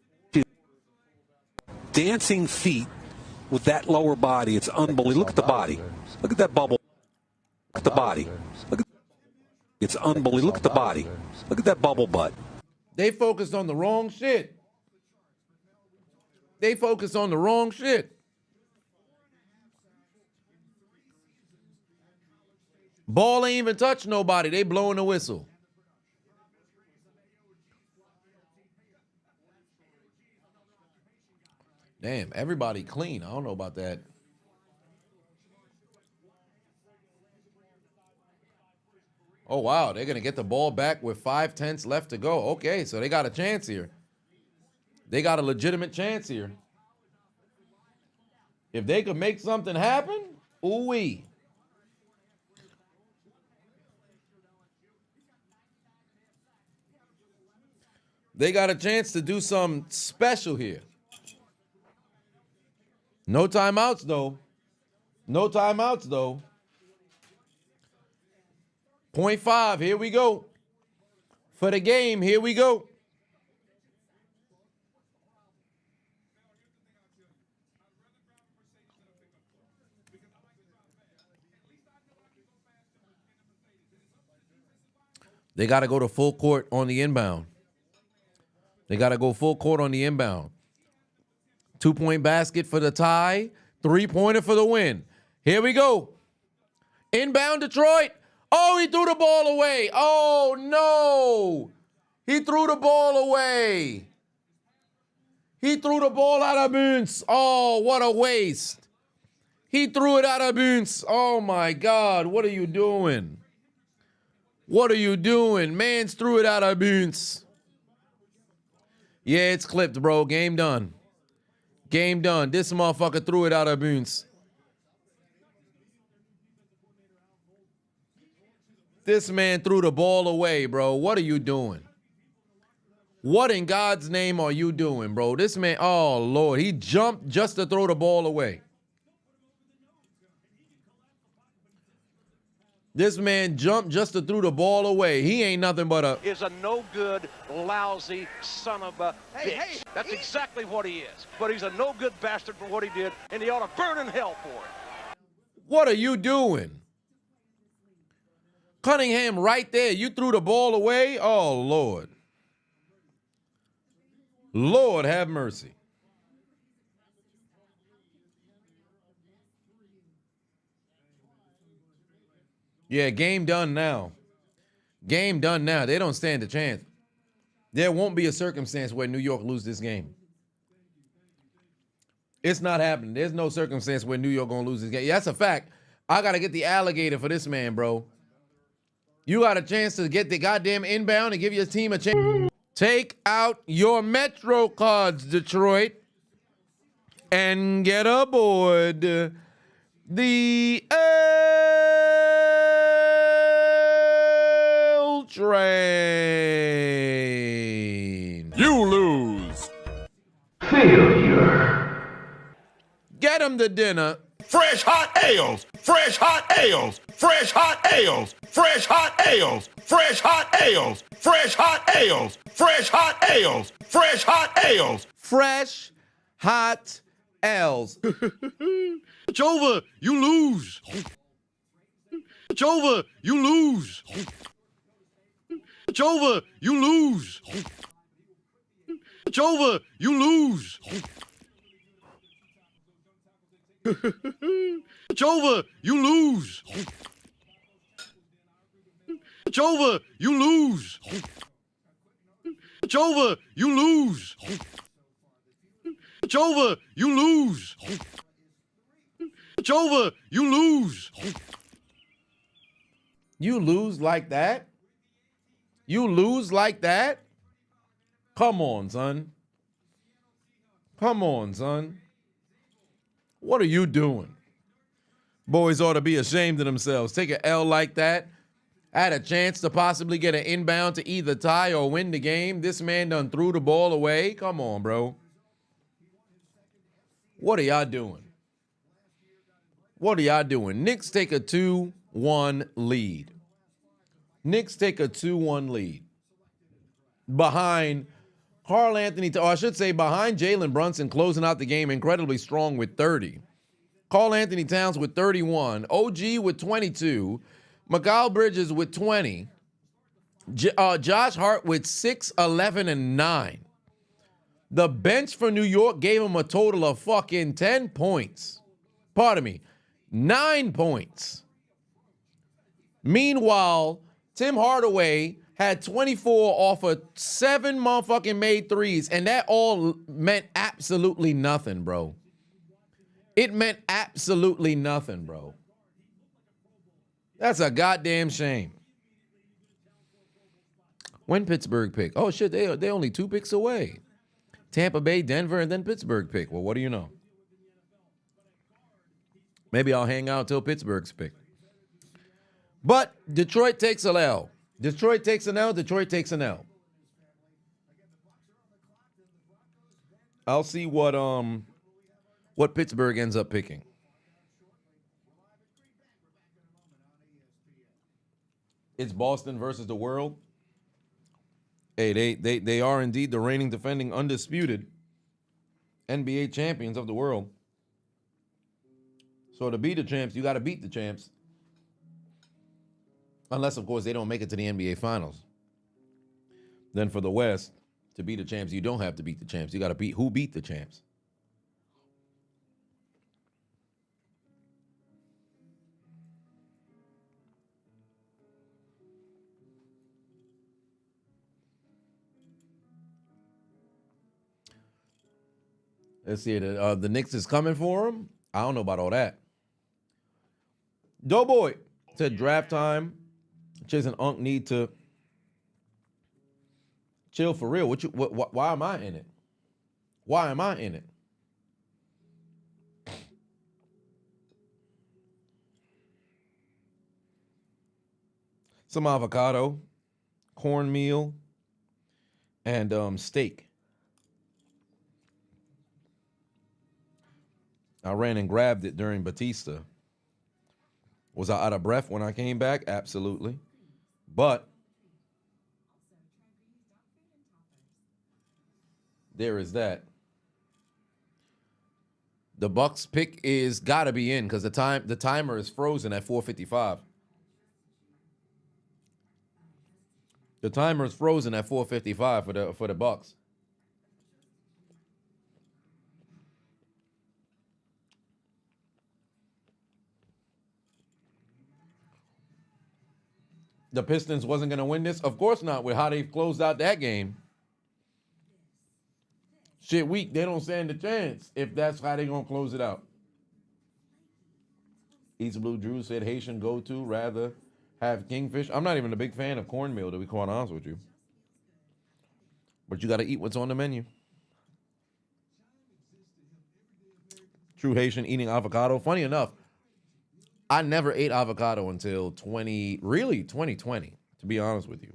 Dancing feet with that lower body. It's unbelievable. Look at the body. Look at that bubble. Look at the body. It's unbelievable. Look at the body. Look at that bubble butt.
They focused on the wrong shit. They focused on the wrong shit. Ball ain't even touched nobody. They blowing the whistle. Damn, everybody clean. I don't know about that. Oh, wow. They're going to get the ball back with 5/10 left to go. Okay, so they got a chance here. They got a legitimate chance here. If they could make something happen, ooh-wee. They got a chance to do something special here. No timeouts, though. No timeouts, though. 0.5, here we go. For the game, here we go. They got to go to full court on the inbound. They got to go full court on the inbound. 2-point basket for the tie. 3-pointer for the win. Here we go. Inbound Detroit. Oh, he threw the ball away. Oh, no. He threw the ball away. He threw the ball out of bounds. Oh, what a waste. He threw it out of bounds. Oh, my God. What are you doing? What are you doing? Mans threw it out of bounds. Yeah, it's clipped, bro. Game done. Game done. This motherfucker threw it out of bounds. This man threw the ball away, bro. What are you doing? What in God's name are you doing, bro? This man, oh, Lord. He jumped just to throw the ball away. This man jumped just to throw the ball away. He ain't nothing but a...
is a no-good, lousy son of a bitch. That's exactly what he is. But he's a no-good bastard for what he did, and he ought to burn in hell for it.
What are you doing? Cunningham right there. You threw the ball away? Oh, Lord. Lord have mercy. Yeah, game done now. Game done now. They don't stand a chance. There won't be a circumstance where New York lose this game. It's not happening. There's no circumstance where New York gonna lose this game. Yeah, that's a fact. I gotta get the alligator for this man, bro. You got a chance to get the goddamn inbound and give your team a chance. Take out your Metro cards, Detroit, and get aboard the L train.
You lose.
Get him to dinner.
fresh hot ales, fresh hot ales, fresh hot ales, fresh hot ales, fresh hot ales, fresh hot ales, fresh hot ales, fresh hot ales.
Fresh hot L's.
It's over. You lose. It's over. You lose. It's over. You lose. It's over. You lose. It's over. You lose. It's over. You lose. It's over. You lose. It's over. You lose. It's over. You lose.
You lose like that? You lose like that? Come on, son. Come on, son. What are you doing? Boys ought to be ashamed of themselves. Take an L like that. Had a chance to possibly get an inbound to either tie or win the game. This man done threw the ball away. Come on, bro. What are y'all doing? What are y'all doing? Knicks take a 2-1 lead. Knicks take a 2-1 lead. Behind Karl Anthony, or I should say behind Jalen Brunson closing out the game incredibly strong with 30. Karl Anthony Towns with 31. OG with 22. Mikal Bridges with 20. Josh Hart with 6, 11, and 9. The bench for New York gave him a total of fucking 10 points. Pardon me, 9 points. Meanwhile, Tim Hardaway had 24 off of 7 motherfucking made threes, and that all meant absolutely nothing, bro. It meant absolutely nothing, bro. That's a goddamn shame. When Pittsburgh pick? Oh, shit, they're only 2 picks away. Tampa Bay, Denver, and then Pittsburgh pick. Well, what do you know? Maybe I'll hang out till Pittsburgh's pick. But Detroit takes an L. Detroit takes an L. Detroit takes an L. I'll see what Pittsburgh ends up picking. It's Boston versus the world. Hey, they are indeed the reigning, defending, undisputed NBA champions of the world. So to be the champs, you got to beat the champs. Unless, of course, they don't make it to the NBA Finals. Then for the West, to be the champs, you don't have to beat the champs. You got to beat who beat the champs. Let's see. The Knicks is coming for him. I don't know about all that. Doughboy said draft time. Chase and Unk need to chill for real. Why am I in it? Why am I in it? Some avocado, cornmeal, and steak. I ran and grabbed it during Batista. Was I out of breath when I came back? Absolutely. But there is that. The Bucks pick is got to be in because the timer is frozen at 4:55. The timer is frozen at 4:55 for the Bucks. The Pistons wasn't going to win this? Of course not, with how they closed out that game. Shit weak, they don't stand a chance if that's how they going to close it out. East Blue Drew said Haitian go-to, rather have kingfish. I'm not even a big fan of cornmeal, to be quite honest with you. But you got to eat what's on the menu. True Haitian eating avocado. Funny enough, I never ate avocado until 2020, to be honest with you.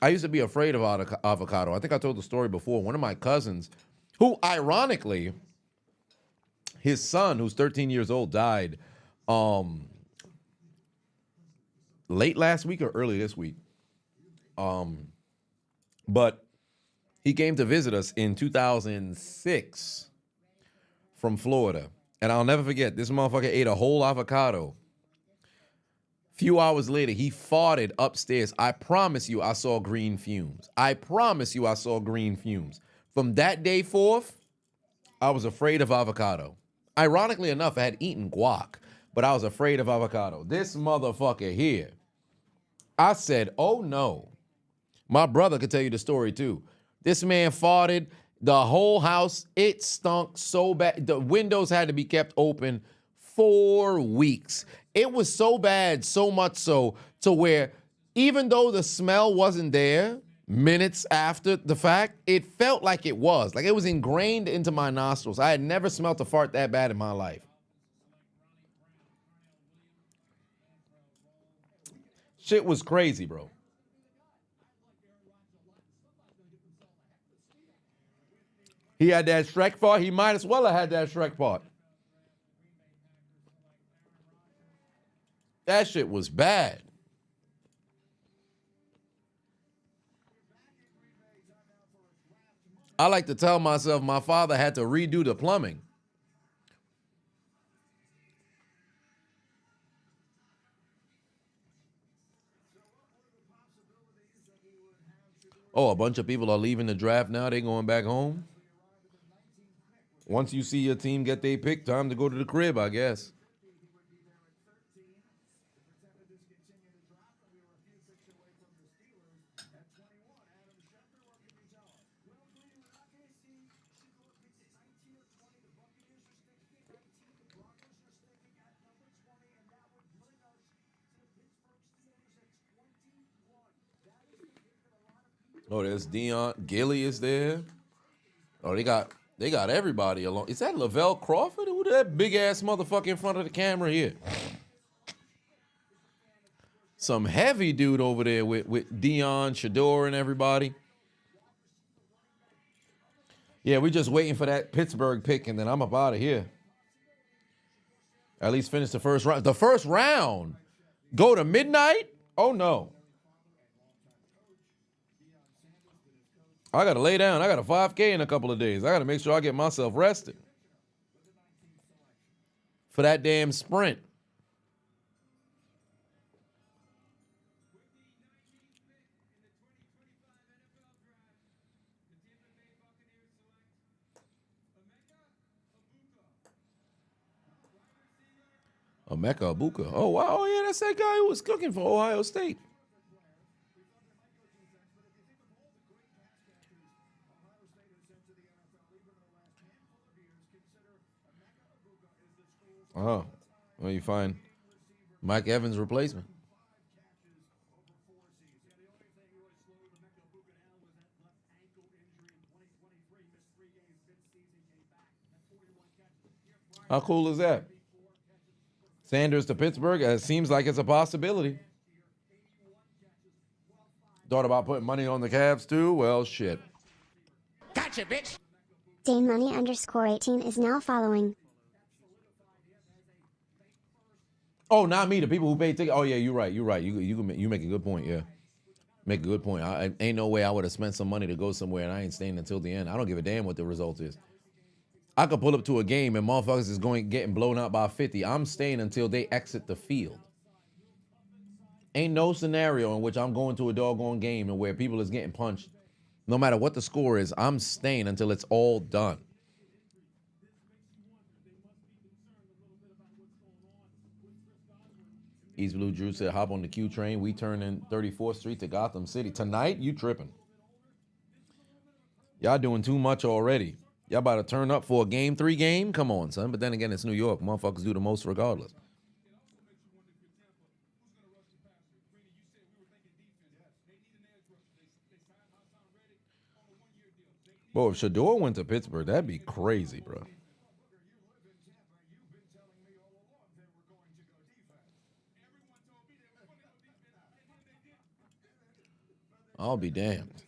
I used to be afraid of avocado. I think I told the story before. One of my cousins, who ironically, his son, who's 13 years old, died late last week or early this week. But he came to visit us in 2006 from Florida. And I'll never forget, this motherfucker ate a whole avocado. Few hours later, he farted upstairs. I promise you I saw green fumes. I promise you I saw green fumes. From that day forth, I was afraid of avocado. Ironically enough, I had eaten guac, but I was afraid of avocado. This motherfucker here, I said, oh no. My brother could tell you the story too. This man farted. The whole house, it stunk so bad. The windows had to be kept open 4 weeks. It was so bad, so much so, to where even though the smell wasn't there minutes after the fact, it felt like it was. Like it was ingrained into my nostrils. I had never smelled a fart that bad in my life. Shit was crazy, bro. He had that Shrek fart. He might as well have had that Shrek fart. That shit was bad. I like to tell myself my father had to redo the plumbing. Oh, a bunch of people are leaving the draft now. They going back home. Once you see your team get their pick, time to go to the crib, I guess. Oh, there's Dion. Gilly is there. Oh, they got everybody along. Is that Lavelle Crawford? Who that big ass motherfucker in front of the camera here? Some heavy dude over there with Dion, Shador, and everybody. Yeah, we just waiting for that Pittsburgh pick, and then I'm up out of here. At least finish the first round. The first round? Go to midnight? Oh, no. I got to lay down. I got a 5K in a couple of days. I got to make sure I get myself rested for that damn sprint. Emeka Ibuka. Oh, wow. Oh, yeah, that's that guy who was cooking for Ohio State. Oh, well, you find Mike Evans' replacement. How cool is that? Sanders to Pittsburgh. It seems like it's a possibility. Thought about putting money on the Cavs too? Well, shit.
Gotcha, bitch.
Dane Money _18 is now following.
Oh, not me. The people who pay tickets. Oh, yeah, you're right. You're right. You make a good point. Yeah, make a good point. I ain't no way I would have spent some money to go somewhere and I ain't staying until the end. I don't give a damn what the result is. I could pull up to a game and motherfuckers is getting blown out by 50. I'm staying until they exit the field. Ain't no scenario in which I'm going to a doggone game and where people is getting punched. No matter what the score is, I'm staying until it's all done. East Blue Drew said, hop on the Q train. We turn in 34th Street to Gotham City. Tonight, you tripping. Y'all doing too much already. Y'all about to turn up for a game 3 game? Come on, son. But then again, it's New York. Motherfuckers do the most regardless. Bro, if Shador went to Pittsburgh, that'd be crazy, bro. I'll be damned.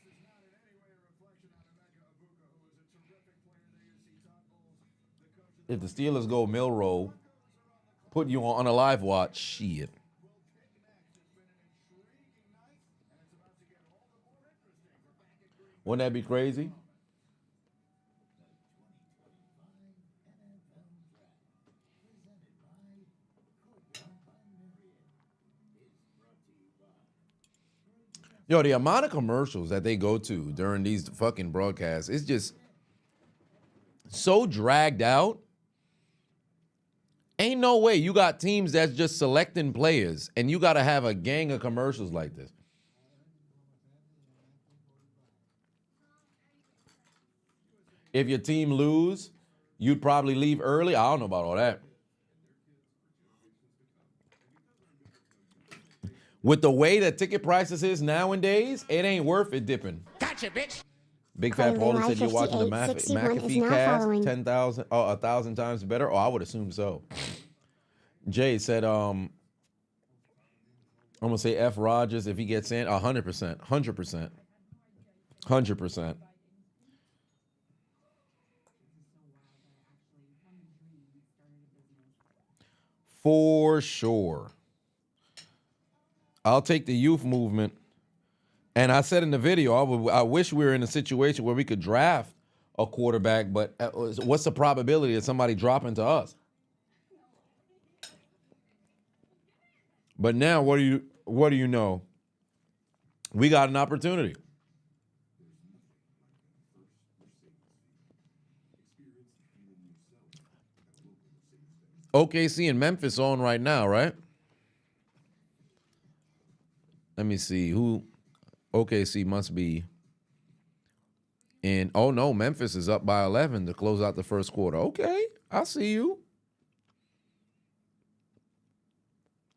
If the Steelers go Milrow, put you on a live watch, shit. Wouldn't that be crazy? Yo, the amount of commercials that they go to during these fucking broadcasts is just so dragged out. Ain't no way you got teams that's just selecting players and you got to have a gang of commercials like this. If your team lose, you'd probably leave early. I don't know about all that. With the way that ticket prices is nowadays, it ain't worth it dipping.
Gotcha, bitch.
Big Fat Paula said you're watching the
61 is
McAfee
now
cast
following.
10,000, 1,000 times better. Oh, I would assume so. Jay said, I'm gonna say F. Rogers if he gets in 100%, 100%, 100%. For sure. I'll take the youth movement. And I said in the video, I wish we were in a situation where we could draft a quarterback, but what's the probability of somebody dropping to us? But now, what do you know? We got an opportunity. OKC and Memphis on right now, right? Let me see who OKC must be in. Oh no, Memphis is up by 11 to close out the first quarter. Okay, I see you.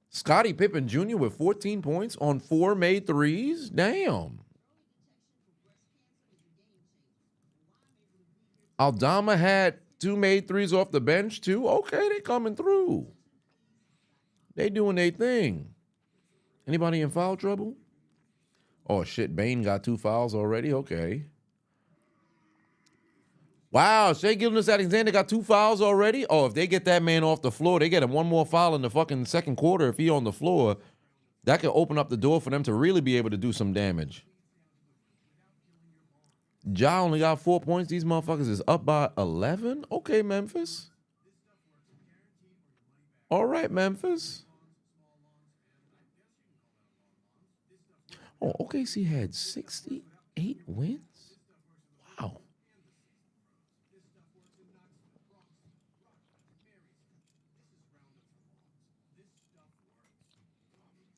Scottie Pippen Jr. with 14 points on 4 made threes. Damn. Aldama had 2 made threes off the bench too. Okay, they coming through. They doing their thing. Anybody in foul trouble? Oh, shit. Bane got 2 fouls already? Okay. Wow. Shea Gilgeous-Alexander got 2 fouls already? Oh, if they get that man off the floor, they get him 1 more foul in the fucking second quarter. If he on the floor, that could open up the door for them to really be able to do some damage. Ja only got 4 points. These motherfuckers is up by 11? Okay, Memphis. All right, Memphis. Oh, OKC had 68 wins? Wow.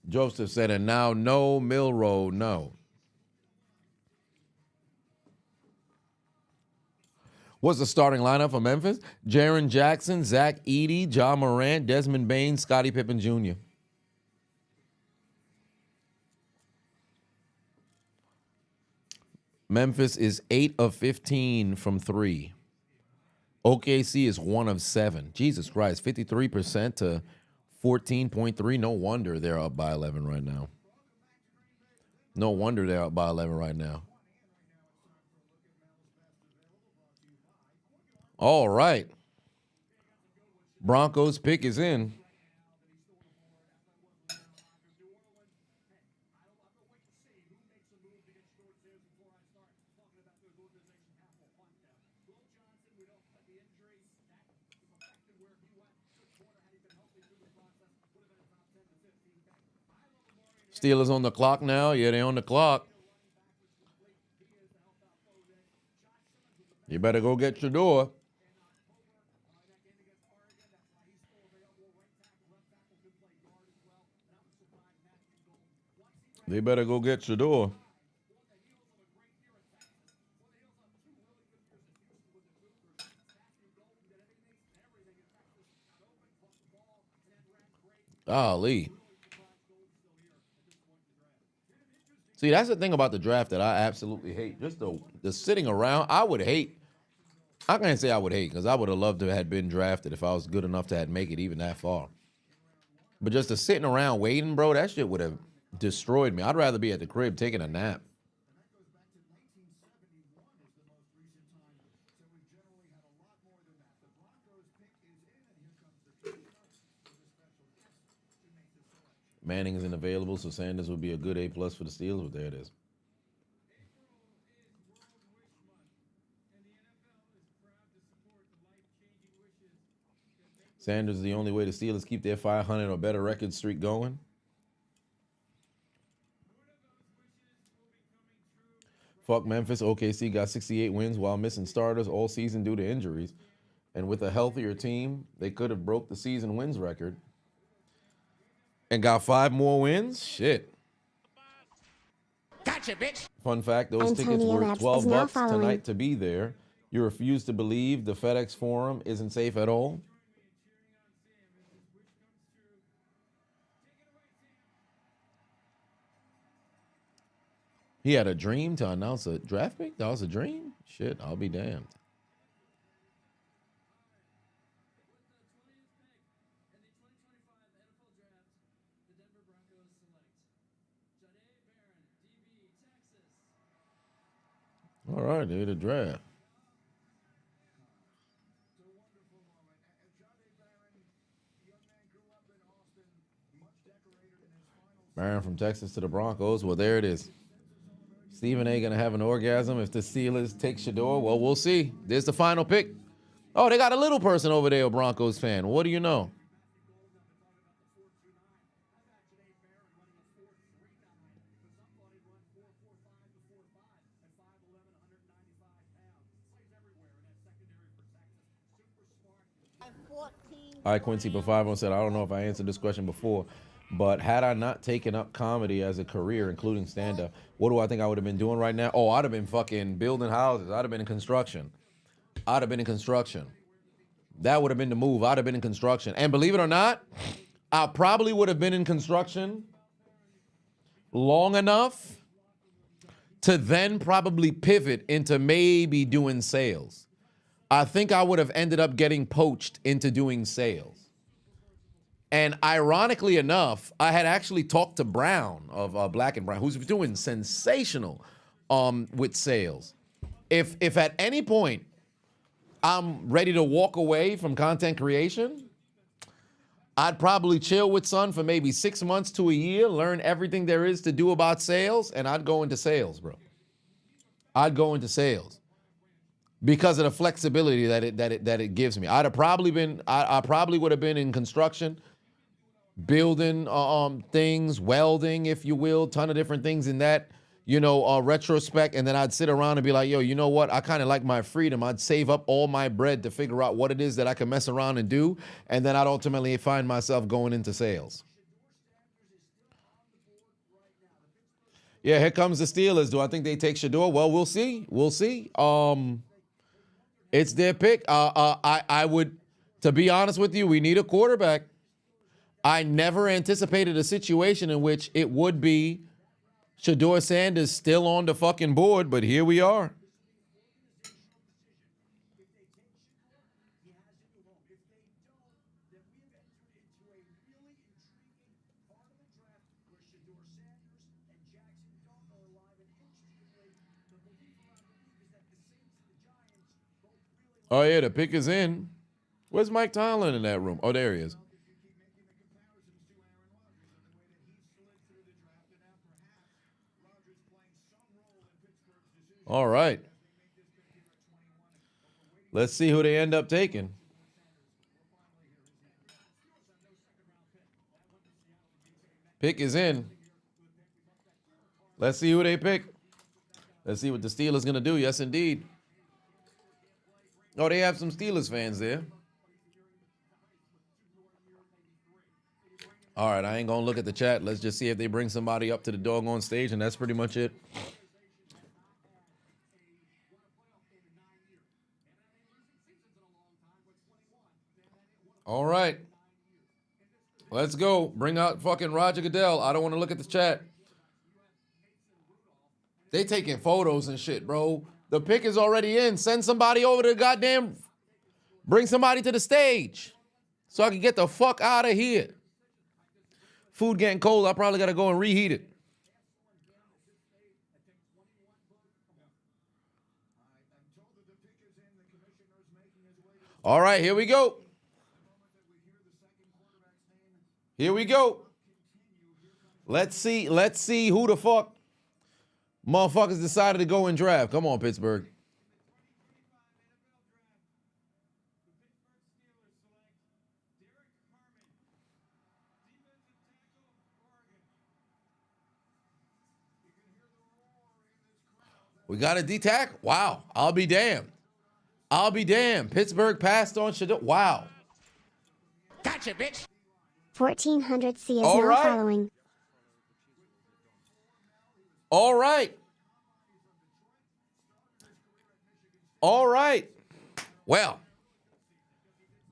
Joseph said, and now no Milrow, no. What's the starting lineup for Memphis? Jaren Jackson, Zach Edey, Ja Morant, Desmond Bane, Scottie Pippen Jr. Memphis is 8 of 15 from 3. OKC is 1 of 7. Jesus Christ, 53% to 14.3. No wonder they're up by 11 right now. No wonder they're up by 11 right now. All right. Broncos pick is in. Steelers on the clock now. Yeah, they on the clock. You better go get your door. They better go get your door. Golly. See, that's the thing about the draft that I absolutely hate. Just the sitting around. I would hate. I can't say I would hate because I would have loved to have been drafted if I was good enough to have make it even that far. But just the sitting around waiting, bro, that shit would have destroyed me. I'd rather be at the crib taking a nap. Manning isn't available, so Sanders would be a good A+ for the Steelers, but there it is. Sanders is the only way the Steelers keep their 500 or better record streak going. Fuck Memphis. OKC got 68 wins while missing starters all season due to injuries. And with a healthier team, they could have broke the season wins record. And got 5 more wins? Shit.
Gotcha, bitch.
Fun fact, those tickets
Antonio
were
Labs is
$12
now following.
tonight to be there. You refuse to believe the FedEx Forum isn't safe at all? He had a dream to announce a draft pick? That was a dream? Shit, I'll be damned. All right, they're the draft. Barron from Texas to the Broncos. Well, there it is. Stephen A. gonna have an orgasm if the Steelers take Shador. Well, we'll see. There's the final pick. Oh, they got a little person over there, a Broncos fan. What do you know? All right, Quincy Bafavo said, I don't know if I answered this question before, but had I not taken up comedy as a career, including stand-up, what do I think I would have been doing right now? Oh, I'd have been fucking building houses. I'd have been in construction. That would have been the move. I'd have been in construction. And believe it or not, I probably would have been in construction long enough to then probably pivot into maybe doing sales. I think I would have ended up getting poached into doing sales. And ironically enough, I had actually talked to Brown of Black and Brown, who's doing sensational with sales. If at any point I'm ready to walk away from content creation, I'd probably chill with Son for maybe 6 months to a year, learn everything there is to do about sales, and I'd go into sales, bro. I'd go into sales because of the flexibility that it gives me. I probably would have been in construction, building things, welding, if you will, ton of different things in that, retrospect. And then I'd sit around and be like, yo, you know what? I kind of like my freedom. I'd save up all my bread to figure out what it is that I can mess around and do. And then I'd ultimately find myself going into sales. Yeah, here comes the Steelers. Do I think they take Shador? Well, we'll see. We'll see. It's their pick. I would, to be honest with you, we need a quarterback. I never anticipated a situation in which it would be Shador Sanders still on the fucking board, but here we are. Oh, yeah, the pick is in. Where's Mike Tomlin in that room? Oh, there he is. All right. Let's see who they end up taking. Pick is in. Let's see who they pick. Let's see what the Steelers going to do. Yes, indeed. Oh, they have some Steelers fans there. All right, I ain't going to look at the chat. Let's just see if they bring somebody up to the doggone stage, and that's pretty much it. All right. Let's go. Bring out fucking Roger Goodell. I don't want to look at the chat. They taking photos and shit, bro. The pick is already in. Send somebody over to the goddamn... Bring somebody to the stage so I can get the fuck out of here. Food getting cold. I probably got to go and reheat it. All right, here we go. Here we go. Let's see who the fuck motherfuckers decided to go and draft. Come on, Pittsburgh. We got a D-tack? Wow. I'll be damned. Pittsburgh passed on Shoutout. Wow.
Gotcha, bitch.
1400 C is
All
now
right.
following.
All right. Well,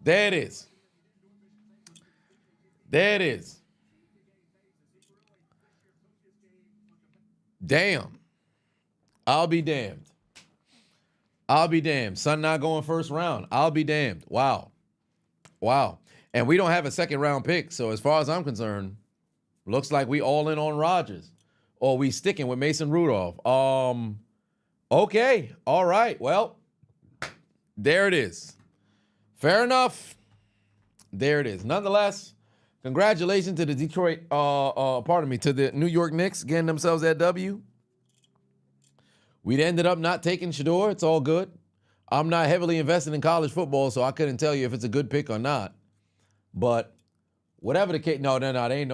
there it is. Damn. I'll be damned. Son not going first round. I'll be damned. Wow. And we don't have a second round pick. So as far as I'm concerned, looks like we all in on Rodgers. Or we sticking with Mason Rudolph. Okay. All right. Well, there it is. Fair enough. There it is. Nonetheless, congratulations to the to the New York Knicks getting themselves that W. We'd ended up not taking Shador. It's all good. I'm not heavily invested in college football, so I couldn't tell you if it's a good pick or not. But whatever the case, no, they ain't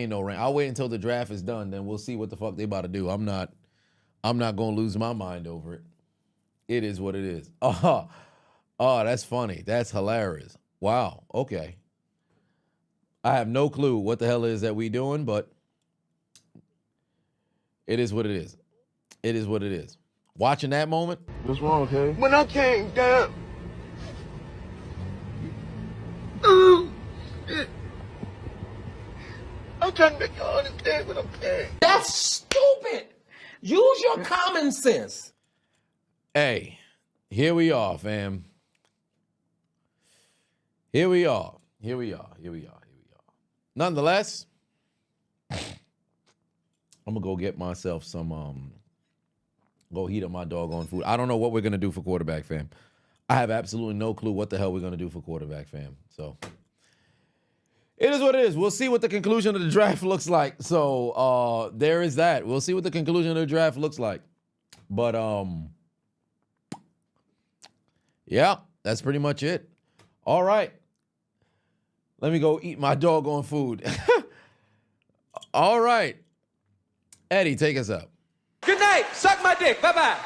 no rank. I'll wait until the draft is done, then we'll see what the fuck they about to do. I'm not gonna lose my mind over it. It is what it is. Oh, that's funny. That's hilarious. Wow. Okay. I have no clue what the hell it is that we doing, but it is what it is. It is what it is. Watching that moment.
What's wrong, okay?
When I came down, I'm trying to make you understand what I'm saying.
That's stupid. Use your common sense.
Hey, here we are, fam. Here we are. Nonetheless, I'm gonna go get myself some go heat up my doggone food. I don't know what we're gonna do for quarterback, fam. I have absolutely no clue what the hell we're gonna do for quarterback, fam. So it is what it is. We'll see what the conclusion of the draft looks like. So there is that. We'll see what the conclusion of the draft looks like. But yeah, that's pretty much it. All right. Let me go eat my doggone food. All right. Eddie, take us up.
Good night. Suck my dick. Bye-bye.